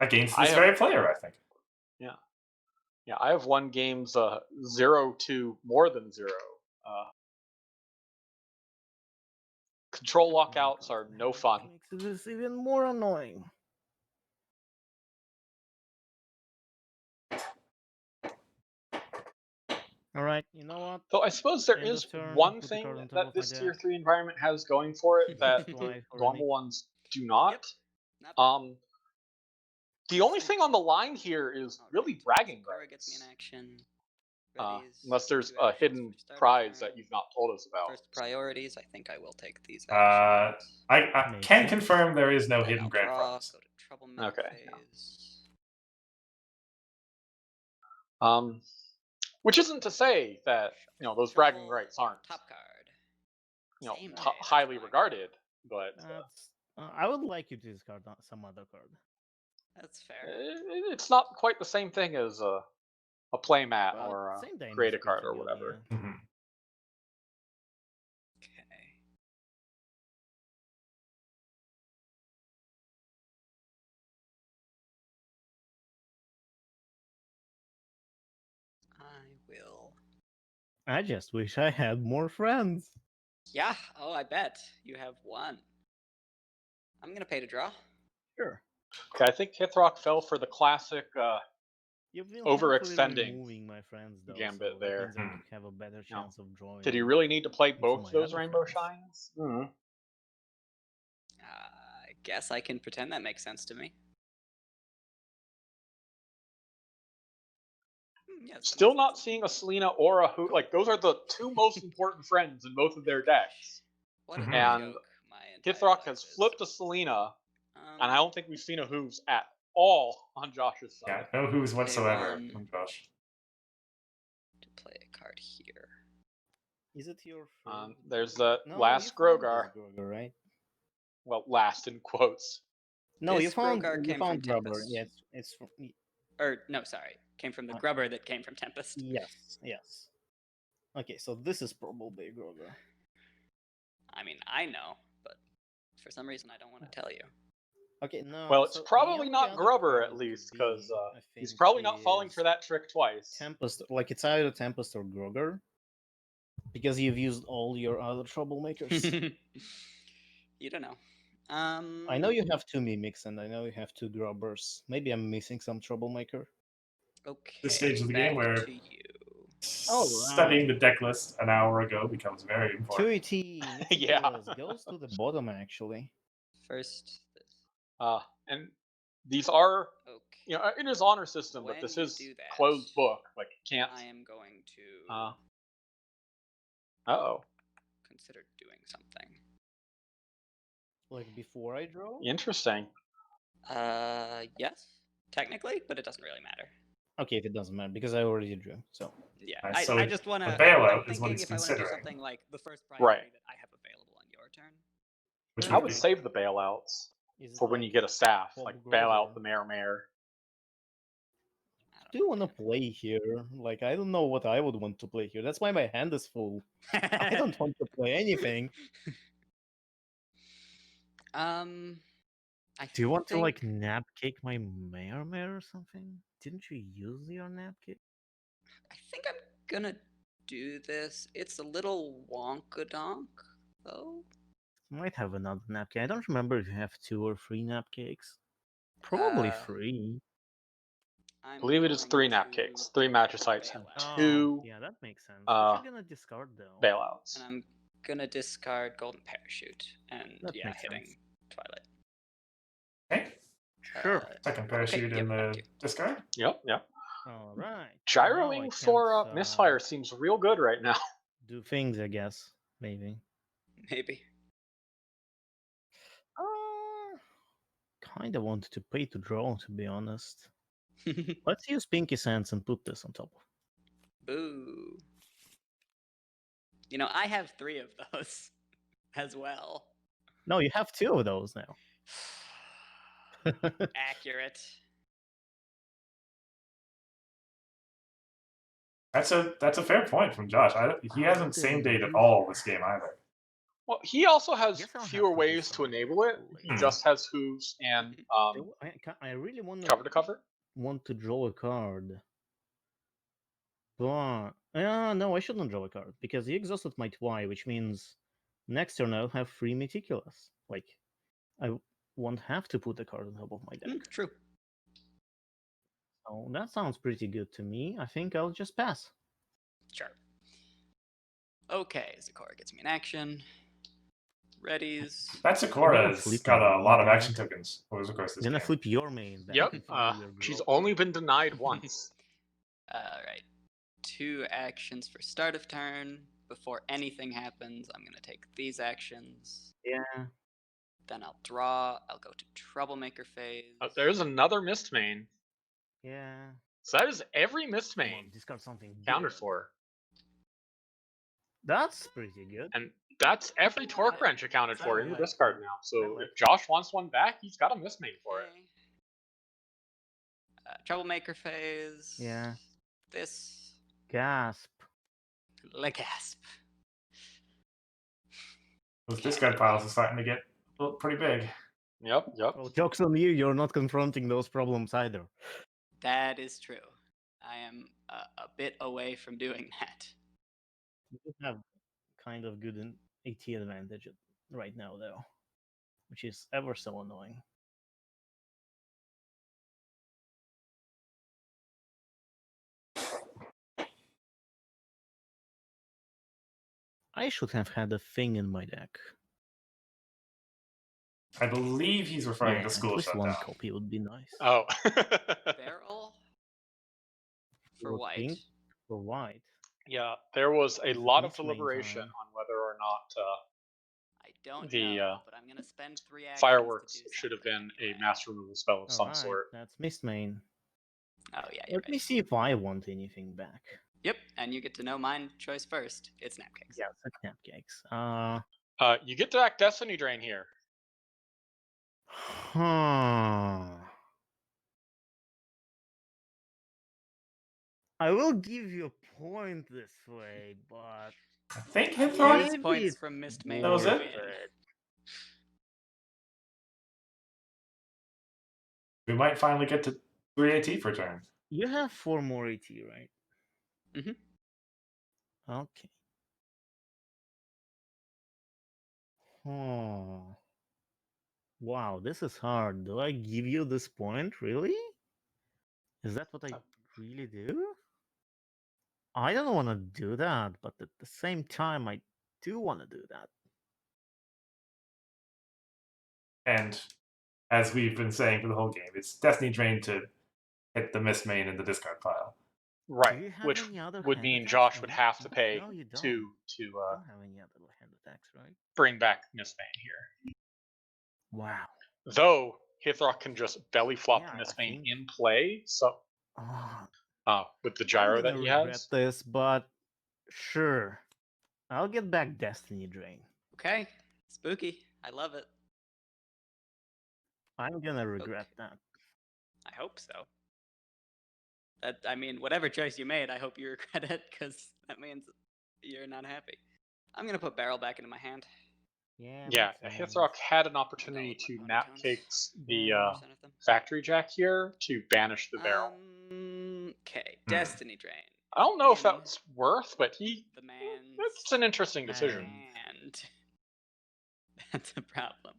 Against I this have- very player, I think. Yeah, I have won games 0 to more than 0. Control lockouts are no fun. Makes this even more annoying. Alright, you know what? Though I suppose there End is of turn, one put the thing card on top that of my this tier deck. 3 environment has going for it that Apply for normal ones do not. Yep. Not bad. The only thing on the line here is really Alright, bragging so Cora gets me rights. an action. Unless there's 2 a actions hidden for start of prize turn. that you've not told us about. First priorities, I think I will take these I actions. can Makes confirm sense. there is no Then hidden I'll grand draw, prize. go to troublemaker Okay, yeah. phase. Which isn't to say that those bragging Shuffle rights aren't top card. Same way, that's highly fine. regarded, but That's. I would like you to discard some other card. That's fair. it's not quite the same thing as a playmat But or a same time, create a it's card or pretty good, whatever. yeah. Mhm. Okay. I will. I just wish I had more friends. Yeah. Oh, I bet you have one. I'm gonna pay to draw. Sure. Okay, I think Hithroc fell for the classic You've been overextending helpfully removing my friends though, gambit so there. that means I have a better You know, chance of drawing. Did he really need to play into both my those other rainbow friends. shines? I guess I can pretend that makes sense to me. Yeah, that Still makes not sense. seeing a Selena or a Who. Like, those are the two most important friends in both of their decks. What a Mhm. And joke my entire Hithroc life has is. flipped a Selena, and I Um, don't think we've seen a Who's at all on Josh's Yeah, side. no who's Pay whatsoever one. from Josh. to play a card here. Is it your third? There's the No, last you found Grogar. this Grogar, right? Well, last in quotes. No, you This found Grogar you came from found Rubber. Tempest. Yeah, it's from, Or no, sorry, came from the grubber that came from Tempest. yes. Okay, so this is probably Grogar. I mean, I know, but for some reason I don't want to tell you. Okay, no. Well, it's so the probably only not other Grubber card at it least, could because be, I he's think, probably not falling for is that trick twice. Tempest. Like it's either Tempest or Grogar, because you've used all your other troublemakers. You don't know. I know you have two Mimics and I know you have two Grubbers. Maybe I'm missing some troublemaker. Okay. This stage of the back game where to you. studying the deck list an hour ago becomes very important. 2ET Yeah. Meticulous goes to the bottom actually. First, this. And these are, Okay. it is honor system, When but this you is do that, closed book. Like, you can't. I am going to Uh-oh. consider doing something. Like before I draw? Interesting. Yes, technically, but it doesn't really matter. Okay, if it doesn't matter, because I already drew, so. Yeah, Nice. So I just want to. the bailout I'm is what thinking he's if I want to do considering. something like the first Right. priority that I have available on your turn. Which I would would be save the bailouts Is it for when like you get a staff. Bob Like, bail out Grover? the mayor. Do you want to play here? Like, I don't know what I would want to play here. That's why my hand is full. I don't want to play anything. I Do you want to like think- nap kick my mare or something? Didn't you use your nap kick? I think I'm gonna do this. It's a little wonkadonk, though. Might have another nap kick. I don't remember if you have 2 or 3 nap kicks. Probably 3. I believe it is 3 nap kicks, 3 matricites, and bail out. 2 yeah, that makes sense. What you gonna discard though? bailouts. And I'm gonna discard Golden Parachute and That yeah, makes hitting sense. Twilight. okay. Sure. Second parachute okay, in yep, the thank you. discard. Yep. All right. Gyroing for misfire seems real good right now. Do things, I guess. Maybe. Maybe. Kind of wanted to pay to draw, to be honest. Let's use Pinky Sands and put this on top. Boo. You know, I have 3 of those as well. No, you have 2 of those now. Accurate. That's a fair point from Josh. He hasn't same date at all this game either. Well, he also has Guess I'll have fewer to ways to discard enable it. He just has hooves and I really cover to cover. want to draw a card. But no, I shouldn't draw a card because he exhausted my Twi, which means next turn I'll have 3 Meticulous. Like, I won't have to put a card on top of my deck. True. So that sounds pretty good to me. I think I'll just pass. Sure. Okay, Zakora gets me an action. Readies. That Sakura's got a lot of action tokens over the course of this Gonna game. flip your main back. Yep. if you She's grow. only been denied once. Alright. 2 actions for start of turn. Before anything happens, I'm gonna take these actions. Yeah. Then I'll draw. I'll go to Troublemaker phase. There's another mist main. Yeah. So that is every missed Come on, main discard something counted good. for. That's pretty good. And that's every Torque Wrench accounted for in the Solid. discard now. So Solid. if Josh wants one back, he's got a missed main for it. Okay. Troublemaker phase. Yeah. This. Gasp. Gasp. Those discard piles are starting to get pretty big. Yep. Well, joke's on you. You're not confronting those problems either. That is true. I am a bit away from doing that. You do have kind of good AT advantage right now, though, which is ever so annoying. I should have had a thing in my deck. I believe he's referring Yeah, to at school least shutdown. one copy would be nice. Oh. Barrel for Or white. pink for white. Yeah, there was a Is it lot of missed main deliberation time? on whether or not I don't the, know, but I'm gonna spend 3 actions fireworks to do should have something been anyway. a master removal spell of some Alright, sort. that's missed main. Oh yeah, you're Let me right. see if I want anything back. Yep, and you get to know mine choice first. It's Snapcakes. Yeah, it's a Knapcakes. You get to act Destiny Drain here. I will give you a point this way, but I think He Hithroc. gets points from missed main. That was to it? win. We might finally get to 3 AT per turn. You have 4 more AT, right? Mhm. Okay. Oh. Wow, this is hard. Do I give you this point, really? Is that what I really do? I don't want to do that, but at the same time, I do want to do that. And as we've been saying for the whole game, it's Destiny Drain to hit the miss main in the discard pile. Do Right, you have which any other would hand mean attacks? Josh would No. have to pay No, you don't. to You don't have any other hand attacks, right? bring back Miss Main here. Wow. Though Hithroc can just belly flop Yeah, the Miss I Main think- in play, so with the gyro I'm that gonna he regret has. this, but sure. I'll get back Destiny Drain. Okay, spooky. I love it. I'm gonna regret that. I hope so. I mean, whatever choice you made, I hope you regret it, because that means you're not happy. I'm gonna put barrel back into my hand. Yeah. Yeah, makes sense. Hithroc had an opportunity with to my ponytails. Knapcakes the Yeah. 100% of them. factory jack here to banish the barrel. Okay, Destiny Drain. I don't know if in that's worth, but The man's that's an interesting decision. hand. That's a problem.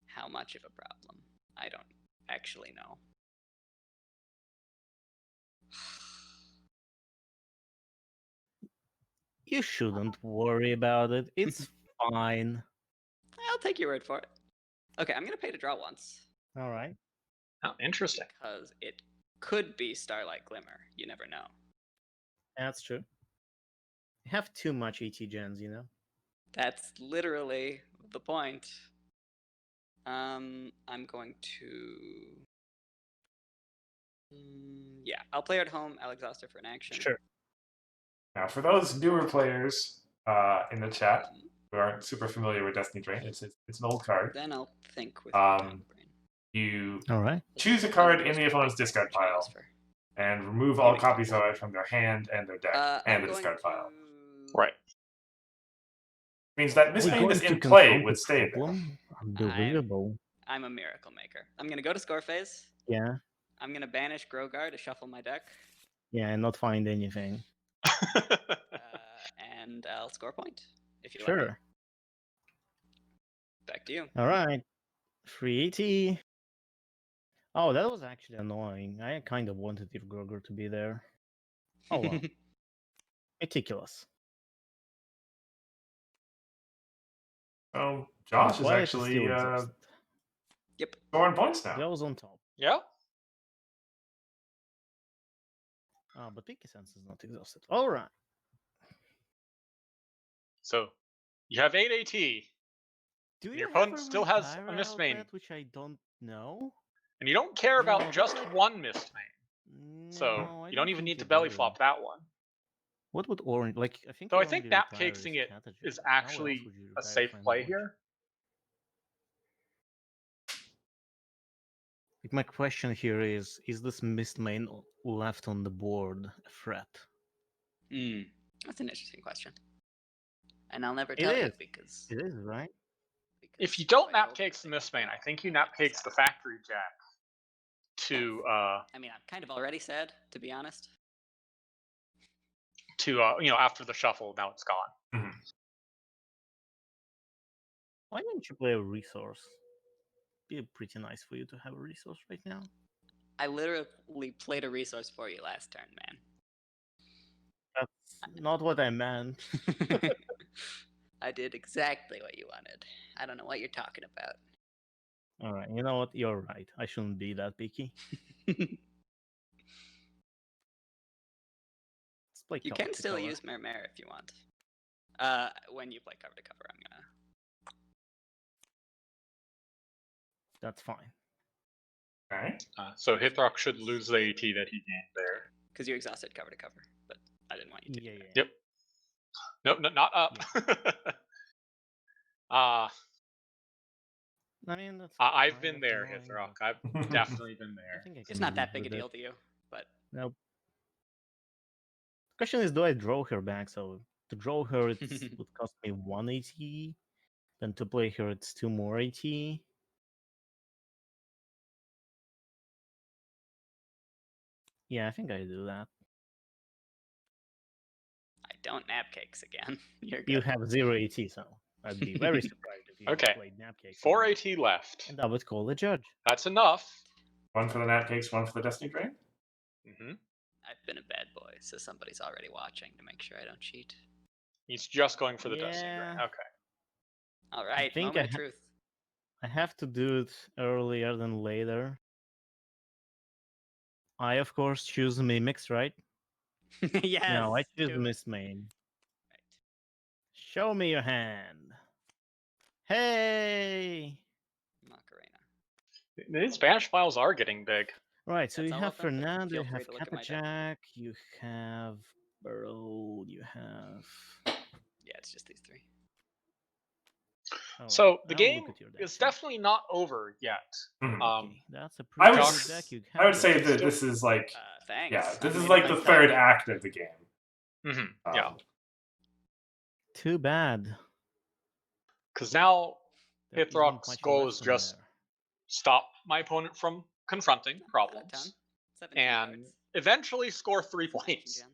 How much of a problem? I don't actually know. You shouldn't worry about it. It's fine. I'll take your word for it. Okay, I'm gonna pay to draw once. All right. Oh, interesting. Because it could be Starlight Glimmer. You never know. That's true. You have too much ET gens, you know? That's literally the point. I'm going to. Yeah, I'll play at home. I'll exhaust it for an action. Sure. Now, for those newer players in the chat who aren't super familiar with Destiny Drain, it's an old card. Then I'll think with Um, my brain. You All right. choose a card in the opponent's discard pile Transfer. and remove all copies of it from their hand and their deck and the I'm discard going pile. to- Right. Means that Miss We're Main going is to in play confront would the stay there. problem? Unbelievable. I'm a miracle maker. I'm gonna go to score phase. Yeah. I'm gonna banish Grogar to shuffle my deck, Yeah, and not find anything. and I'll score a point. If you let Sure. me. Back to you. All right. Free AT. Oh, that was actually annoying. I kind of wanted your Groger to be there. Oh, well. Meticulous. So Josh is Why does it actually still exist? Yep. scoring points now. That was on top. Yeah. But Pinky Sense is not exhausted. All right. So you have 8 AT, Do Your you opponent have still has a Retyra Miss Main. Outlet, which I don't know? and you don't care No, about that's just like- one missed main. So No, I you don't don't even think need you to belly do. flop that one. What would orange like? I think. So you I think only retire Napcakesing his it Catagem. is How else actually would you a retire safe Final play Watch? here. Like, my question here is this missed main left on the board a threat? That's an interesting question. And I'll never It tell you is. because It is, right? If you because don't I hope Napcakes that in they this don't main, I know think you that I Napcakes the decide. Factory Jack to I mean, I'm kind of already sad, to be honest. after the shuffle, now it's gone. Why don't you play a resource? Be pretty nice for you to have a resource right now. I literally played a resource for you last turn, man. That's not what I meant. I did exactly what you wanted. I don't know what you're talking about. All right, you know what? You're right. I shouldn't be that picky. Let's play You cover can to still cover. use Mermere if you want. When you play cover to cover, I'm gonna. That's fine. All right. So Hithroc should lose the AT that he gained there. Because you exhausted cover to cover, but I didn't want you to. Yeah, do yeah. Yep. Nope, not up. I mean, that's. I've kind been of there, annoying, Hithroc. but I've definitely been I there. think I It's can not live that big a with deal it. to you, but Nope. Question is, do I draw her back? So to draw her, it would cost me 1 AT. Then to play her, it's 2 more AT. Yeah, I think I do that. I don't Napcakes again. You're good. You have 0 AT, so I'd be very surprised if you Okay. played Napcakes. 4 again. AT left. And I would call the judge. That's enough. One for the Napcakes, one for the Destiny Drain. Mm-hmm. I've been a bad boy, so somebody's already watching to make sure I don't cheat. He's just going for the Destiny Yeah. Drain. Okay. All right, think moment of truth. I have to do it earlier than later. I, of course, choose Mimics, right? Yes. No, I choose do it. Miss Main. Right. Show me your hand. Hey! Macarena. These Spanish files are getting big. Right, so That's you all have of them, but Fernando, you feel free have to look at my deck. Capajack, you have Burrow, you have... Yeah, it's just these three. Alright, So the I'll game look at your deck is too. definitely not over yet. Okay, that's a I pretty would, good deck you I would have say there. that this is like, Thanks. yeah, this I is made like it the myself. third act of the game. Mm-hmm. Yeah. Too bad. Because now There isn't Hithroc's much goal left is in just there. stop my opponent from confronting Not a problems ton. 17 and cards. eventually score 3 Some action points. gens.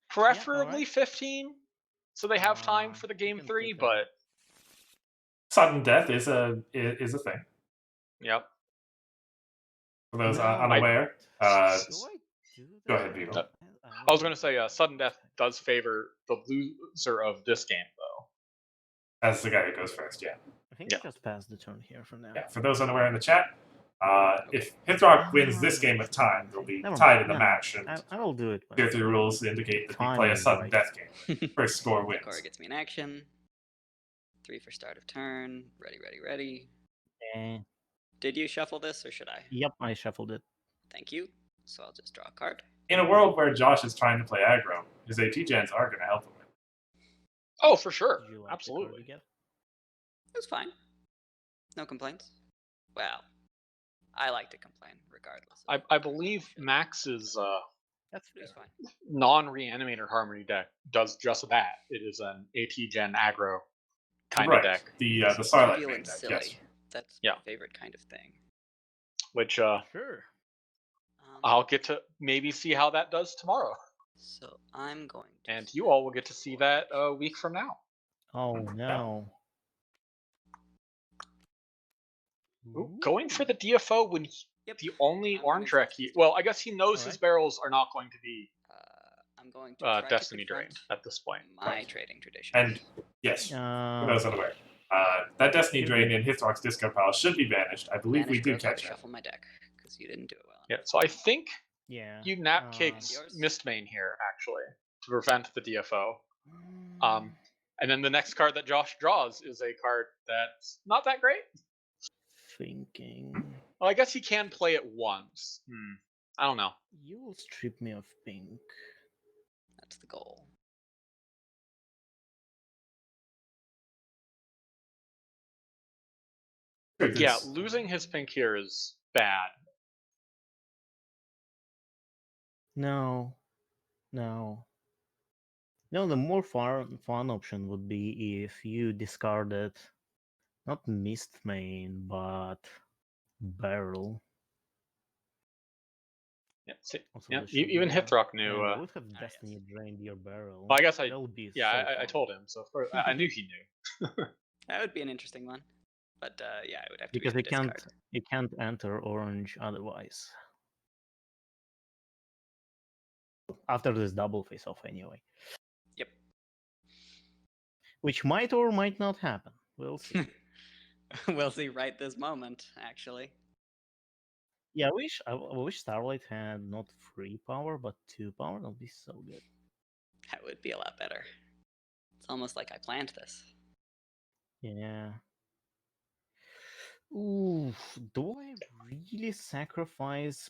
Preferably alright. 15, so they have time for the You game can 3, fit that. but Sudden death is a thing. yep. For those Now, unaware, do I do go that? ahead, Vivo. I was going to say sudden death does favor the loser of this game, though. As the guy who goes first, yeah. I think Yeah. I just passed the turn here for now. Yeah, for those unaware in the chat, if Hithroc wins this game with time, they'll be tied in the match, and I will do it. tier 3 rules indicate that we Time play a is sudden right. death game. First score wins. Cora gets me an action. 3 for start of turn. Ready, ready, ready. Eh, Did you shuffle this or should I? yep, I shuffled it. Thank you. So I'll just draw a card. In a world where Josh is trying to play aggro, his AT gens are going to help him win. Oh, for sure. Did you like the card Absolutely. you get? It was fine. No complaints. Well, I like to complain regardless. I believe Max's That's It was fine. non-reanimator harmony deck does just that. It is an AT gen aggro kind Right. of deck, The It's Starlight trivial main and deck, silly. yes. That's Yeah. my favorite kind of thing. which Sure. I'll get to maybe see how that does tomorrow. So I'm going to. And you all will get to see that a week from now. Oh no. Ooh, going for the DFO when Yep. the only I'm orange running rec well, I guess he knows his Alright. barrels are not going to be I'm going to try Destiny to confront drained at this point. my Right. trading tradition. And yes, for those unaware, that Destiny Drain in Hithroc's discard pile should be banished. I believe we Banish do Bugle to catch that. shuffle my deck because you didn't do it well. Yeah, so I think Yeah. you Napcakes Yours? Mistmain here, actually, to prevent the DFO. Mm, And then the next card that Josh draws is a card that's not that great. Thinking. Well, I guess he can play it once. I don't know. You will strip me of pink. That's the goal. Yeah, It's- losing his pink here is bad. No. No. No, the more fun option would be if you discarded not Mist Main, but Barrel. Yeah, see, Also yeah, the even Sugar. Hithroc knew. And I would have yes. Destiny drained your Barrel. Well, I guess That would be yeah, so I fun. told him, so of course, I knew he knew. That would be an interesting one. But yeah, it would have to Because be you on the discard. can't enter orange otherwise. After this double face off anyway. Yep. Which might or might not happen. We'll see. We'll see right this moment, actually. Yeah, I wish Starlight had not 3 power but 2 power. That would be so good. That would be a lot better. It's almost like I planned this. Yeah. Ooh, do I really sacrifice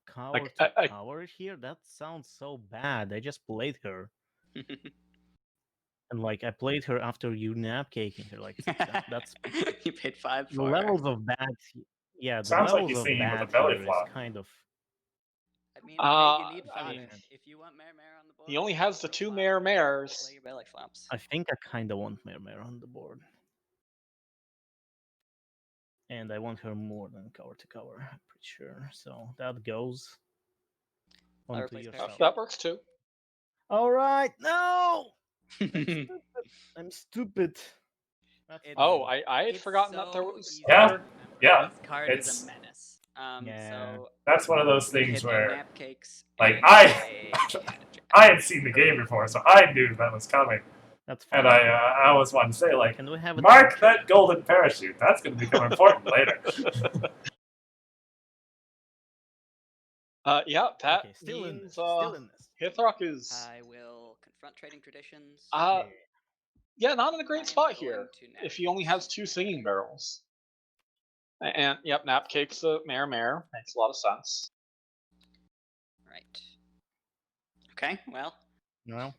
Cower Like, to I- Cower here? That sounds so bad. I just played her. And like I played her after you nap caking her. Like that's You paid 5 the for her. levels of bad. Yeah, the Sounds like levels he's of thinking with bad a belly here is flop. kind of. I mean, hey, you need I fun. mean, If you want Mare on the board, he only you has go the for 2 flop, Mare play Mares. your belly flops. I think I kind of want Mare on the board. And I want her more than Cower to Cover, I'm pretty sure. So that goes I'll onto replace your Parachute. stuff. That works too. Alright, no! I'm stupid. That's Oh, fine. I had It's forgotten that there so was. easy Yeah, to remember. yeah, This card is it's- a menace. Yeah. So That's one of those you things hit a where nap cakes. like, and I- a hand of I had seen the game before, so I knew that was coming. That's fine. And I always wanted to say, like, Can we have it mark on? that golden parachute. That's going to become important later. Yeah, that Okay, still in means this. Still in this. Hithroc is I will confront trading traditions. yeah, not in a I great am spot going here. to nap If he only has cakes. 2 singing barrels. And yep, Napcake's a Mare makes a lot of sense. Right. Okay, well. No.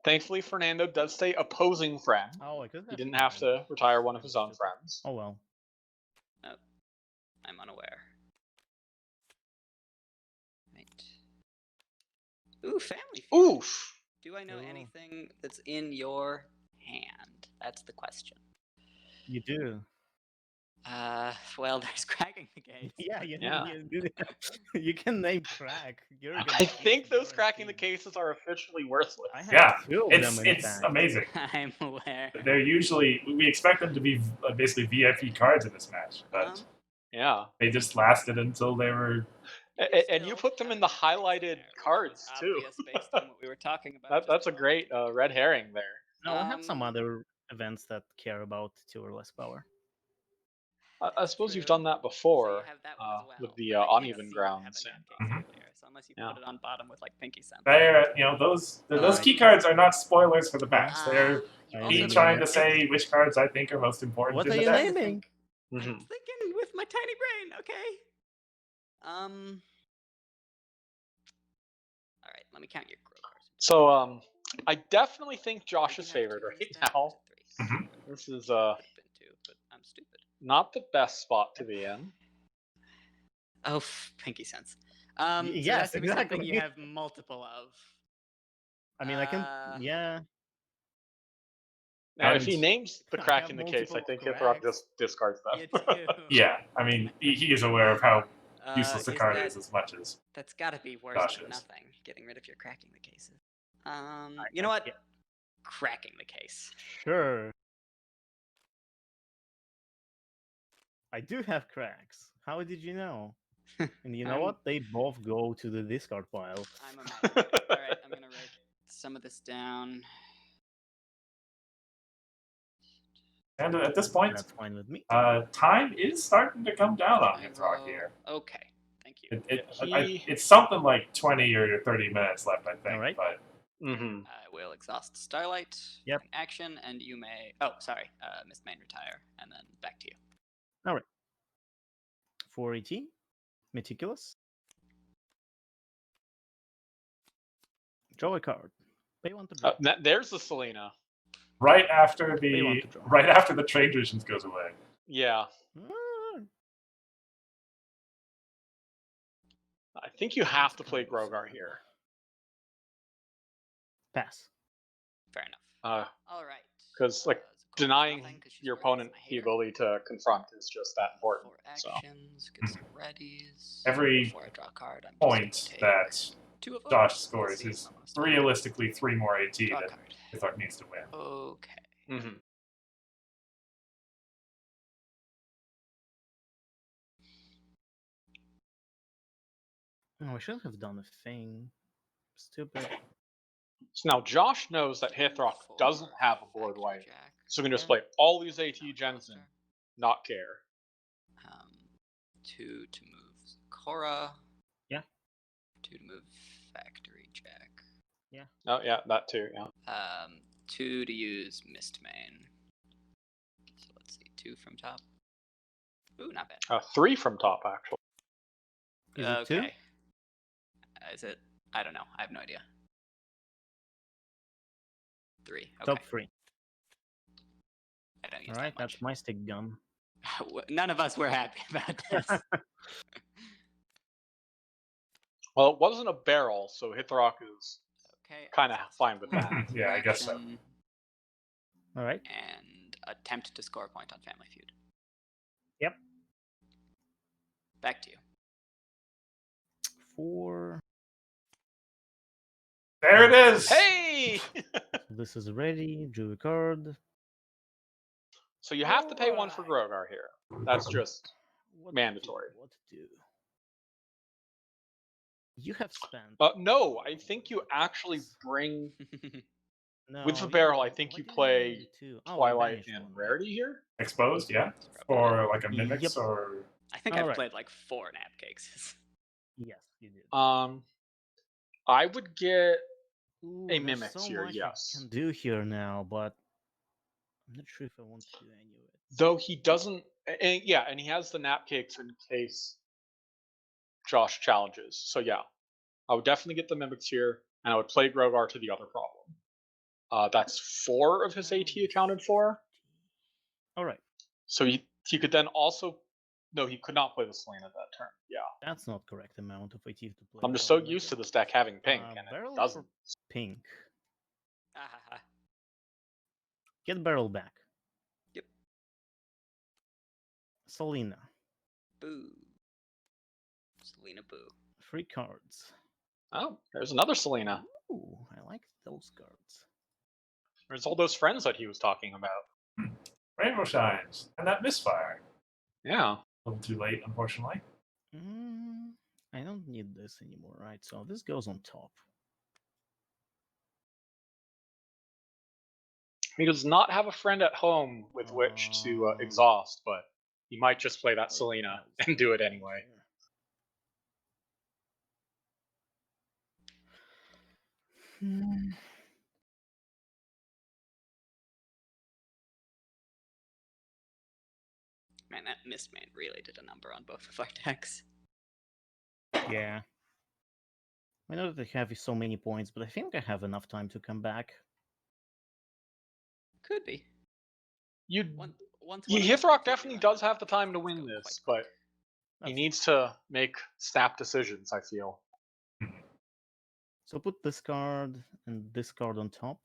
Thankfully, Fernando does stay opposing friend. Oh, I could have. He didn't have to retire one of his own friends. Oh well. I'm unaware. Right. Ooh, family feud. Oof. Do I know Ooh. anything that's in your hand? That's the question. You do. Well, there's cracking the case. Yeah, Yeah. You can name crack. You're gonna I think those cracking the cases are officially worthless. I have Yeah, 2 of it's them. In it's fact. amazing. I'm aware. They're usually we expect them to be basically VIP cards in this match, but Yeah. they just lasted until they were. And you put them in the highlighted cards too. Obvious based on what we were talking about. That's a great red herring there. No, I have some other events that care about 2 or less power. I suppose you've true. done that So before you have that one as well. with the but I can't uneven see you grounds. having that And, case earlier, so unless you Yeah. put it on bottom with like pinky sense. They're those key cards are not spoilers for the match. They're You I also me mean, trying to don't- say which cards I think are most important What in are the you deck. naming? I'm Mhm. thinking with my tiny brain. Okay. All right. Let me count your grow cards. So I definitely think We Josh can is have favored 2 right this turn, or now. is it 3? This is Could have been 2, but I'm stupid. not the best spot to be in. Oh, pinky sense. So it has yes, to be something you exactly. have multiple of. I mean, I can. Yeah. And if he And- names the I crack have in the case, I multiple think cracks. Hithroc just discards them. You do. Yeah, I mean he is aware of how useless the Is card that- is as much as. That's got to be worse Gosh, than yes. nothing. Getting rid of your cracking the cases. You know what? yeah. Cracking the case. Sure. I do have cracks. How did you know? And you know I'm- what? They both go to the discard pile. I'm imagining it. All right, I'm gonna write some of this down. And at this point, That's fine with me. time is starting to come down on Pyro. Hithroc here. Okay, thank you. It's something like 20 or 30 minutes left, I think. Alright. But Mm-hmm. I will exhaust Starlight. Yep. Action, and you may. Oh, sorry. Missed main retire, and then back to you. All right. 4 AT. Meticulous. Draw a card. Pay 1 to draw. There's the Selena. Right after They want the to draw. trade visions goes away. Yeah. Ah, I think you have to That's play kind of Grogar sad. here. Fair Pass. enough. All right. Because like Zakora does denying nothing 'cause she's your working as opponent my the hater. ability to confront is just that important. 4 So actions, get some readies. Every Before I draw a card, I'm just Point gonna take that 2 of them. Josh Let's scores see if is I'm gonna start. realistically 3 more AT Draw a that card. Hithroc needs to win. Okay. mhm. Oh, I should have done a thing. Stupid. So now Josh knows that Hithroc doesn't have a board Factory wipe, Jack. so we can just Yeah. play all these AT Not gens and Foster. not care. 2 to move Zakora. Yeah. 2 to move Factory Jack. Oh yeah, that too. Yeah. 2 to use Mistmane. So let's see, 2 from top. Ooh, not bad. 3 from top actually. Is it 2? Okay. Is it? I don't know. I have no idea. 3. Okay. Top 3. I don't use Alright, that much. that's my stick gun. None of us were happy about this. Well, it wasn't a barrel, so Hithroc is Okay. kind of I'll fine with that. Yeah, I guess so. Action Alright. And attempt to score a point on Family Feud. Yep. Back to you. 4. There it is! Hey! This is ready. Drew a card. So you have to pay 1 for Grogar here. That's just What mandatory. What to do? You have spent. No, I think you actually bring No, with the you- barrel. I think what you do play need to- oh, we Twilight banished and one, right? Rarity here. Exposed, yeah? For like a Mimics Yep. or... I think I've Alright. played like 4 nap cakes. Yes, you did. I would get Ooh, a there's Mimics so here, much yes. I can do here now, but I'm not sure if I want to do any of it. Though he doesn't, and he has the nap cakes in case Josh challenges. So yeah, I would definitely get the Mimics here, and I would play Grogar to the other problem. That's 4 of his AT accounted for. Alright, So he could then also, no, he could not play the Selena that turn. Yeah, that's not correct amount of AT to play. I'm just so probably. used to this deck having pink, and Barrel it doesn't. for pink. Ahaha. Get barrel back. Yep. Selena. Boo. Selena Boo. 3 cards. Oh, there's another Selena. Ooh, I like those cards. There's all those friends that he was talking about. Rainbow Shines. And that misfire. Yeah. A little too late, unfortunately. I don't need this anymore, right? So this goes on top. He does not have a friend at home with which to exhaust, but he might just play that Selena and do it anyway. Man, that Mistman really did a number on both of our decks. Yeah. I know that I have so many points, but I think I have enough time to come back. Could be. Hithroc definitely does have the time to win this, but he needs to make snap decisions, I feel. So put this card and this card on top.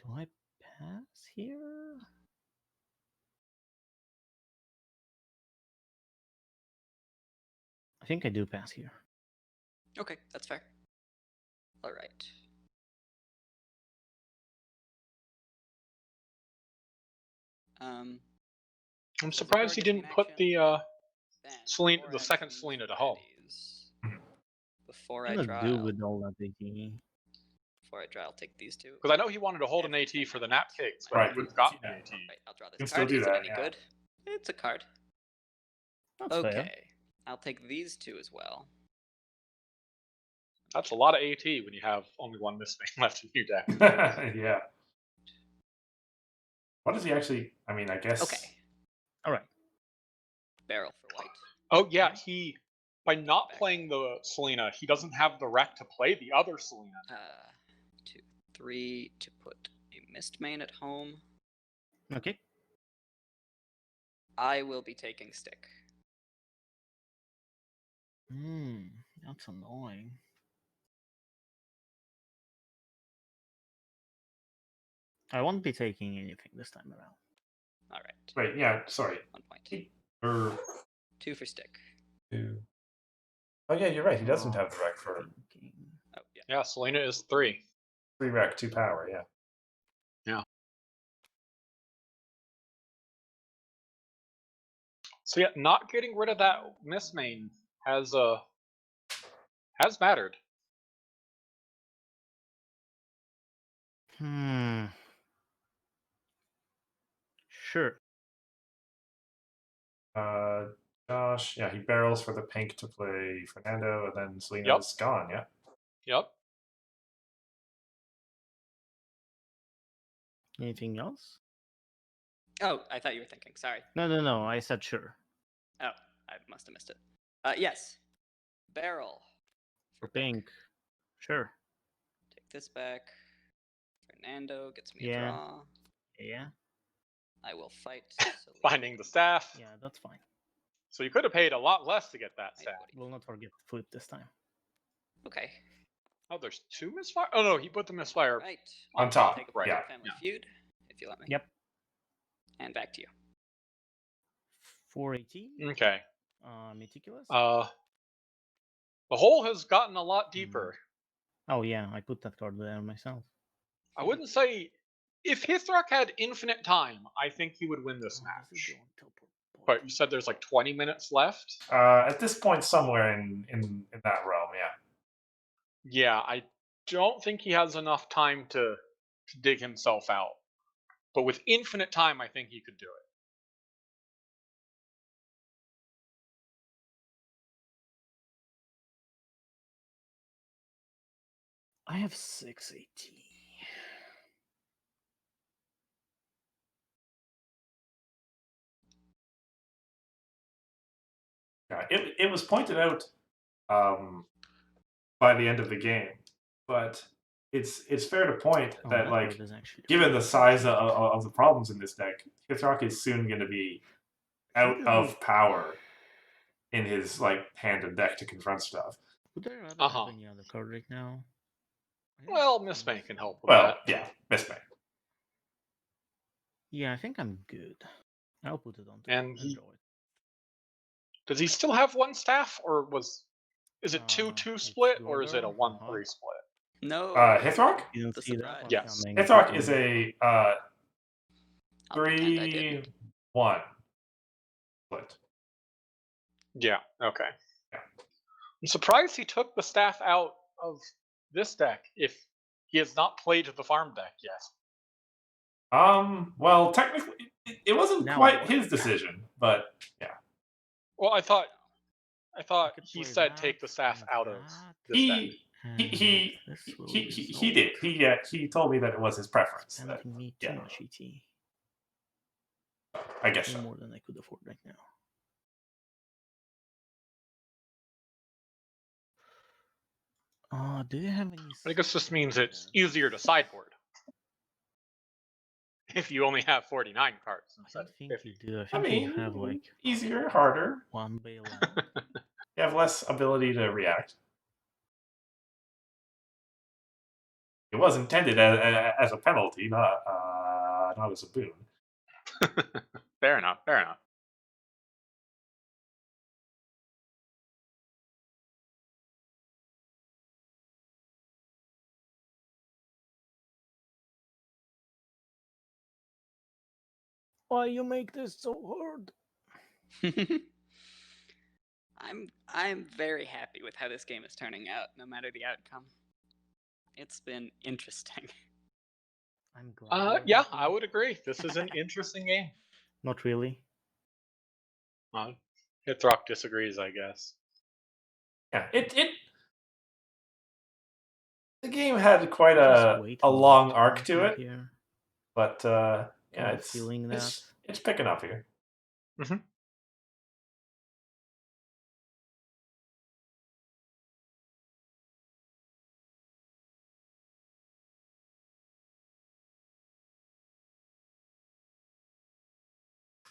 Do I pass here? I think I do pass here. Okay, that's fair. All right. I'm surprised he didn't put the Selena, the second Selena to home. Before I What draw, do with all that AT? before I draw, I'll take these 2. Because I know he wanted to hold an AT for the nap cakes, but Right. he would have gotten the Yeah. AT. Right, I'll draw You this can card. still do Is it that, any yeah. good? It's a card. That's Okay. fair. I'll take these 2 as well. That's a lot of AT when you have only 1 Mistmane left in your deck. Yeah. What does he actually? I mean, I guess. Okay. All right. Barrel for white. Oh yeah, Yeah. he by not playing the Selena, he doesn't have the rec to play the other Selena. 2, 3 to put a mist main at home. Okay. I will be taking stick. That's annoying. I won't be taking anything this time around. All right. Wait, yeah, sorry. 1 point. Or 2 for stick. 2. Oh yeah, you're right. He doesn't have the rec for Thinking. Oh yeah. Yeah, Selena is 3. 3 rec, 2 power. Yeah. So yeah, not getting rid of that miss main has mattered. Sure. Josh, yeah, he barrels for the pink to play Fernando, and then Selena's Yep. gone. Yeah. Yep. Anything else? Oh, I thought you were thinking. Sorry. No. I said sure. Oh, I must have missed it. Yes. Barrel. For pink. Sure. Take this back. Fernando gets me a Yeah. draw. Yeah. I will fight. Finding the staff. Yeah, that's fine. So you could have paid a lot less to get that Right, staff. We'll not forget the flip this time. Okay. Oh, there's 2 misfire. Oh no, he put the misfire Right. On top, Take a right, yeah. Family yeah. Feud, if you let me. Yep. And back to you. 480. Okay. Meticulous. The hole has gotten a lot deeper. Oh yeah, I put that card there myself. I wouldn't say if Hithroc had infinite time, I think he would win this Oh, match. does it go on teleport? But you said there's like 20 minutes left. At this point, somewhere in that realm, yeah. Yeah, I don't think he has enough time to dig himself out. But with infinite time, I think he could do it. I have 680. Yeah, it was pointed out by the end of the game, but it's fair to point Oh, that like card is actually given the really size good. of the problems in this deck, Hithroc is soon going to be out of power in his like hand and deck to confront stuff. Would I rather have any other card right now? Well, Miss May can help with Well, that. yeah, Miss May. Yeah, I think I'm good. I'll put it on. And draw it. Does he still have 1 staff, or is it 2-2 split, or is it a 1-3 split? No. Hithroc? You didn't The see surprise. that? Yes. Coming. Hithroc is a I'll pretend I didn't. 3-1 split. Yeah, okay. Yeah. I'm surprised he took the staff out of this deck if he has not played the farm deck yet. Well, technically, it wasn't Now quite what? his decision, but yeah. Well, I thought could he play said that take the staff and out of that. this deck. He did. He told me that it was his preference. That, Tempting me too much, ET. I guess Way so. more than I could afford right now. Do you have any? I guess this means it's easier to sideboard if you only have 49 cards I instead don't of think 50. you do. I I think mean, you have like easier, harder. 1 bailout. You have less ability to react. It was intended as a penalty, not as a boon. Fair enough. Fair enough. Why you make this so hard? I'm very happy with how this game is turning out, no matter the outcome. It's been interesting. I'm glad. Yeah, I would agree. This is an interesting game. Not really. Hithroc disagrees, I guess. Yeah, the game had quite Just a wait for long the arc to turn it, here. but Yeah, of feeling that. it's picking up here. Mhm.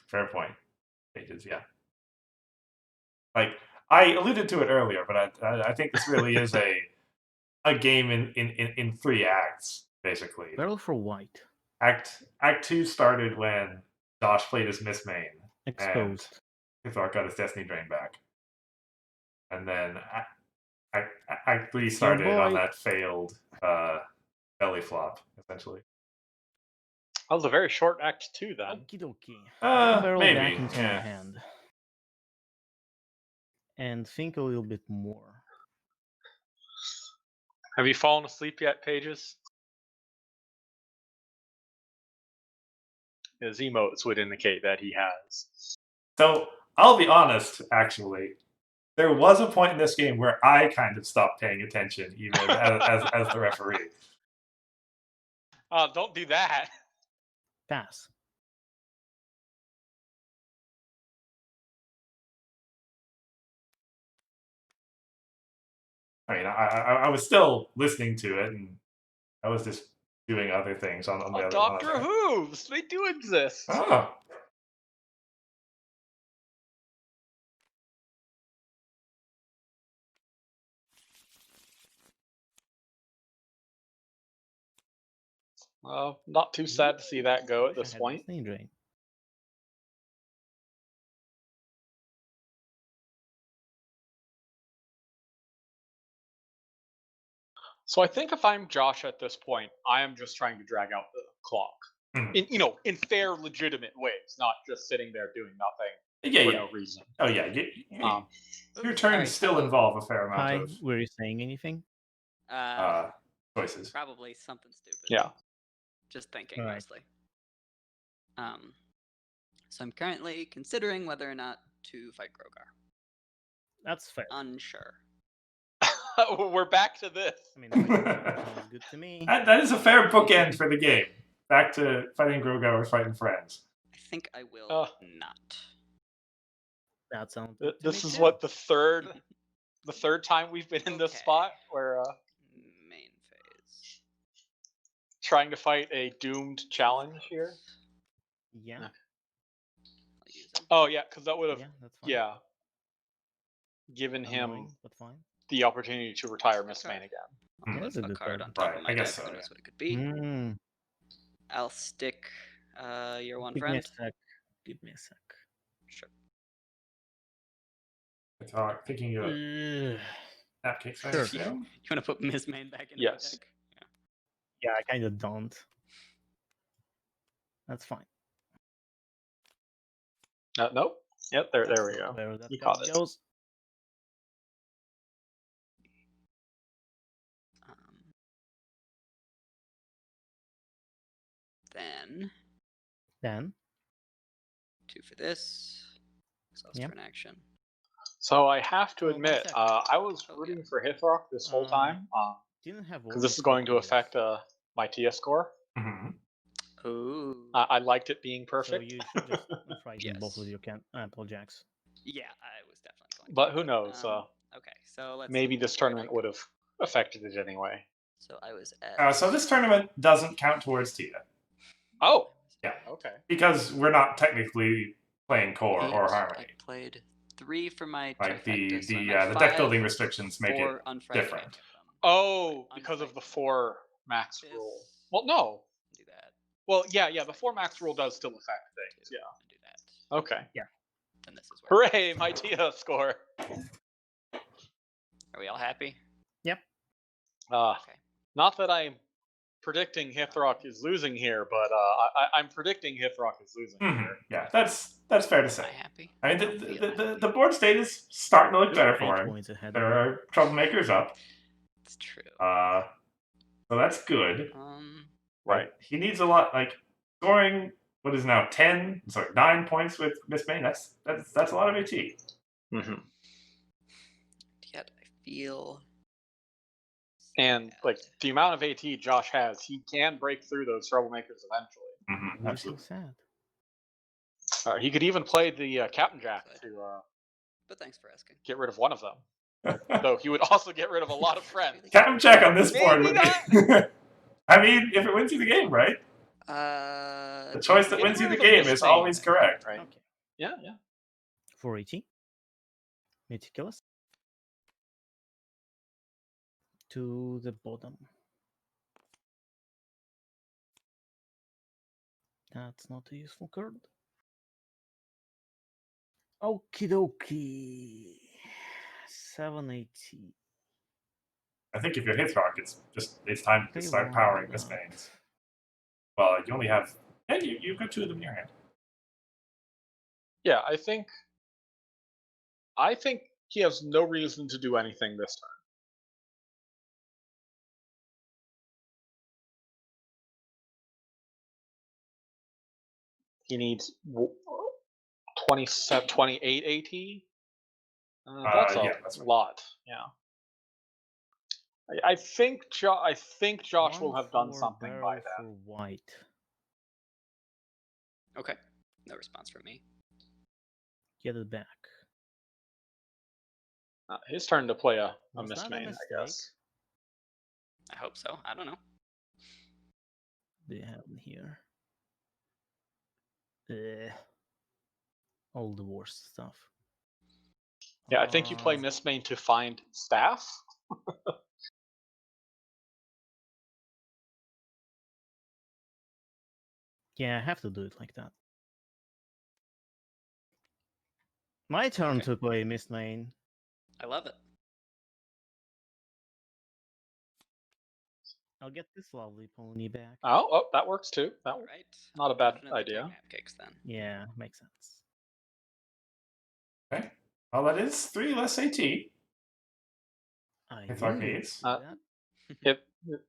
Fair point. Pages, yeah. Like I alluded to it earlier, but I think this really is a game in 3 acts, basically. Barrel for white. Act 2 started when Josh played as Miss Main Exposed. and Hithroc got his Destiny Drain back. And then Act 3 It's your started on boy. that failed belly flop, essentially. That was a very short act 2 then. Okie dokie. Put the barrel Maybe, back into your yeah. hand. And think a little bit more. Have you fallen asleep yet, Pages? His emotes would indicate that he has. So I'll be honest, actually. There was a point in this game where I kind of stopped paying attention, even as the referee. Don't do that. Pass. I mean, I was still listening to it, and I was just doing other things on the other Doctor monitor. Who's! They do exist. Oh. Well, not too sad to see that go at this point. Drain. So I think if I'm Josh at this point, I am just trying to drag out the clock. In fair, legitimate ways, not just sitting there doing nothing for no reason. Oh yeah. Your turns Sorry, still hello. involve a fair amount Hi, of were you saying anything? choices. Probably something stupid. Yeah. Just thinking Alright. mostly. So I'm currently considering whether or not to fight Grogar. That's fair. Unsure. We're back to this. I mean, sounds good to me. That is a fair bookend for the game. Back to fighting Grogar or fighting friends. I think I will not. That sounds good to This me is too. what the third time we've been in this Okay. spot where Main phase. trying to fight a doomed challenge here. Yeah. I'll use him. Oh yeah, because that would have Yeah, that's fine. given him Annoying, but fine. the opportunity to retire Miss Main again. I'll Yeah, put that's a a good card card. on top Right, of my I guess deck. so, Who knows yeah. what it could be? Mm, I'll stick your one give me friend. a sec. Give me a sec. Sure. Thinking of Ugh. Napcakes I Sure. assume? You want to put Miss Main back into Yes. the deck? Yeah, I kind of don't. That's fine. Nope. Yep. There we go. Where that You card caught it. goes. Then Then 2 for this. Exhaust Yep. for an action. So I have to Oh, one admit, sec. I was Oh, rooting for Hithroc this whole time didn't have because this is going to Warriors affect my TS score. Mm-hmm. Oh. I liked it being So perfect. you should just frighten both with Yes. your Apple Jacks. Yeah, I was definitely going to. But do who that. knows? Okay, so let's Maybe see this where'd I tournament go. would have affected it anyway. So I was at. So this tournament doesn't count towards Tia. Oh. Yeah. Okay. Because we're not technically playing core or 8. harmony. I played 3 for my Like trifecta, so I'm the at deck 5, building restrictions make it 4 unfrighted different. with them. Oh, because of the Unfrighted 4 max this, rule. Well, no. Do that. Well, yeah. The 4 max rule does still affect things. 2, Yeah. and do that. Okay. Then this is where. Hooray, my TS score. Are we all happy? Yep. Okay. Not that I'm predicting Hithroc is losing here, but I'm predicting Hithroc is losing here. Yeah, that's fair to Am say. I happy? I mean, don't feel happy. the board state is starting to look You're better 8 for him. points ahead. There are troublemakers up. It's true. So that's good. Right. He needs a lot, like scoring what is now 9 points with Miss Main. That's a lot of AT. Mm-hmm. Yet I feel. And like the amount of AT Josh has, he can break through those troublemakers eventually. Mhm, Really so absolutely. sad. He could even play the Captain Jack to But thanks for asking. get rid of one of them. Though he would also get rid of a lot of friends. Captain Jack on this board Maybe would be. I mean, if it wins you the game, right? The choice that Get wins you rid the of game Miss is Main, always correct. right? Okay. Yeah. 480. Meticulous. To the bottom. That's not a useful card. Okie dokie. 780. I think if you're Hithroc, it's time to Okay, start why powering not? Miss Mains. Well, you only have. Yeah, you've got 2 of them in your hand. Yeah, I think he has no reason to do anything this turn. He needs 28 AT. That's Yeah, that's right. lot. Yeah. I think Josh will have done 1-4 something by barrel then. for white. Okay. No response from me. Get it back. His turn to play a Was Miss that a Main, I mistake? guess. I hope so. I don't know. They have in here. All the worst stuff. Yeah, I think you play Miss Main to find staff. Yeah, I have to do it like that. My turn Okay. to play Miss Main. I love it. I'll get this lovely pony back. Oh, that works too. All right. Not a bad Definitely idea. take napcakes then. Yeah, makes sense. Okay. Well, that is 3 less AT. I With knew arcades. you'd do that.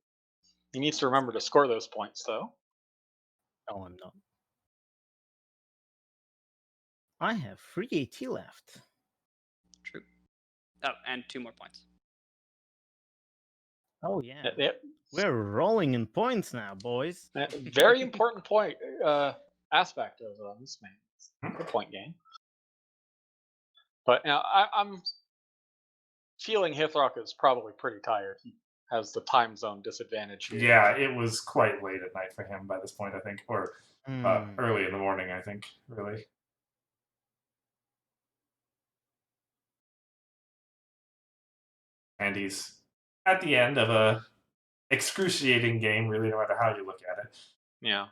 He needs to remember to score those points, though. Oh, I'm not. I have 3 AT left. True. Oh, and 2 more points. Oh yeah. Yeah, We're rolling in points now, boys. very important point aspect of Miss Main. Good point game. But now I'm feeling Hithroc is probably pretty tired. He has the time zone disadvantage here. Yeah, it was quite late at night for him by this point, I think, or early in the morning, I think, really. And he's at the end of a excruciating game, really, no matter how you look at it. Yeah.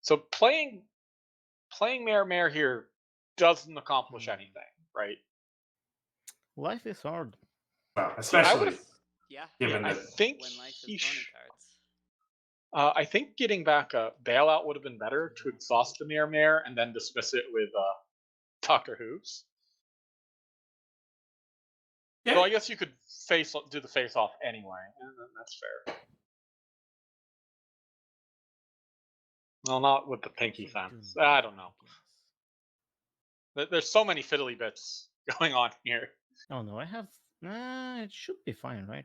So playing Mare here doesn't accomplish anything, right? Life is hard. Well, especially Yeah. given I that think When life he is pony cards. I think getting back a bailout would have been better to exhaust the Mare and then dismiss it with Dr. Hooves. Yeah. So I guess you could do the face off anyway. That's fair. Well, not with the pinky fence. I don't know. There's so many fiddly bits going on here. Oh no, I have. It should be fine, right?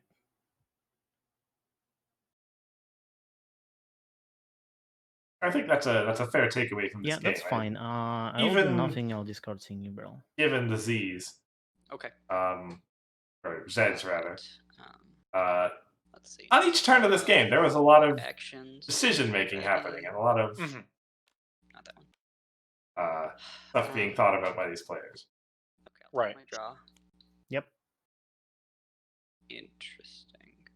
I think that's a fair takeaway from this game. That's fine. I will do even- nothing. I'll discard Singing Barrel. Given the Z's, Okay. or Zeds rather, Let's see. on each turn of this game, there was a lot of Actions. decision making happening and a lot of Not that one. stuff being thought about by these players. Okay. I'll Right. My draw. Yep. Interesting.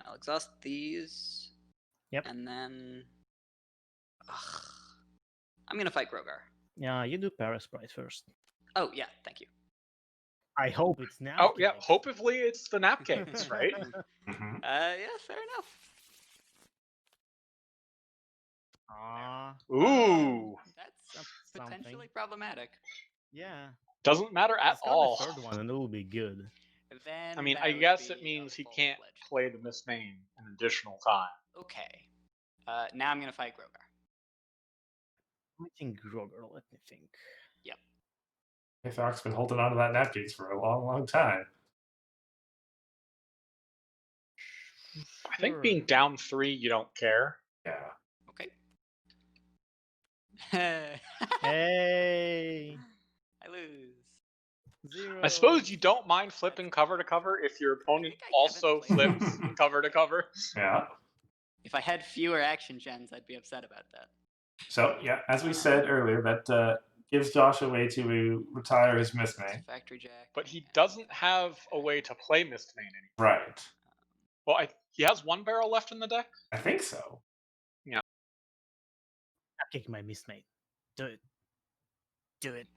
I'll exhaust these. Yep. And then. I'm gonna fight Grogar. Yeah, you do Paris Price first. Oh yeah, thank you. I hope it's now. Oh yeah, hopefully it's the napkins, right? Mm-hmm. Yeah, fair enough. Ooh, That's something. potentially problematic. Yeah. doesn't matter at Discard all. the third one and it will be good. Then I mean, that I would guess be it means a he full can't fledged. play the Miss Main an additional time. Okay. Now I'm gonna fight Grogar. I think Grogar, let me think. Hithroc's been holding on to that napkins for a long, long time. I think being down 3, you don't care. Yeah. Okay. Hey, I lose. 0. I suppose you don't mind flipping cover to cover if your opponent think I also haven't played flips cover to cover. Yeah. If I had fewer action gens, I'd be upset about that. So yeah, as we said earlier, that gives Josh a way to retire his It's Mistmane. Factory Jack. But he and doesn't have a way to play Mistmane anymore. Right. Well, he has one barrel left in the deck. I think so. I'm kicking my Mistmane. Do it. Do it.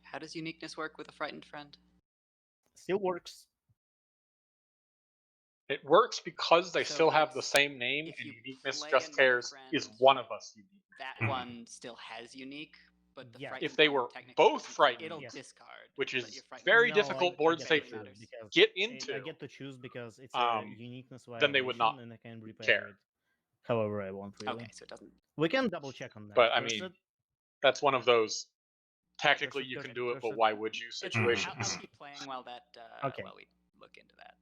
How does uniqueness work with a frightened friend? Still works. It works because they So still have the it's- same name, if and you uniqueness play just another cares friend- is one of us unique. That Mhm. one still has unique, but the Yeah. frightened If they one were technically both doesn't. frightened, It'll Yes. discard, which but is your frightened very one difficult doesn't board really state matter. to because get I into. get to choose because it's a uniqueness violation, then they would not and I can repair care. it however I want, really. Okay, so it doesn't. We can double check on that. But I There's mean, a- that's one of those. Technically, There's a you can cushion- do it, there's but a- why would you? It's, Situations. I'll keep playing while that. Okay. While we look into that.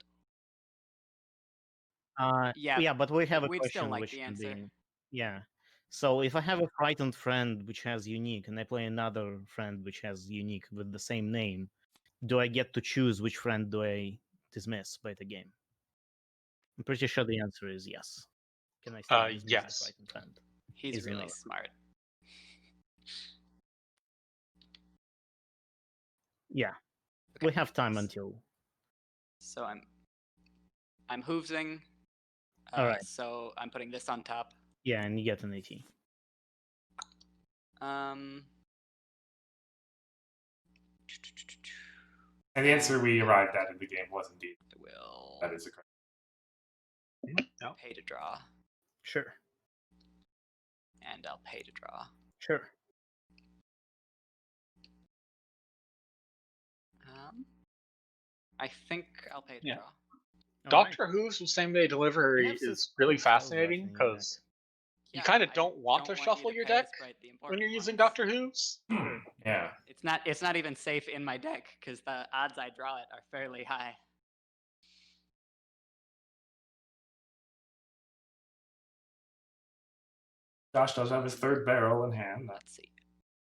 yeah, but we have a we'd question still like which the can answer. be. Yeah. So if I have a frightened friend which has unique, and I play another friend which has unique with the same name, do I get to choose which friend do I dismiss by the game? I'm pretty sure the answer is yes. Can I still dismiss Yes. the frightened friend? He's Easy really enough. smart. Yeah. Okay. We have time until. So I'm hoovesing. Alright. So I'm putting this on top. Yeah, and you get an AT. And the answer we arrived at in the game was indeed I will that is a correct. pay to draw, Sure. and I'll pay to draw. Sure. I think I'll pay to Yeah. draw. Alright. Doctor Who's same day delivery have is this really spells left fascinating in your deck. because you kind of I don't want to shuffle you your pay to deck spread the when important you're using ones. Doctor Who's. Yeah. It's not even safe in my deck because the odds I draw it are fairly high. Josh does have his third barrel in hand. Let's see.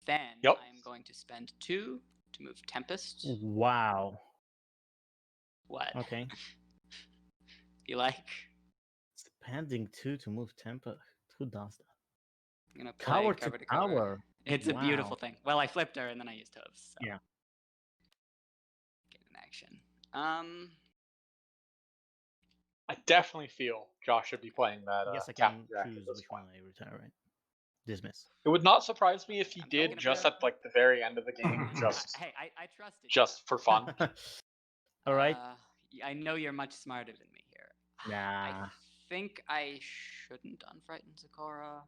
Then Yep. I'm going to spend 2 to move Tempest. Wow. What? Okay. You like? Spending 2 to move tempo. Who does that? I'm gonna play Cover cover to cover. cover. It's a beautiful Wow. thing. Well, I flipped her and then I used hooves. So. Yeah. Get an action. I definitely feel Josh should be playing that. I guess I Captain can Jack at choose this which point. one I retire, right? Dismiss. It would not surprise me if he I'm did thinking just about at like the very end of the game, Hey, I trusted you. just for fun. All right. I know you're much smarter than me here. Nah. I think I shouldn't unfrighten Zecora.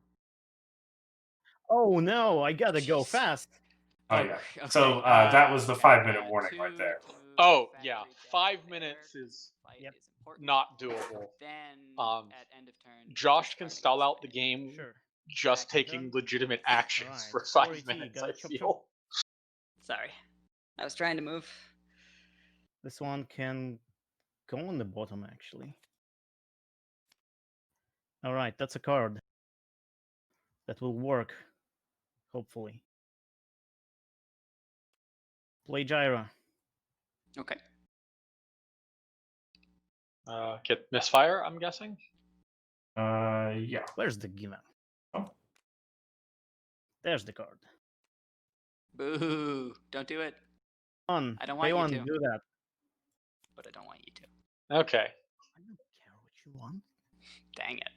Oh no! I gotta go Jeez. fast. Oh Okay, yeah. So that was the 5-minute warning right 2 there. to move Oh Factory yeah, Jack 5 there. minutes is Fight Yep. is important. not doable. Then Um, at end of turn, Josh can discarding stall out the Mistmane. game Sure. just Action taking done. legitimate actions Alright, for 4 5 AT, minutes. gotta I chop, feel. Sorry, I was trying to move. This one can go on the bottom actually. All right, that's a card that will work. Hopefully. Play Gyra. Okay. Get misfire, I'm guessing. Yeah. Where's the given? Oh. There's the card. Boo! Don't do it. On. I don't Pay want one. you to. Do that. But I don't want you to. Okay. I don't care what you want. Dang it.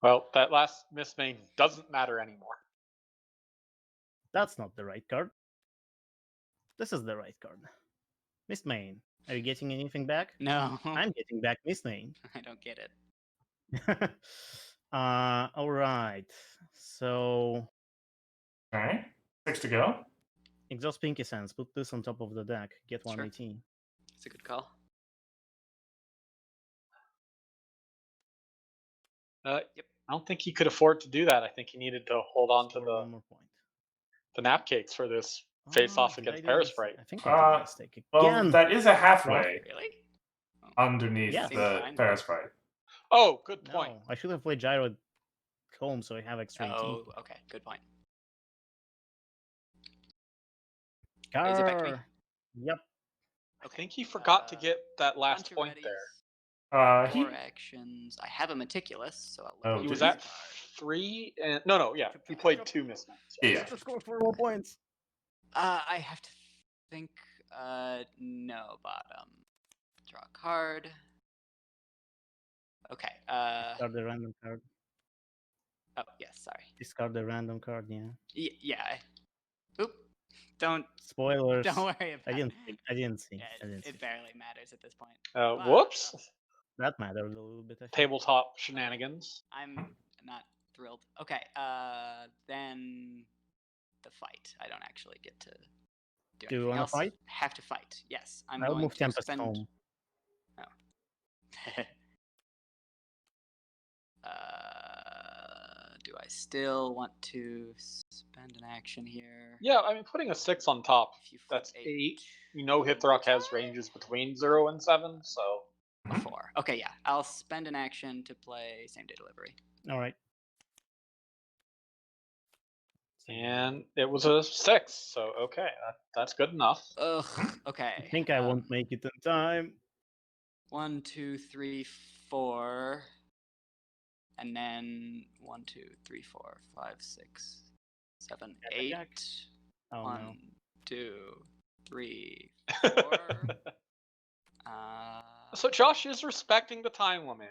Well, that last Mistmane doesn't matter anymore. That's not the right card. This is the right card. Mistmane. Are you getting anything back? No. I'm getting back Mistmane. I don't get it. All right. So All right. 6 to go. exhaust Pinky Sense. Put this on top of the deck. Get Sure. 118. It's a good call. I don't think he could afford to do that. I think he needed to hold on to Score the one more point. napcakes for this face-off Did I against do a Parasprite. I think I did a mistake Well, again. that is a halfway Really? underneath Yes. the Fine. Parasprite. Oh, good point. No, I should have played Gyro home, so I have extra 18. Oh, okay. Good point. Car. Is it back to me? Yep. I think he forgot to get that last bunch of point readies, there. He 4 actions. I have a Meticulous, so I'll Oh, look He did was he? at 3 and no, yeah, he played 2 mismatches. Yeah. Just score 4 more points. I have to think. No, bottom. Draw a card. Okay. Discard the random card. Oh, yes. Sorry. Discard the random card. Yeah. Yeah. Oop. Don't Spoilers. worry about I it. didn't see. I didn't see. Yeah, I didn't see. it barely matters at this point. Whoops. That mattered a little bit. I think. Tabletop shenanigans. I'm not thrilled. Okay. Then the fight. I don't actually get to do Do you anything wanna else. fight? Have to fight. Yes. I'm I'll going move to Tempest spend. home. Do I still want to spend an action here? Yeah, I mean, putting a 6 on top, If you that's flip 8. You know Hithroc has ranges between 0 and 7, so... a 4. Okay, yeah. I'll spend an action to play same day delivery. All right. And it was a 6, so okay, that's good enough. Ugh. Okay. I think I won't make it in time. 1, 2, 3, 4. And then 1, 2, 3, 4, 5, 6, 7, 8. Oh 1, no. 2, 3, 4. So Josh is respecting the time limit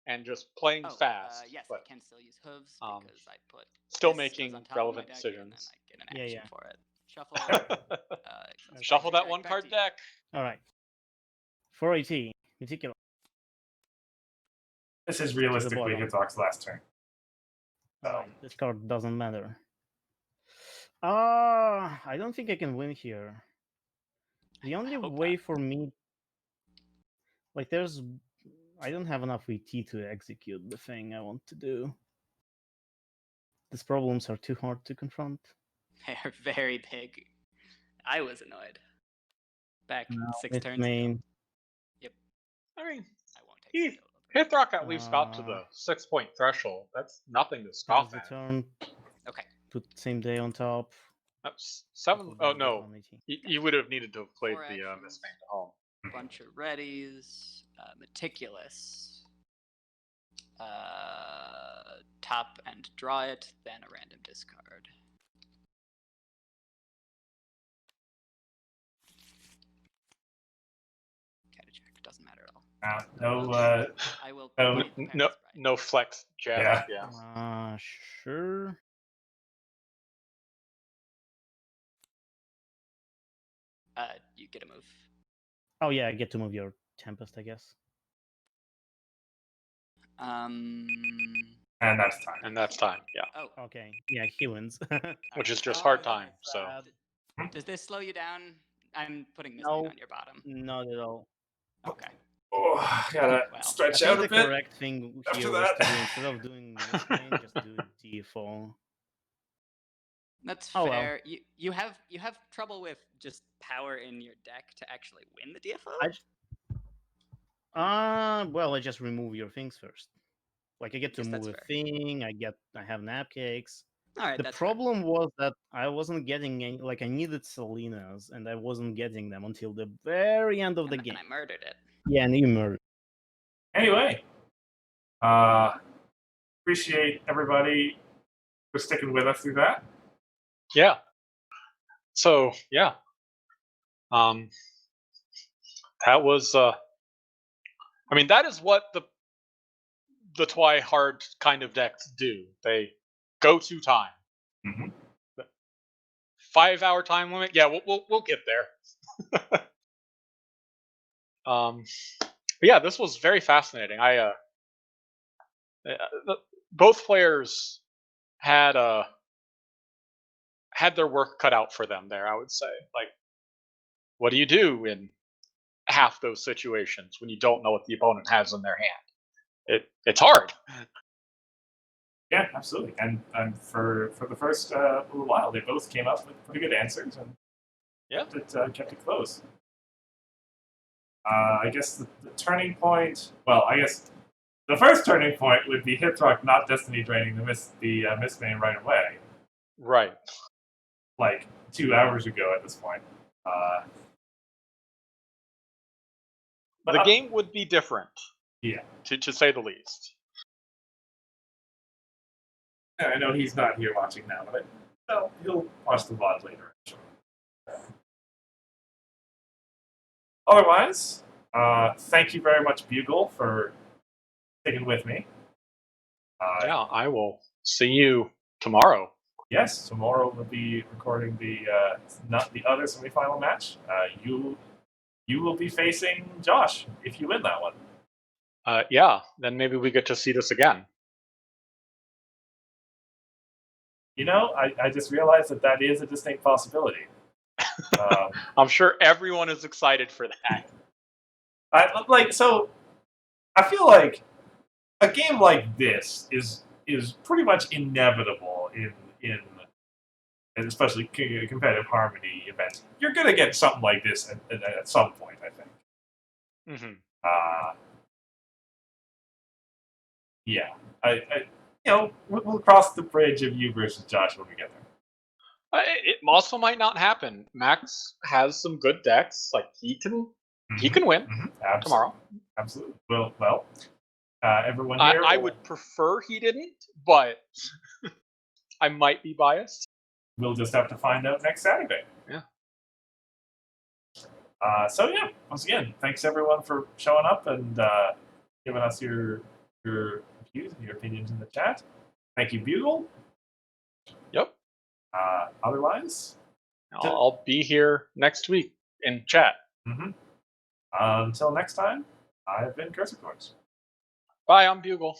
and just playing fast. Yes, but I can still use hooves because I put still this making goes on top relevant of my deck, and then decisions. I get an action Yeah. for it. Shuffle. Shuffle that back one to card you. deck. All right. 480. Meticulous. This is realistically bottom. Hithroc's last turn. So This card doesn't matter. I don't think I can win here. The only hope way not. for me, like, I don't have enough VT to execute the thing I want to do. These problems are too hard to confront. They're very big. I was annoyed. Back No, 6 it's turns main. ago. Yep. I mean, I won't take the Hithroc at least got to the 6-point threshold. That's nothing to Pass scoff the at. turn. Okay. Put same day on top. That's 7. Put Oh that no, on 18. you would have needed to have played 4 the actions. mismatch at home. Bunch of readies. Meticulous. Top and draw it, then a random discard. Catch check, doesn't matter at all. I will. no- play the Paris Bride. No flex jab. Yeah. Sure. You get a move. Oh yeah, I get to move your Tempest, I guess. and that's time. And that's time. Yeah. Oh. Okay. Yeah, he wins. Which is just hard time. So. Does this slow you down? I'm putting this No. on your bottom. Not at all. Okay. Oh, I gotta Well, I stretch think out the a bit. correct thing after here was that. to do, instead of doing this main, just do DFO. That's Oh, well. fair. You have trouble with just power in your deck to actually win the DFO? Well, I just remove your things first. Like I get to Guess that's move a fair. thing. I have napcakes. All right. The that's problem was that I wasn't getting any. Like I needed Selena's, and I wasn't getting them until the very end of fair. the game. And I murdered it. Yeah, and you murdered. Anyway, appreciate everybody for sticking with us through that. Yeah. So yeah. That was. I mean, that is what the try-hard kind of decks do. They go to time. Mm-hmm. 5-hour time limit. Yeah, we'll get there. But yeah, this was very fascinating. Both players had their work cut out for them there. I would say, like, what do you do in half those situations when you don't know what the opponent has in their hand? It's hard. Yeah, absolutely. And for the first little while, they both came up with pretty good answers and kept it close. I guess the turning point. Well, I guess The first turning point would be Hithroc not Destiny draining the Miss main right away, Right. like 2 hours ago at this point. But The game would be different. Yeah. To say the least. I know he's not here watching now, but he'll watch the VOD later. I'm sure. Otherwise, thank you very much, Bugle, for sticking with me. Yeah, I will see you tomorrow. Yes, tomorrow we'll be recording the other semifinal match. You will be facing Josh if you win that one. Yeah, then maybe we get to see this again. You know, I just realized that is a distinct possibility. I'm sure everyone is excited for that. I feel like a game like this is pretty much inevitable in and especially competitive harmony events. You're gonna get something like this at some point, I think. Mm-hmm. Yeah, we'll cross the bridge of you versus Josh when we get there. It also might not happen. Max has some good decks. Like he can win tomorrow. Absolutely. Well, everyone here. I would prefer he didn't, but I might be biased. We'll just have to find out next Saturday. Yeah. So yeah, once again, thanks everyone for showing up and giving us your views and your opinions in the chat. Thank you, Bugle. Yep. Otherwise, I'll be here next week in chat. Until next time, I've been Cursor Course. Bye, I'm Bugle.